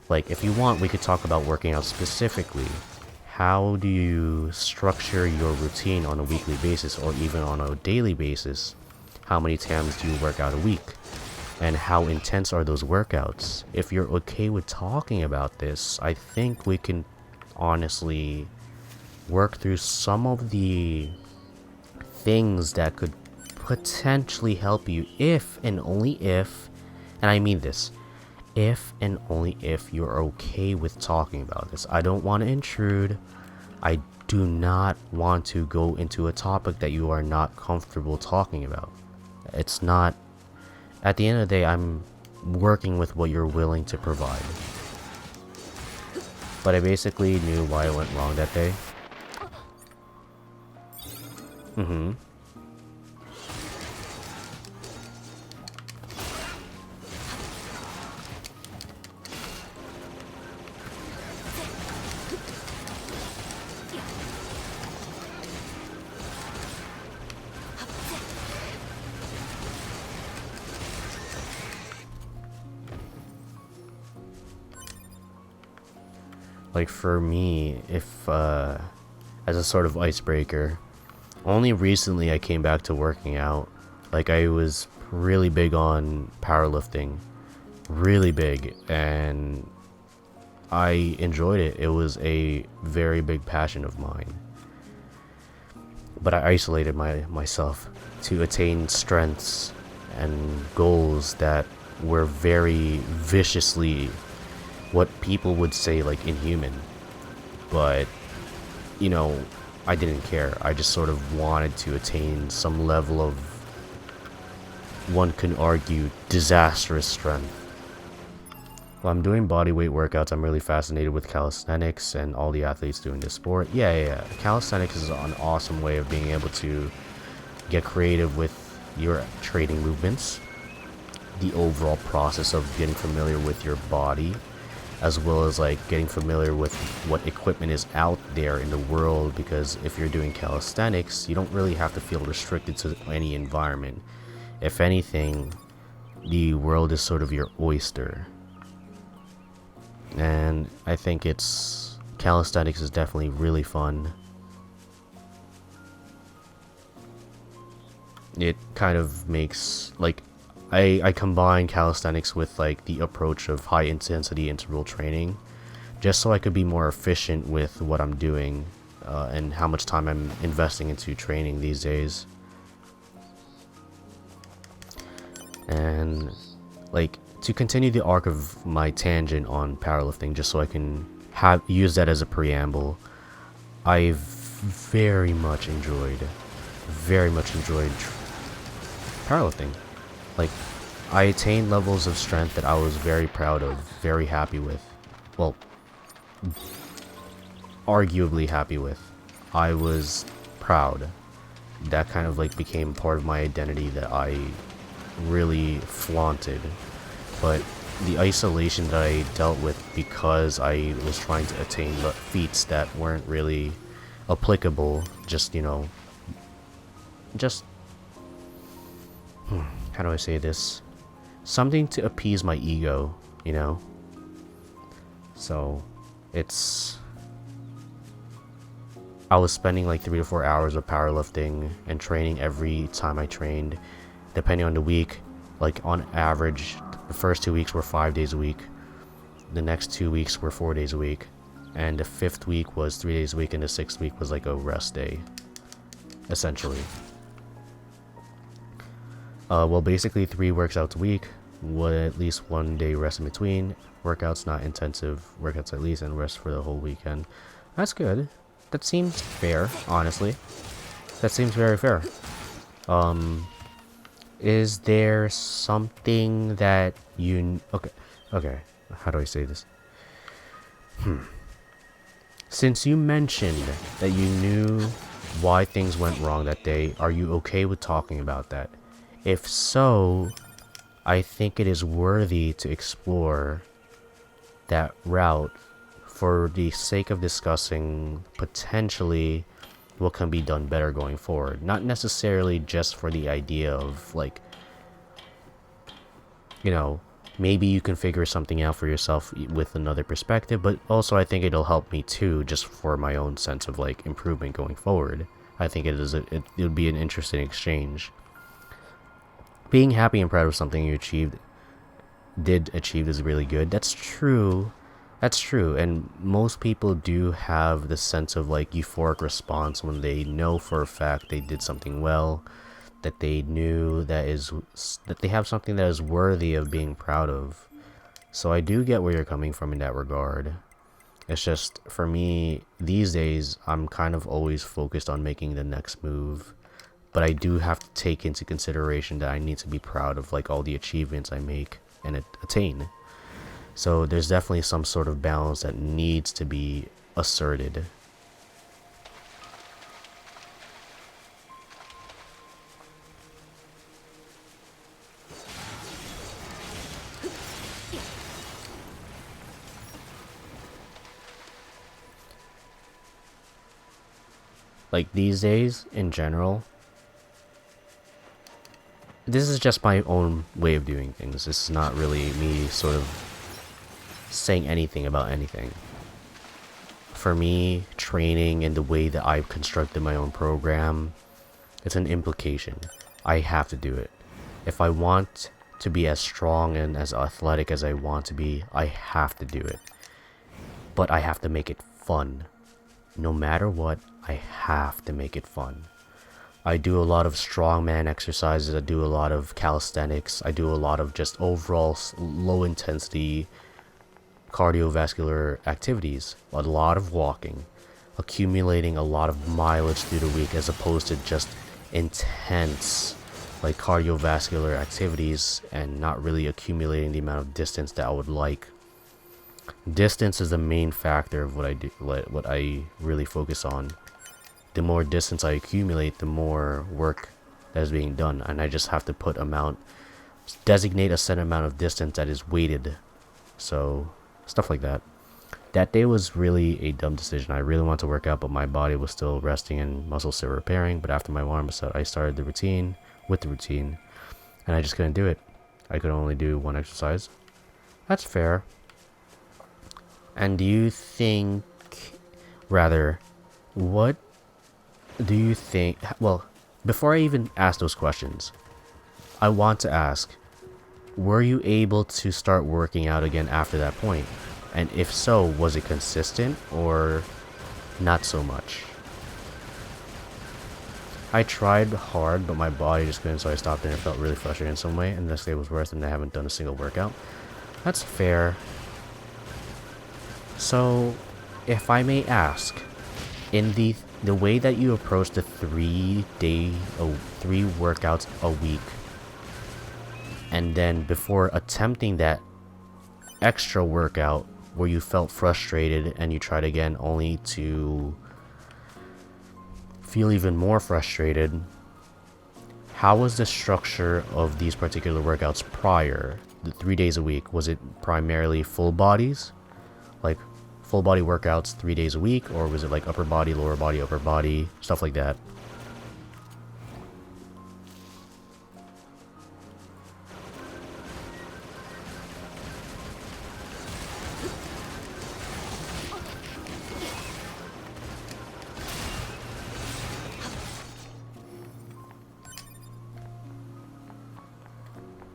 Like, if you want, we could talk about working out specifically. How do you structure your routine on a weekly basis, or even on a daily basis? How many times do you work out a week? And how intense are those workouts? If you're okay with talking about this, I think we can honestly work through some of the things that could potentially help you, if and only if, and I mean this, if and only if you're okay with talking about this. I don't want to intrude. I do not want to go into a topic that you are not comfortable talking about. It's not, at the end of the day, I'm working with what you're willing to provide. But I basically knew why it went wrong that day. Like, for me, if as a sort of icebreaker, only recently I came back to working out. Like, I was really big on powerlifting, really big, and I enjoyed it. It was a very big passion of mine. But I isolated myself to attain strengths and goals that were very viciously what people would say like inhuman. But, you know, I didn't care. I just sort of wanted to attain some level of, one can argue, disastrous strength. While I'm doing bodyweight workouts, I'm really fascinated with calisthenics and all the athletes doing this sport. Yeah. Calisthenics is an awesome way of being able to get creative with your training movements, the overall process of getting familiar with your body, as well as like getting familiar with what equipment is out there in the world. Because if you're doing calisthenics, you don't really have to feel restricted to any environment. If anything, the world is sort of your oyster. And I think calisthenics is definitely really fun. It kind of makes, like, I combine calisthenics with like the approach of high intensity interval training, just so I could be more efficient with what I'm doing and how much time I'm investing into training these days. And like, to continue the arc of my tangent on powerlifting, just so I can use that as a preamble, I've very much enjoyed powerlifting. Like, I attained levels of strength that I was very proud of, very happy with. Well, arguably happy with. I was proud. That kind of like became part of my identity that I really flaunted. But the isolation that I dealt with because I was trying to attain feats that weren't really applicable, just, you know, just, how do I say this? Something to appease my ego, you know? So, I was spending like 3 to 4 hours of powerlifting and training every time I trained. Depending on the week, Like on average, the first 2 weeks were 5 days a week. The next 2 weeks were 4 days a week. And the 5th week was 3 days a week, and the 6th week was like a rest day, essentially. Well, basically 3 workouts a week, with at least 1 day rest in between. Workouts, not intensive workouts at least, and rest for the whole weekend. That's good. That seems fair, honestly. That seems very fair. Is there something that you... Okay, how do I say this? Since you mentioned that you knew why things went wrong that day, are you okay with talking about that? If so, I think it is worthy to explore that route for the sake of discussing potentially what can be done better going forward. Not necessarily just for the idea of, like, you know, maybe you can figure something out for yourself with another perspective, but also I think it'll help me too, just for my own sense of, like, improvement going forward. I think it would be an interesting exchange. Being happy and proud of something you did achieve is really good. That's true. That's true, and most people do have the sense of, like, euphoric response when they know for a fact they did something well, that they knew that they have something that is worthy of being proud of. So I do get where you're coming from in that regard. It's just, for me, these days, I'm kind of always focused on making the next move, but I do have to take into consideration that I need to be proud of, like, all the achievements I make and attain. So there's definitely some sort of balance that needs to be asserted. Like, these days, in general, this is just my own way of doing things. This is not really me sort of saying anything about anything. For me, training and the way that I've constructed my own program, it's an implication. I have to do it. If I want to be as strong and as athletic as I want to be, I have to do it. But I have to make it fun. No matter what, I have to make it fun. I do a lot of strongman exercises, I do a lot of calisthenics, I do a lot of just overall low intensity cardiovascular activities, a lot of walking, accumulating a lot of mileage through the week as opposed to just intense, like, cardiovascular activities and not really accumulating the amount of distance that I would like. Distance is the main factor of what I do, what I really focus on. The more distance I accumulate, the more work that is being done, and I just have to designate a set amount of distance that is weighted. So stuff like that. That day was really a dumb decision. I really wanted to work out, but my body was still resting and muscles still repairing. But after my warm-up set, I started the routine, and I just couldn't do it. I could only do one exercise. That's fair. And what do you think, well, before I even ask those questions, I want to ask, were you able to start working out again after that point? And if so, was it consistent or not so much? I tried hard, but my body just couldn't, so I stopped and it felt really frustrating in some way, and the next day was worse and I haven't done a single workout. That's fair. So, if I may ask, in the way that you approach the 3 workouts a week, and then before attempting that extra workout where you felt frustrated and you tried again only to feel even more frustrated, how was the structure of these particular workouts prior? The 3 days a week, was it primarily full bodies? Like full body workouts 3 days a week, or was it like upper body, lower body, upper body, stuff like that?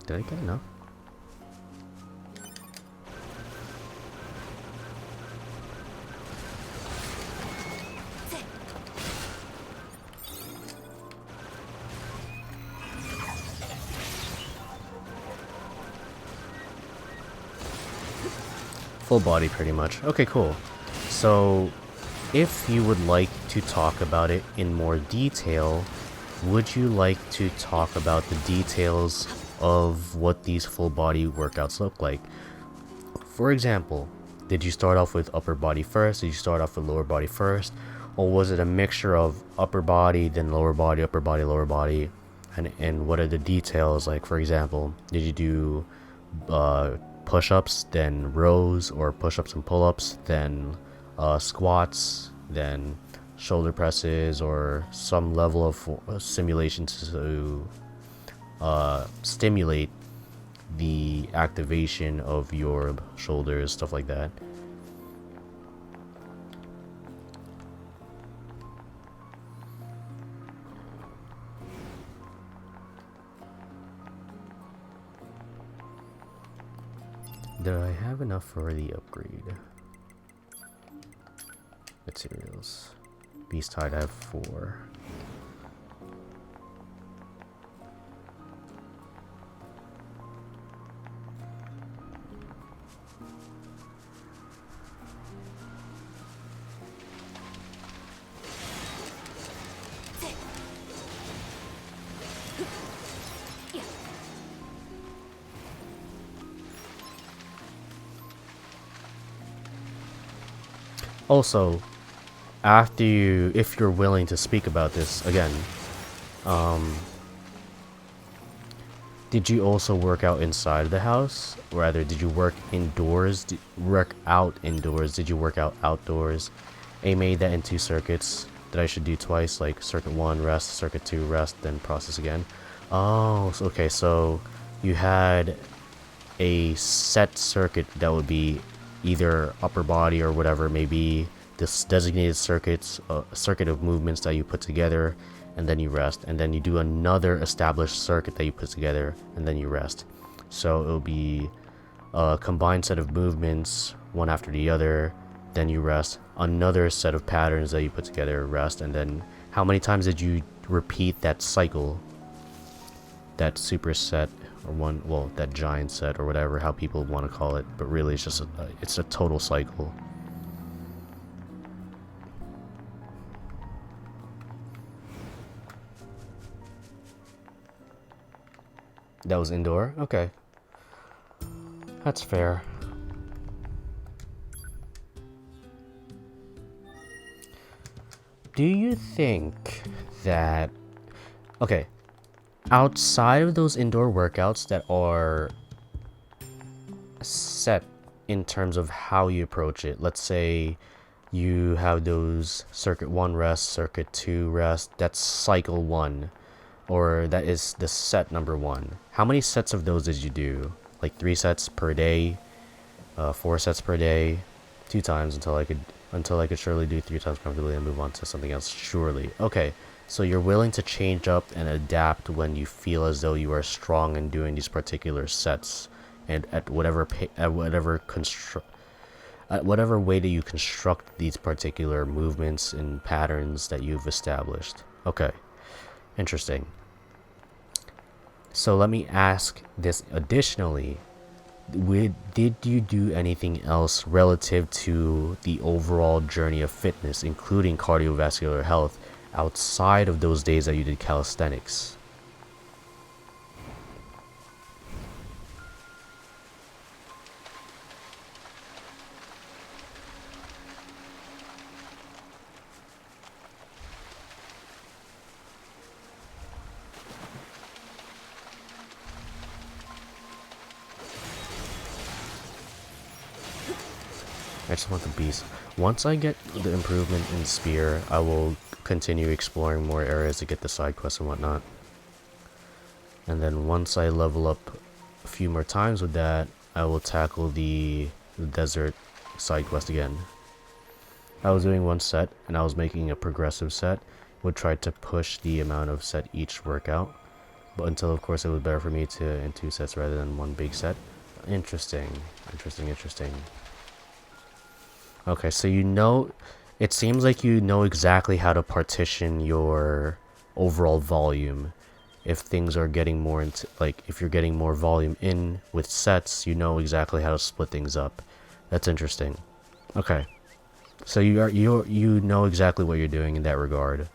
Did I get enough? Full body, pretty much. Okay, cool. So, if you would like to talk about it in more detail, would you like to talk about the details of what these full body workouts look like? For example, did you start off with upper body first? Did you start off with lower body first? Or was it a mixture of upper body, then lower body, upper body, lower body? And what are the details? Like, for example, did you do push-ups, then rows, or push-ups and pull-ups, then squats, then shoulder presses, or some level of simulation to stimulate the activation of your shoulders, stuff like that. Do I have enough for the upgrade? Materials. Beast hide, I have 4. Also, after you, if you're willing to speak about this again, did you also work out inside of the house? Or rather, did you work indoors? Work out indoors? Did you work out outdoors? I made that in 2 circuits that I should do twice, like circuit 1 rest, circuit 2 rest, then process again. Oh, okay, so you had a set circuit that would be either upper body or whatever, maybe this designated circuits, circuit of movements that you put together, and then you rest, and then you do another established circuit that you put together, and then you rest. So it'll be a combined set of movements, one after the other, then you rest, another set of patterns that you put together, rest, and then how many times did you repeat that cycle, that superset, or one, well, that giant set, or whatever, how people want to call it, but really it's just it's a total cycle. That was indoor? Okay. That's fair. Do you think that... Okay. Outside of those indoor workouts that are set in terms of how you approach it, let's say you have those circuit 1 rest, circuit 2 rest, that's cycle 1. Or that is the set number 1. How many sets of those did you do? Like 3 sets per day, 4 sets per day, 2 times until I could surely do 3 times comfortably and move on to something else. Surely. Okay, so you're willing to change up and adapt when you feel as though you are strong in doing these particular sets, and at whatever way that you construct these particular movements and patterns that you've established. Okay. Interesting. So let me ask this additionally. Did you do anything else relative to the overall journey of fitness, including cardiovascular health, outside of those days that you did calisthenics? I just want the beast. Once I get the improvement in spear, I will continue exploring more areas to get the side quests and whatnot. And then once I level up a few more times with that, I will tackle the desert side quest again. I was doing 1 set, and I was making a progressive set. Would try to push the amount of set each workout. but until of course it was better for me to in 2 sets rather than one big set. Interesting. Okay, so it seems like you know exactly how to partition your overall volume. If things are getting more into, like, if you're getting more volume in with sets, you know exactly how to split things up. That's interesting. Okay, so you know exactly what you're doing in that regard.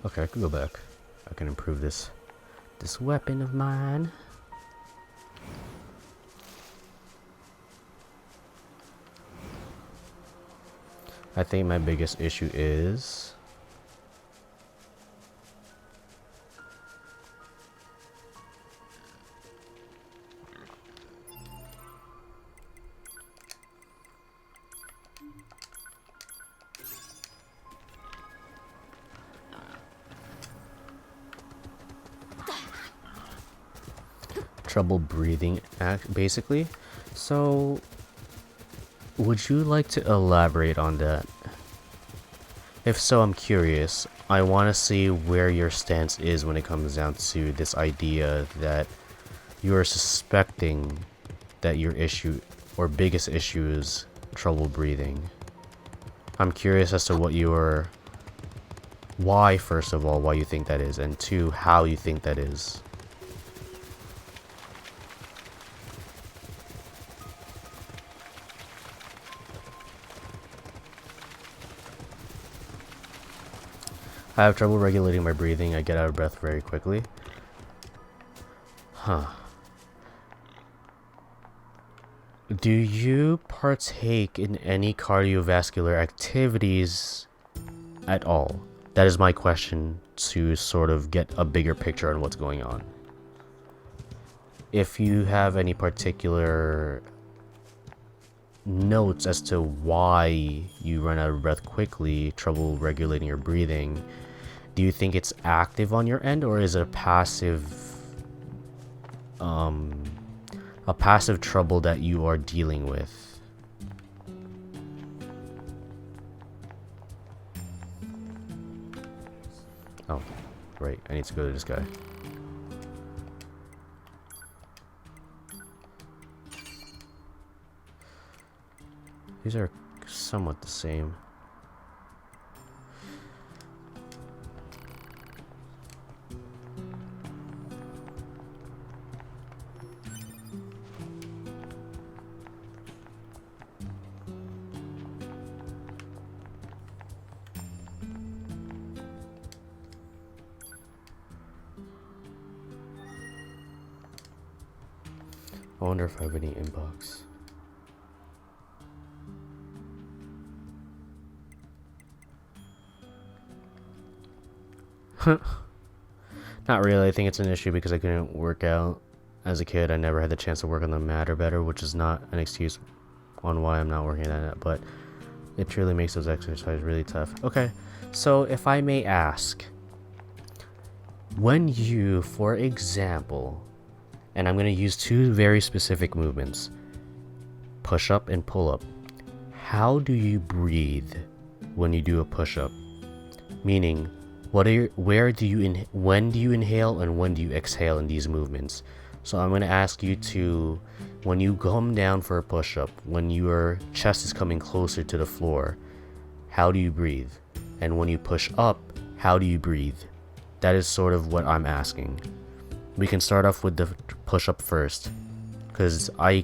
Okay, I can go back. I can improve this weapon of mine. I think my biggest issue is trouble breathing, basically. So, would you like to elaborate on that? If so, I'm curious. I want to see where your stance is when it comes down to this idea that you're suspecting that your issue or biggest issue is trouble breathing. I'm curious as to why, first of all, why you think that is, and two, how you think that is. I have trouble regulating my breathing. I get out of breath very quickly. Huh. Do you partake in any cardiovascular activities at all? That is my question to sort of get a bigger picture on what's going on. If you have any particular notes as to why you run out of breath quickly, trouble regulating your breathing, do you think it's active on your end, or is it a passive trouble that you are dealing with? Oh, right, I need to go to this guy. These are somewhat the same. I wonder if I have any inbox. Not really. I think it's an issue because I couldn't work out as a kid. I never had the chance to work on the matter better, which is not an excuse on why I'm not working on it, but it truly makes those exercises really tough. Okay, so if I may ask, when you, for example, and I'm going to use two very specific movements, push up and pull up, how do you breathe when you do a push up? Meaning, when do you inhale and when do you exhale in these movements? So I'm going to ask you to, when you come down for a push-up, when your chest is coming closer to the floor, how do you breathe? And when you push up, how do you breathe? That is sort of what I'm asking. We can start off with the push-up first, because I'm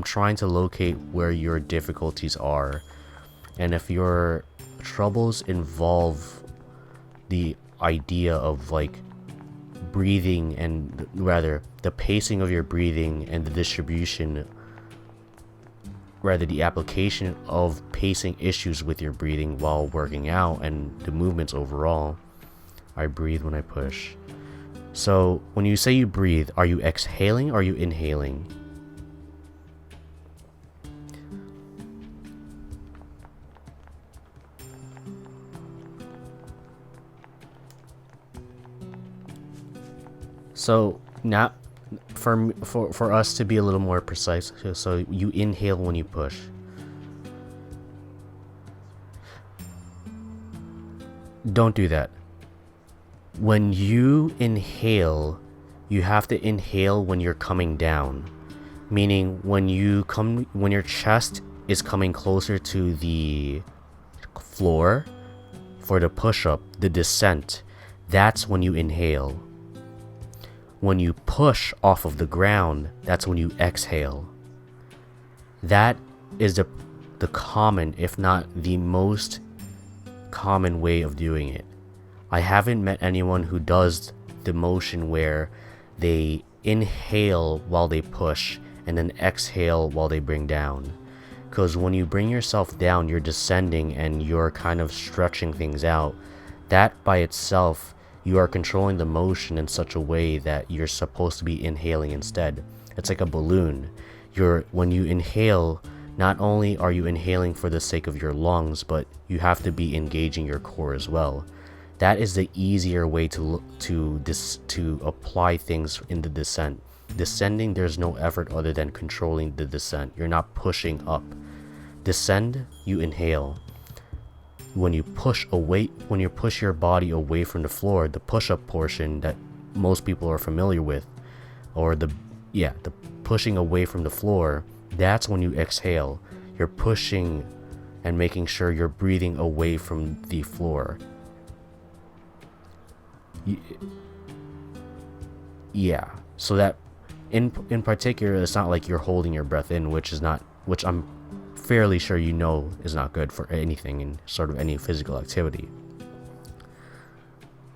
trying to locate where your difficulties are. And if your troubles involve the idea of like breathing, and rather the pacing of your breathing and the distribution, rather the application of pacing issues with your breathing while working out and the movements overall, I breathe when I push. So when you say you breathe, are you exhaling or are you inhaling? So not for us to be a little more precise. So you inhale when you push. Don't do that. When you inhale, you have to inhale when you're coming down. Meaning when your chest is coming closer to the floor for the push-up, the descent, that's when you inhale. When you push off of the ground, that's when you exhale. That is the common, if not the most common way of doing it. I haven't met anyone who does the motion where they inhale while they push and then exhale while they bring down. Because when you bring yourself down, you're descending and you're kind of stretching things out. That by itself, you are controlling the motion in such a way that you're supposed to be inhaling instead. It's like a balloon. When you inhale, not only are you inhaling for the sake of your lungs, but you have to be engaging your core as well. That is the easier way to apply things in the descent. Descending, there's no effort other than controlling the descent. You're not pushing up. Descend, you inhale. When you push your body away from the floor, the push-up portion that most people are familiar with, or the pushing away from the floor, that's when you exhale. You're pushing and making sure you're breathing away from the floor. Yeah, so that in particular, it's not like you're holding your breath in, which I'm fairly sure you know is not good for anything in sort of any physical activity.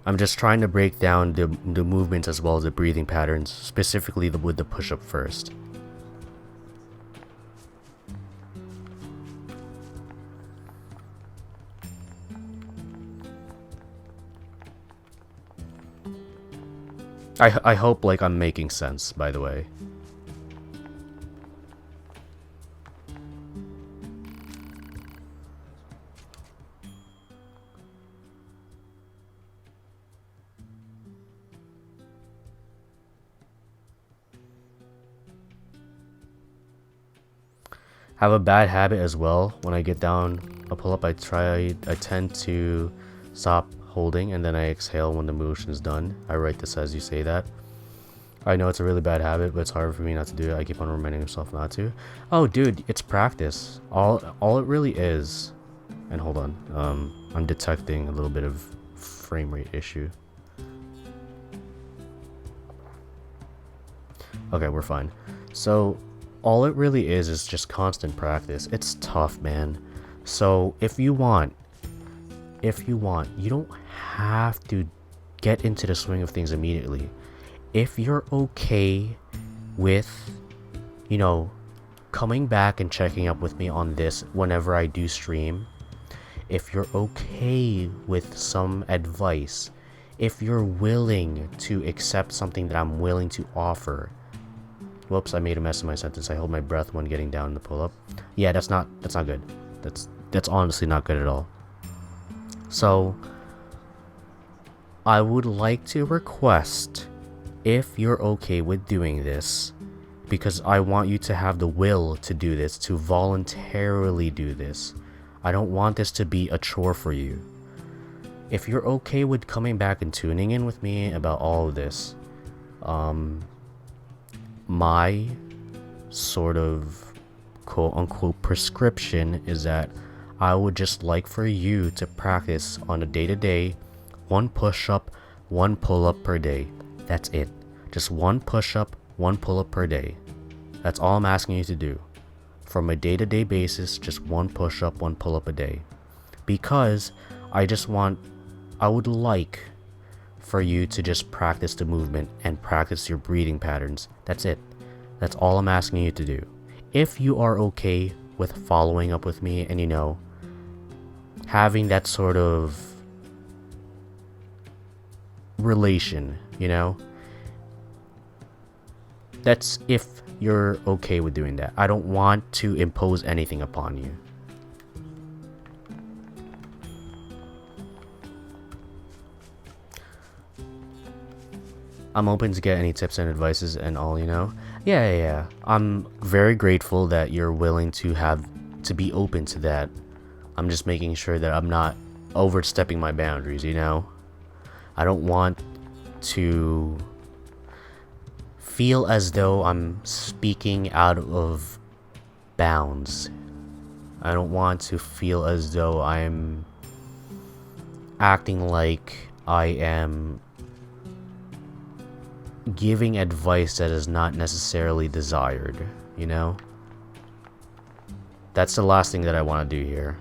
I'm just trying to break down the movements as well as the breathing patterns, specifically with the push-up first. I hope like I'm making sense, by the way. Have a bad habit as well. When I get down a pull-up, I tend to stop holding and then I exhale when the motion is done. I write this as you say that. I know it's a really bad habit, but it's hard for me not to do it. I keep on reminding myself not to. Oh, dude, it's practice. All it really is. And hold on, I'm detecting a little bit of frame rate issue. Okay, we're fine. So all it really is just constant practice. It's tough, man. So if you want, you don't have to get into the swing of things immediately. If you're okay with, coming back and checking up with me on this whenever I do stream, if you're okay with some advice, if you're willing to accept something that I'm willing to offer. Whoops, I made a mess of my sentence. I hold my breath when getting down the pull-up. Yeah, that's not good. That's honestly not good at all. So I would like to request, if you're okay with doing this, because I want you to have the will to do this, to voluntarily do this. I don't want this to be a chore for you. If you're okay with coming back and tuning in with me about all of this, my sort of quote-unquote prescription is that I would just like for you to practice on a day-to-day, 1 push-up, 1 pull-up per day. That's it. Just 1 push-up, 1 pull-up per day. That's all I'm asking you to do. From a day-to-day basis, just 1 push-up, 1 pull-up a day. Because I would like for you to just practice the movement and practice your breathing patterns. That's it. That's all I'm asking you to do. If you are okay with following up with me and having that sort of relation, that's if you're okay with doing that. I don't want to impose anything upon you. I'm open to get any tips and advices and all, you know. Yeah. I'm very grateful that you're willing to be open to that. I'm just making sure that I'm not overstepping my boundaries, you know. I don't want to feel as though I'm speaking out of bounds. I don't want to feel as though I'm acting like I am giving advice that is not necessarily desired, you know? That's the last thing that I want to do here.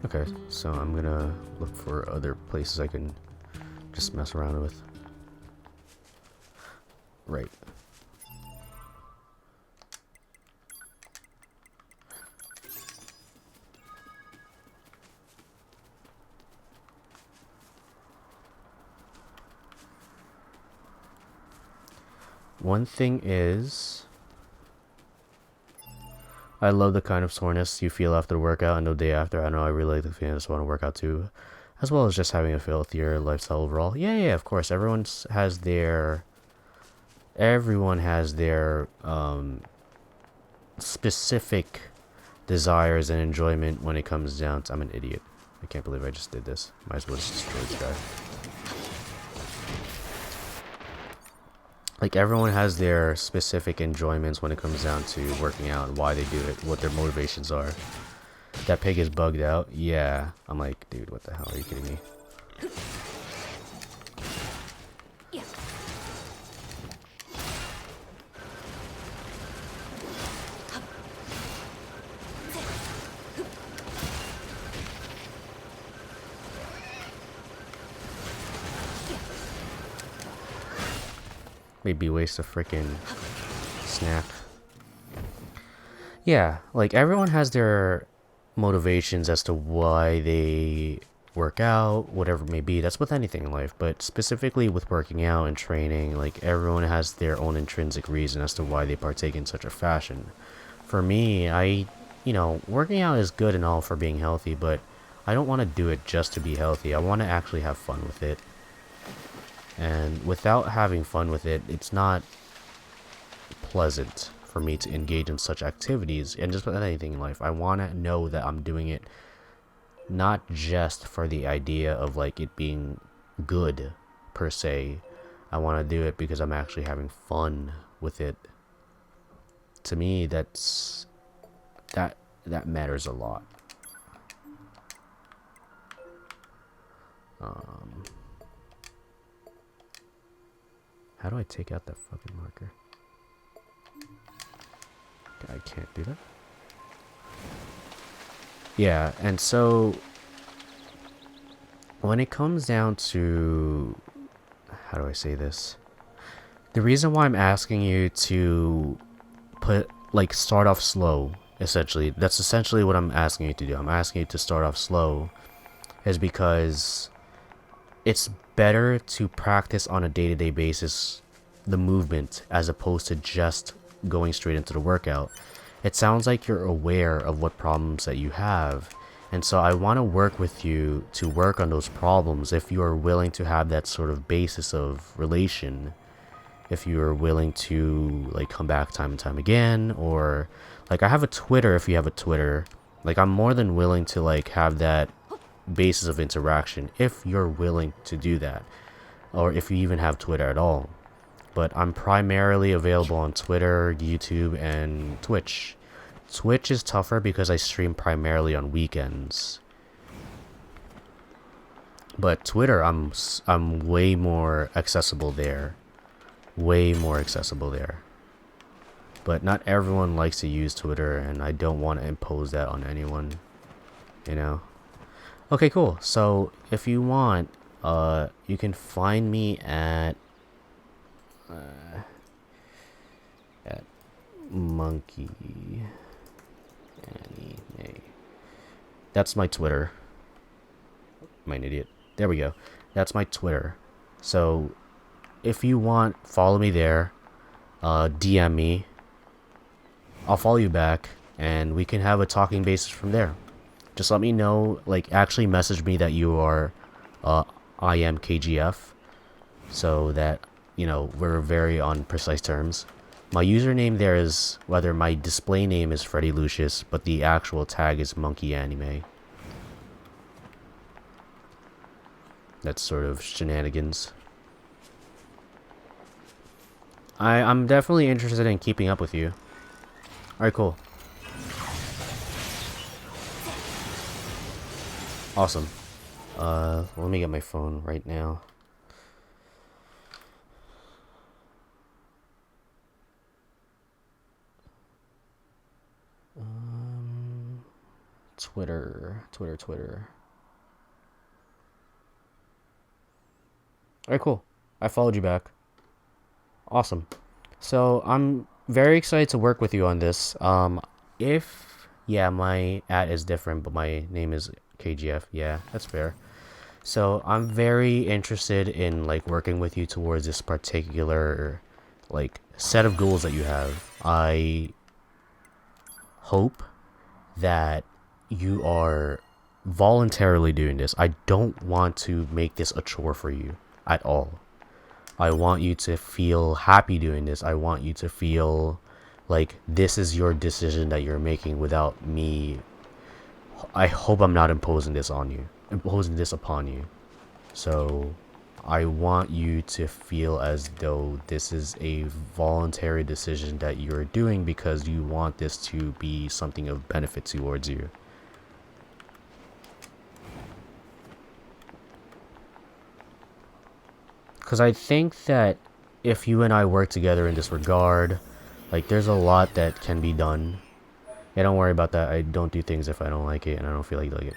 Okay, so I'm gonna look for other places I can just mess around with. Right. One thing is, I love the kind of soreness you feel after the workout and the day after. I know I really like the feeling. I just want to work out too, as well as just having a healthier lifestyle overall. Yeah, of course. Everyone has their specific desires and enjoyment when it comes down to. I'm an idiot. I can't believe I just did this. Might as well just destroy this guy. Like, everyone has their specific enjoyments when it comes down to working out and why they do it, what their motivations are. That pig is bugged out? Yeah. I'm like, dude, what the hell? Are you kidding me? Maybe waste a freaking snap. Yeah, like everyone has their motivations as to why they work out, whatever it may be. That's with anything in life, but specifically with working out and training, like everyone has their own intrinsic reason as to why they partake in such a fashion. For me, working out is good and all for being healthy, but I don't want to do it just to be healthy. I want to actually have fun with it. And without having fun with it, it's not pleasant for me to engage in such activities. And just with anything in life, I want to know that I'm doing it not just for the idea of like it being good per se. I want to do it because I'm actually having fun with it. To me, that matters a lot. How do I take out that fucking marker? I can't do that. Yeah, and so when it comes down to, how do I say this? The reason why I'm asking you to start off slow, essentially, that's essentially what I'm asking you to do. I'm asking you to start off slow is because it's better to practice on a day-to-day basis the movement as opposed to just going straight into the workout. It sounds like you're aware of what problems that you have, and so I want to work with you to work on those problems if you are willing to have that sort of basis of relation. If you are willing to like come back time and time again, or like I have a Twitter. If you have a Twitter, like I'm more than willing to like have that basis of interaction if you're willing to do that, or if you even have Twitter at all. But I'm primarily available on Twitter, YouTube, and Twitch. Twitch is tougher because I stream primarily on weekends. But Twitter, I'm way more accessible there. Way more accessible there. But not everyone likes to use Twitter, and I don't want to impose that on anyone, you know? Okay, cool. So if you want, you can find me at Monkey Anime. That's my Twitter. Am I an idiot? There we go. That's my Twitter. So if you want, follow me there. DM me. I'll follow you back, and we can have a talking basis from there. Just let me know, like, actually message me that you are I am KGF, so that, you know, we're very on precise terms. My username there is, whether my display name is Freddy Lucius, but the actual tag is Monkey Anime. That's sort of shenanigans. I'm definitely interested in keeping up with you. Alright, cool. Awesome. Let me get my phone right now. Twitter. Alright, cool. I followed you back. Awesome. So I'm very excited to work with you on this. Yeah, my is different, but my name is KGF. Yeah, that's fair. So I'm very interested in like working with you towards this particular like set of goals that you have. I hope that you are voluntarily doing this. I don't want to make this a chore for you at all. I want you to feel happy doing this. I want you to feel like this is your decision that you're making without me. I hope I'm not imposing this upon you. So I want you to feel as though this is a voluntary decision that you're doing because you want this to be something of benefit towards you. Because I think that if you and I work together in this regard, like, there's a lot that can be done. Yeah, don't worry about that. I don't do things if I don't like it and I don't feel like doing it.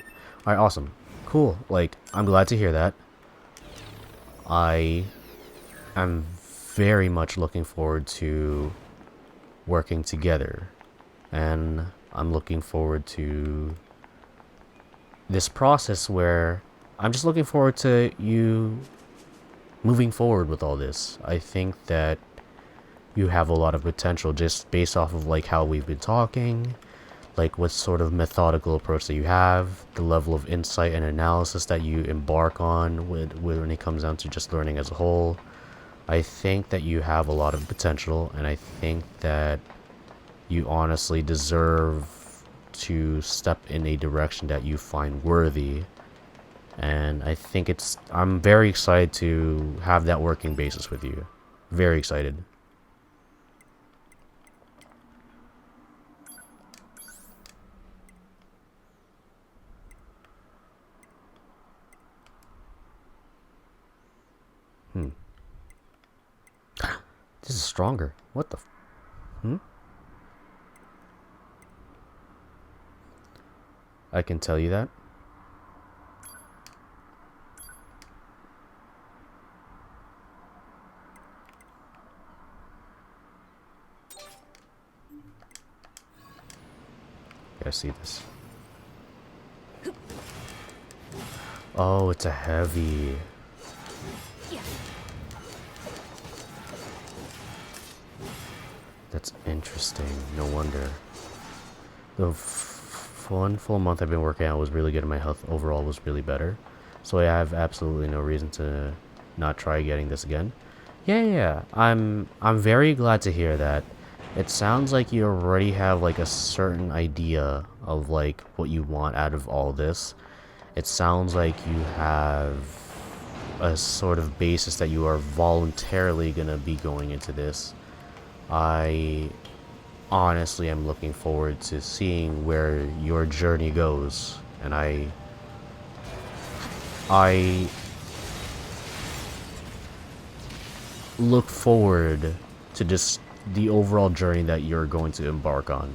Alright, awesome. Cool. Like, I'm glad to hear that. I am very much looking forward to working together. And I'm looking forward to this process where I'm just looking forward to you moving forward with all this. I think that you have a lot of potential just based off of like how we've been talking, like what sort of methodical approach that you have, the level of insight and analysis that you embark on when it comes down to just learning as a whole. I think that you have a lot of potential, and I think that you honestly deserve to step in a direction that you find worthy. And I think I'm very excited to have that working basis with you. Very excited. This is stronger. What the I can tell you that. I see this. Oh, it's a heavy. That's interesting. No wonder. The one full month I've been working out was really good, and my health overall was really better. So I have absolutely no reason to not try getting this again. Yeah. I'm very glad to hear that. It sounds like you already have like a certain idea of like what you want out of all this. It sounds like you have a sort of basis that you are voluntarily gonna be going into this. I honestly am looking forward to seeing where your journey goes, and I look forward to just the overall journey that you're going to embark on.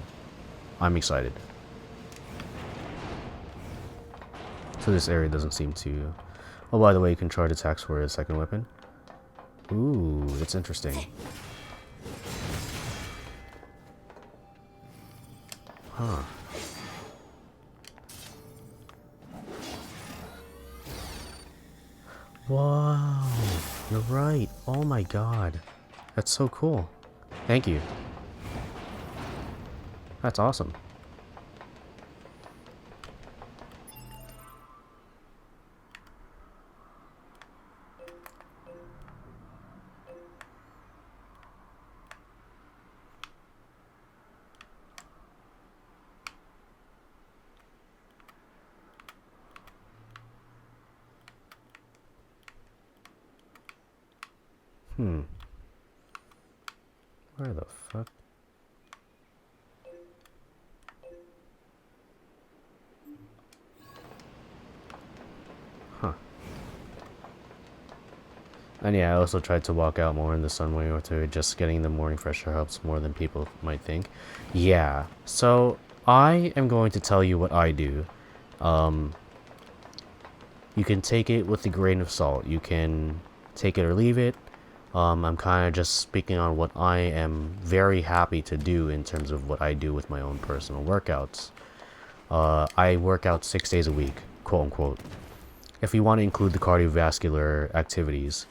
I'm excited. So this area doesn't seem to... Oh, by the way, you can charge attacks for a second weapon. Ooh, that's interesting. Huh. Wow, you're right. Oh my god. That's so cool. Thank you. That's awesome. Where the fuck? Huh. And yeah, I also tried to walk out more in the sun way or two. Just getting the morning fresh air helps more than people might think. Yeah, so I am going to tell you what I do. You can take it with a grain of salt. You can take it or leave it. I'm kind of just speaking on what I am very happy to do in terms of what I do with my own personal workouts. I work out 6 days a week, quote unquote. If you want to include the cardiovascular activities,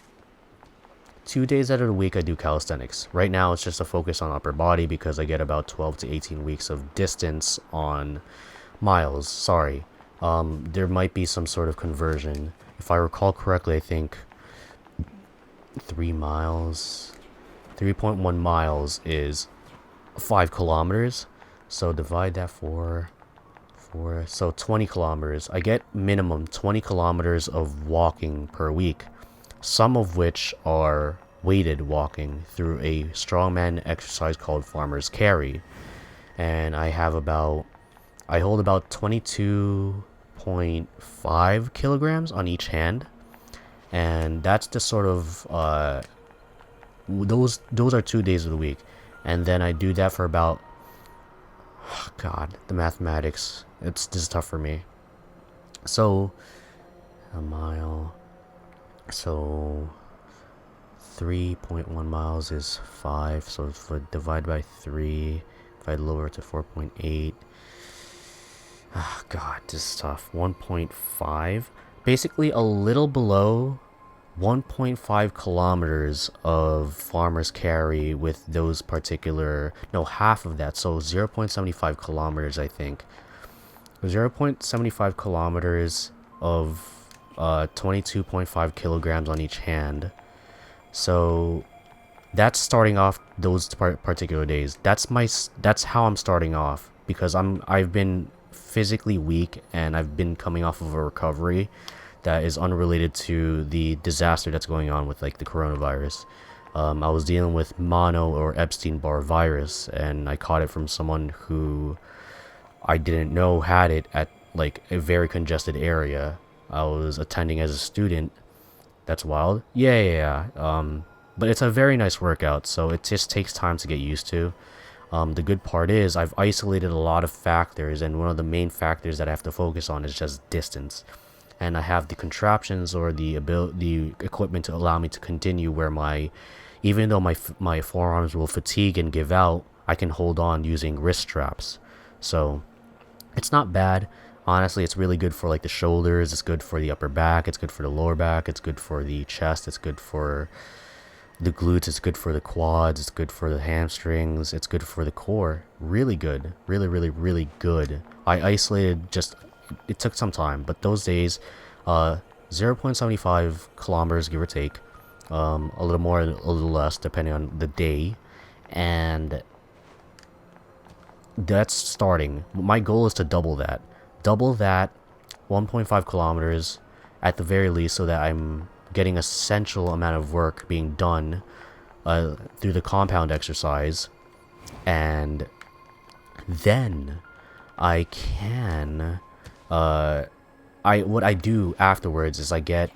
2 days out of the week I do calisthenics. Right now it's just a focus on upper body because I get about 12 to 18 weeks of distance on miles. Sorry. There might be some sort of conversion. If I recall correctly, I think 3 miles, 3.1 miles is 5 kilometers. So divide that so 20 kilometers. I get minimum 20 kilometers of walking per week, some of which are weighted walking through a strongman exercise called farmer's carry. And I hold about 22.5 kilograms on each hand. And that's the sort of those are 2 days of the week. And then I do that for about, oh God, the mathematics, it's just tough for me. So a mile, so 3.1 miles is 5, so if I divide by 3, if I lower it to 4.8, oh God, this is tough. 1.5, basically a little below 1.5 kilometers of farmer's carry with those particular, no, half of that, so 0.75 kilometers, I think. 0.75 kilometers of 22.5 kilograms on each hand. So that's starting off those particular days. That's how I'm starting off, because I've been physically weak and I've been coming off of a recovery that is unrelated to the disaster that's going on with like the coronavirus. I was dealing with mono or Epstein-Barr virus, and I caught it from someone who I didn't know had it at like a very congested area. I was attending as a student. That's wild. Yeah. But it's a very nice workout, so it just takes time to get used to. The good part is I've isolated a lot of factors, and one of the main factors that I have to focus on is just distance. And I have the contraptions or the equipment to allow me to continue where even though my forearms will fatigue and give out, I can hold on using wrist straps. So it's not bad. Honestly, it's really good for like the shoulders, it's good for the upper back, it's good for the lower back, it's good for the chest, it's good for the glutes, it's good for the quads, it's good for the hamstrings, it's good for the core. Really good. Really good. I isolated it took some time, but those days, 0.75 kilometers, give or take, a little more, a little less, depending on the day, and that's starting. My goal is to double that, 1.5 kilometers, at the very least, so that I'm getting essential amount of work being done through the compound exercise, and then I can what I do afterwards is I get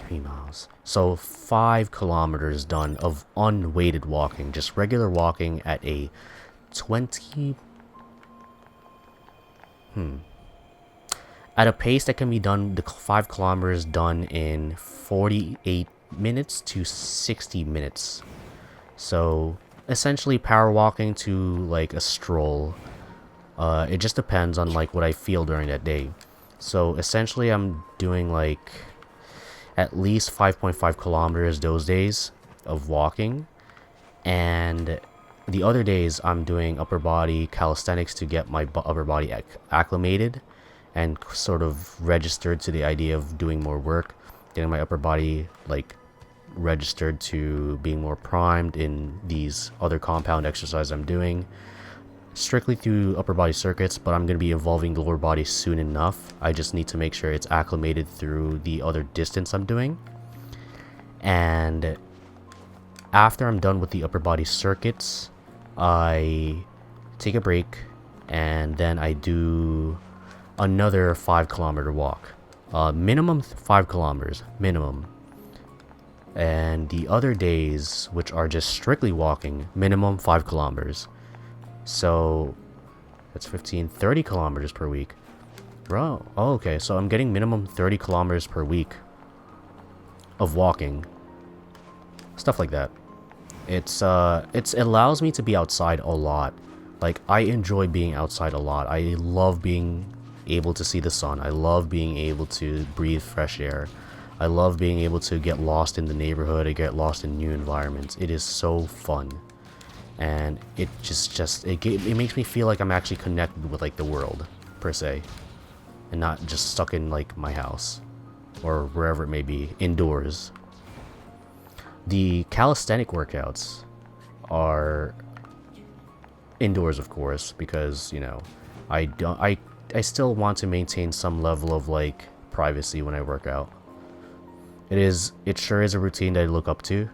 3 miles, so 5 kilometers done of unweighted walking, just regular walking at a 20 at a pace that can be done, the 5 kilometers done in 48 minutes to 60 minutes. So essentially power walking to like a stroll. It just depends on like what I feel during that day. So essentially I'm doing like at least 5.5 kilometers those days of walking, and the other days I'm doing upper body calisthenics to get my upper body acclimated and sort of registered to the idea of doing more work, getting my upper body like registered to being more primed in these other compound exercises I'm doing. Strictly through upper body circuits, but I'm going to be involving the lower body soon enough. I just need to make sure it's acclimated through the other distance I'm doing. And after I'm done with the upper body circuits, I take a break and then I do another 5 kilometer walk. Minimum 5 kilometers, minimum. And the other days, which are just strictly walking, minimum 5 kilometers. So that's 15, 30 kilometers per week. Bro, oh, okay, so I'm getting minimum 30 kilometers per week of walking. Stuff like that. It allows me to be outside a lot. Like, I enjoy being outside a lot. I love being able to see the sun. I love being able to breathe fresh air. I love being able to get lost in the neighborhood and get lost in new environments. It is so fun. And it it makes me feel like I'm actually connected with like the world, per se. And not just stuck in like my house. Or wherever it may be, indoors. The calisthenic workouts are indoors, of course, because, you know, I still want to maintain some level of like privacy when I work out. It sure is a routine that I look up to.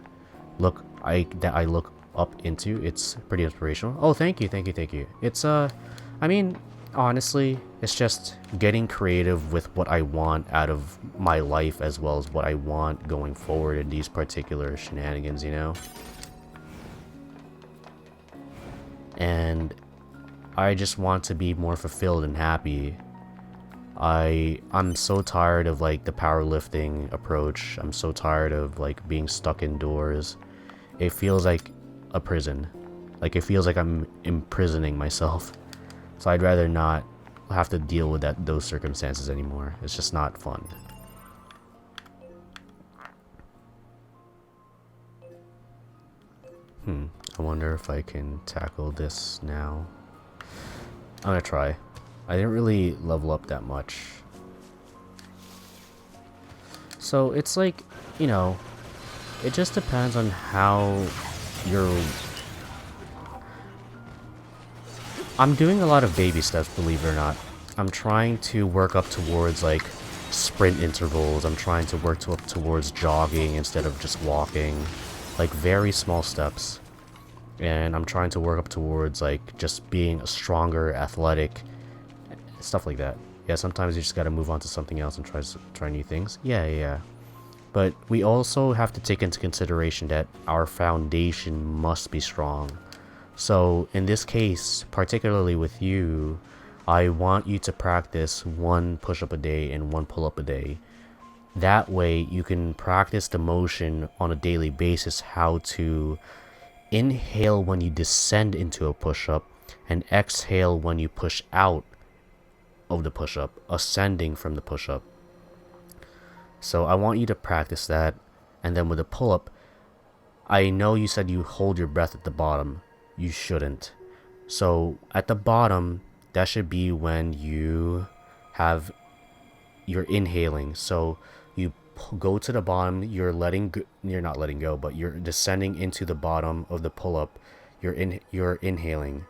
That I look up into. It's pretty inspirational. Oh, thank you. It's I mean, honestly, it's just getting creative with what I want out of my life as well as what I want going forward in these particular shenanigans, you know? And I just want to be more fulfilled and happy. I'm so tired of like the powerlifting approach. I'm so tired of like being stuck indoors. It feels like a prison. Like it feels like I'm imprisoning myself. So I'd rather not have to deal with those circumstances anymore. It's just not fun. I wonder if I can tackle this now. I'm gonna try. I didn't really level up that much. So it's like, you know, it just depends on how you're... I'm doing a lot of baby steps, believe it or not. I'm trying to work up towards like sprint intervals. I'm trying to work up towards jogging instead of just walking. Like very small steps. And I'm trying to work up towards like just being a stronger, athletic, stuff like that. Yeah, sometimes you just gotta move on to something else and try new things. Yeah. But we also have to take into consideration that our foundation must be strong. So in this case, particularly with you, I want you to practice 1 push-up a day and 1 pull-up a day. That way you can practice the motion on a daily basis, how to inhale when you descend into a push-up and exhale when you push out of the push-up, ascending from the push-up. So I want you to practice that. And then with a pull-up, I know you said you hold your breath at the bottom. You shouldn't. So at the bottom, that should be when you're inhaling. So you go to the bottom, you're not letting go, but you're descending into the bottom of the pull-up. You're inhaling.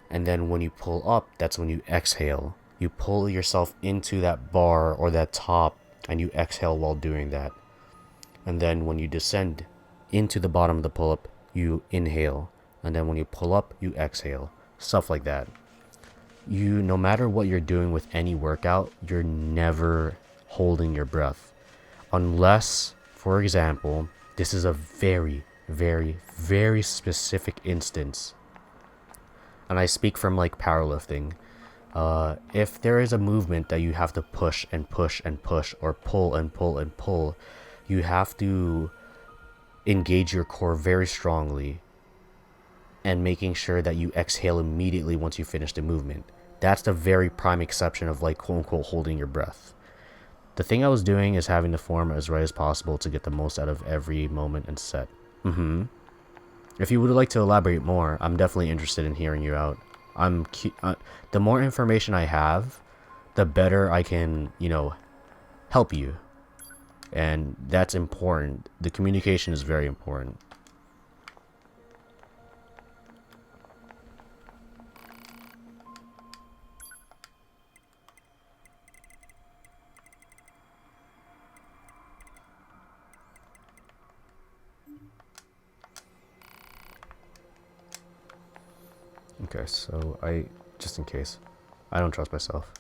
And then when you pull up, that's when you exhale. You pull yourself into that bar or that top and you exhale while doing that. And then when you descend into the bottom of the pull-up, you inhale. And then when you pull up, you exhale. Stuff like that. No matter what you're doing with any workout, you're never holding your breath. Unless, for example, this is a very, very, very specific instance. And I speak from like powerlifting. If there is a movement that you have to push and push and push, or pull and pull and pull, you have to engage your core very strongly and making sure that you exhale immediately once you finish the movement. That's the very prime exception of like quote unquote holding your breath. The thing I was doing is having the form as right as possible to get the most out of every moment and set. If you would like to elaborate more, I'm definitely interested in hearing you out. The more information I have, the better I can, help you. And that's important. The communication is very important. Okay, so just in case, I don't trust myself.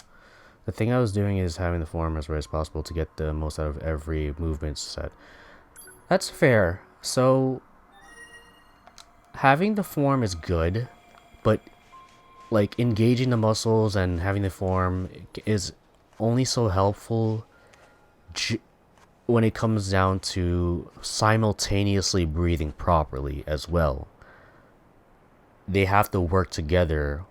The thing I was doing is having the form as right as possible to get the most out of every movement set. That's fair. So having the form is good, but like engaging the muscles and having the form is only so helpful when it comes down to simultaneously breathing properly as well. They have to work together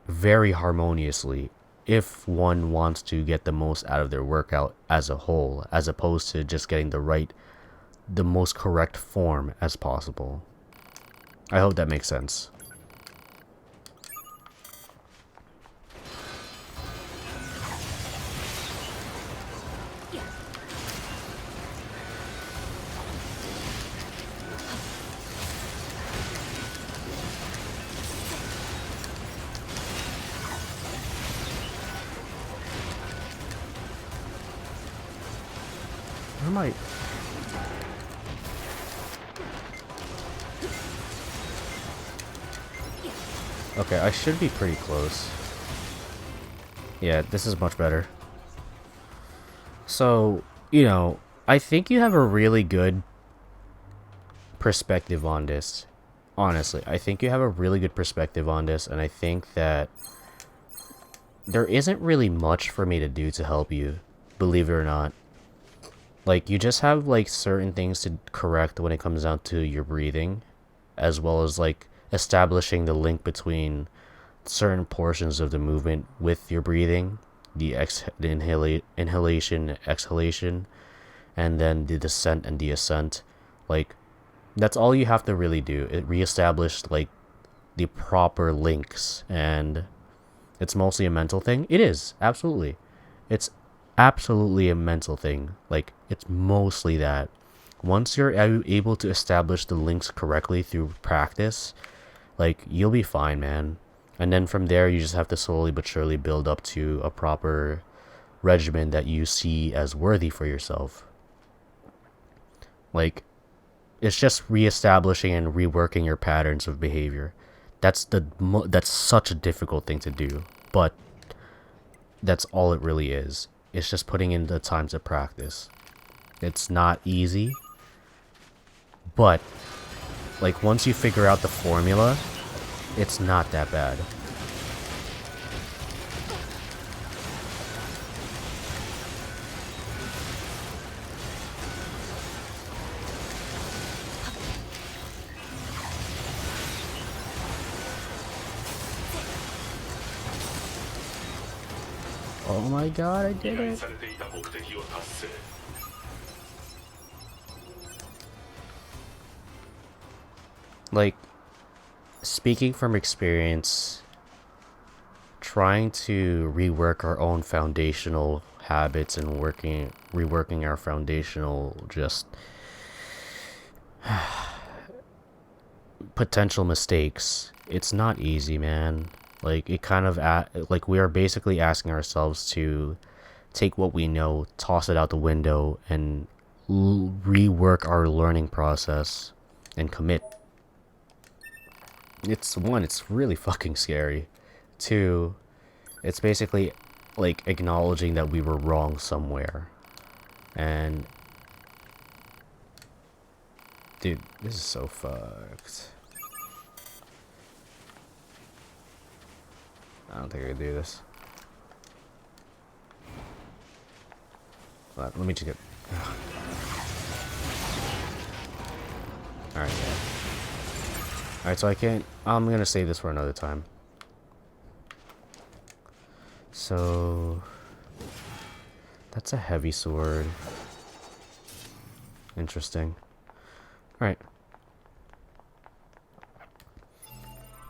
very harmoniously if one wants to get the most out of their workout as a whole, as opposed to just getting the most correct form as possible. I hope that makes sense. Where am I? Okay, I should be pretty close. Yeah, this is much better. So, I think you have a really good perspective on this. Honestly, I think you have a really good perspective on this, and I think that there isn't really much for me to do to help you, believe it or not. Like, you just have, like, certain things to correct when it comes down to your breathing, as well as, like, establishing the link between certain portions of the movement with your breathing, the inhalation, exhalation, and then the descent and the ascent. Like, that's all you have to really do. It reestablished, like, the proper links, and it's mostly a mental thing. It is, absolutely. It's absolutely a mental thing. Like, it's mostly that. Once you're able to establish the links correctly through practice, like, you'll be fine, man. And then from there, you just have to slowly but surely build up to a proper regimen that you see as worthy for yourself. Like, it's just reestablishing and reworking your patterns of behavior. That's such a difficult thing to do, but that's all it really is. It's just putting in the time to practice. It's not easy, but like once you figure out the formula, it's not that bad. Oh my god, I did it. Like, speaking from experience, trying to rework our own foundational habits and reworking our foundational just potential mistakes, it's not easy, man. Like, it kind of like we are basically asking ourselves to take what we know, toss it out the window, and rework our learning process and commit. It's really fucking scary. Two, it's basically like acknowledging that we were wrong somewhere. And dude, this is so fucked. I don't think I can do this. Let me just get... Alright, yeah. Alright, so I'm gonna save this for another time. So... that's a heavy sword. Interesting. Alright.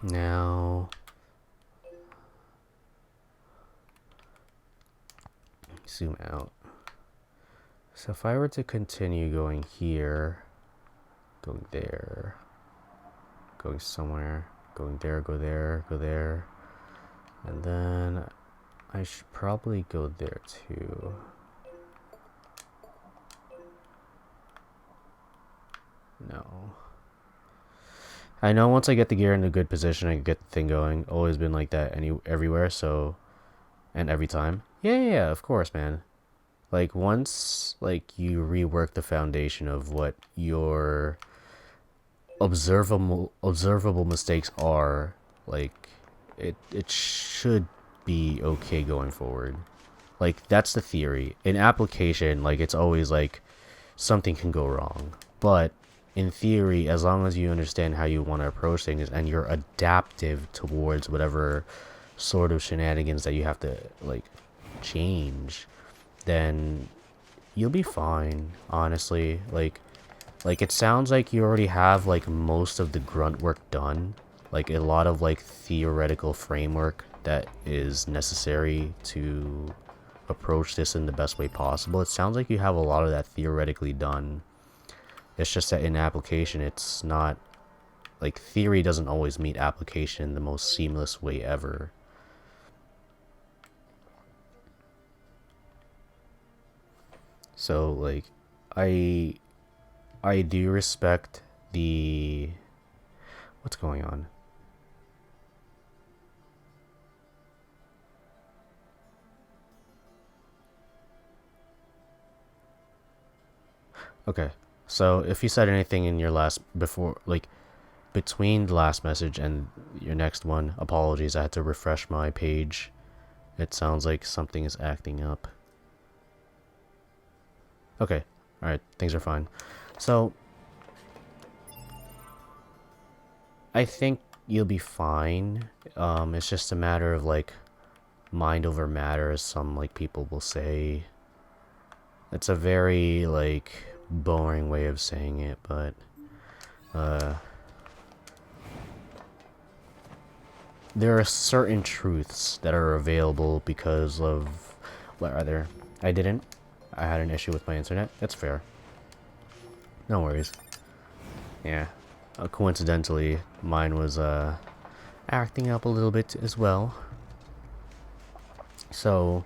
Now... zoom out. So if I were to continue going here, going there, going somewhere, going there, go there, go there, and then I should probably go there too. No. I know once I get the gear in a good position, I can get the thing going. Always been like that everywhere, so... And every time. Yeah, of course, man. Like, once, like, you rework the foundation of what your observable mistakes are, like, it should be okay going forward. Like, that's the theory. In application, like, it's always, like, something can go wrong. But in theory, as long as you understand how you want to approach things and you're adaptive towards whatever sort of shenanigans that you have to like change, then you'll be fine, honestly. Like it sounds like you already have like most of the grunt work done, like a lot of like theoretical framework that is necessary to approach this in the best way possible. It sounds like you have a lot of that theoretically done. It's just that in application, it's not, like, theory doesn't always meet application in the most seamless way ever. So, like, I do respect the... What's going on? Okay. So, if you said anything in your between the last message and your next one, apologies, I had to refresh my page. It sounds like something is acting up. Okay, alright, things are fine. So, I think you'll be fine. It's just a matter of, like, mind over matter, as some, like, people will say. It's a very, like, boring way of saying it, but there are certain truths that are available because of what are there? I had an issue with my internet. That's fair. No worries. Yeah. Coincidentally, mine was acting up a little bit as well. So,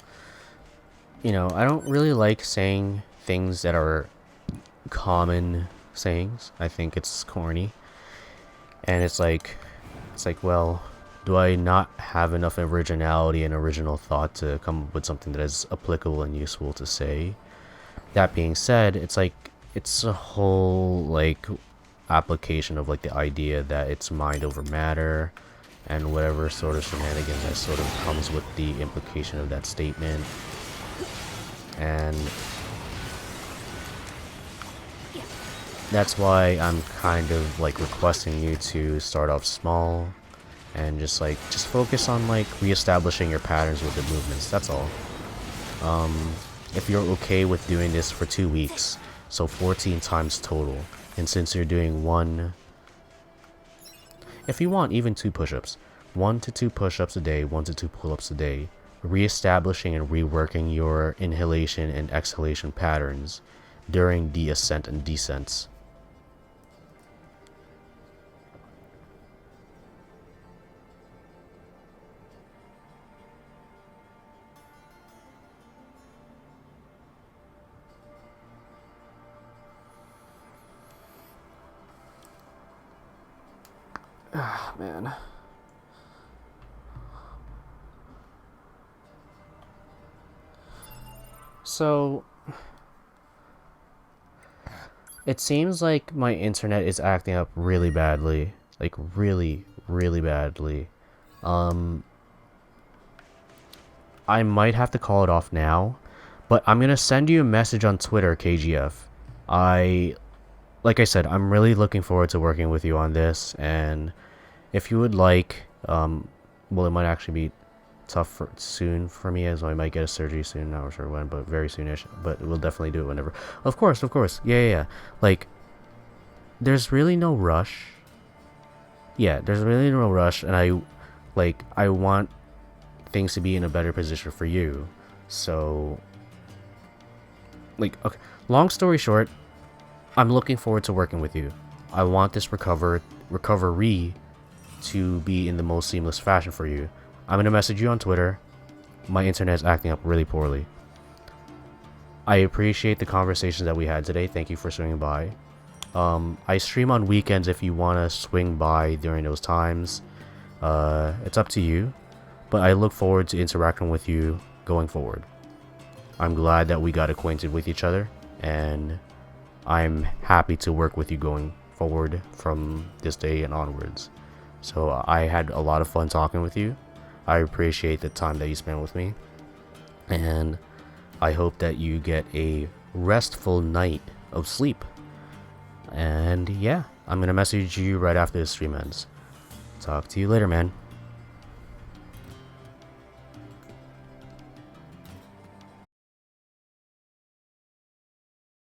you know, I don't really like saying things that are common sayings. I think it's corny. And it's like, well, do I not have enough originality and original thought to come up with something that is applicable and useful to say? That being said, it's like, it's a whole, like, application of, like, the idea that it's mind over matter and whatever sort of shenanigans that sort of comes with the implication of that statement. And that's why I'm kind of, like, requesting you to start off small and just focus on, like, reestablishing your patterns with the movements. That's all. If you're okay with doing this for 2 weeks, so 14 times total, and since you're doing if you want, even 2 push-ups, 1 to 2 push-ups a day, 1 to 2 pull-ups a day, reestablishing and reworking your inhalation and exhalation patterns during the ascent and descents. Ah, man. So, it seems like my internet is acting up really badly. Like, really, really badly. I might have to call it off now, but I'm gonna send you a message on Twitter, KGF. Like I said, I'm really looking forward to working with you on this, and if you would like, well, it might actually be tough soon for me, as I might get a surgery soon, not sure when, but very soonish, but we'll definitely do it whenever. Of course, yeah. Like, there's really no rush. Yeah, there's really no rush, and I want things to be in a better position for you. So, like, okay, long story short, I'm looking forward to working with you. I want this recovery to be in the most seamless fashion for you. I'm gonna message you on Twitter. My internet is acting up really poorly. I appreciate the conversations that we had today. Thank you for swinging by. I stream on weekends if you want to swing by during those times. It's up to you, but I look forward to interacting with you going forward. I'm glad that we got acquainted with each other, and I'm happy to work with you going forward from this day and onwards. So I had a lot of fun talking with you. I appreciate the time that you spent with me, and I hope that you get a restful night of sleep. And yeah, I'm gonna message you right after the stream ends. Talk to you later, man.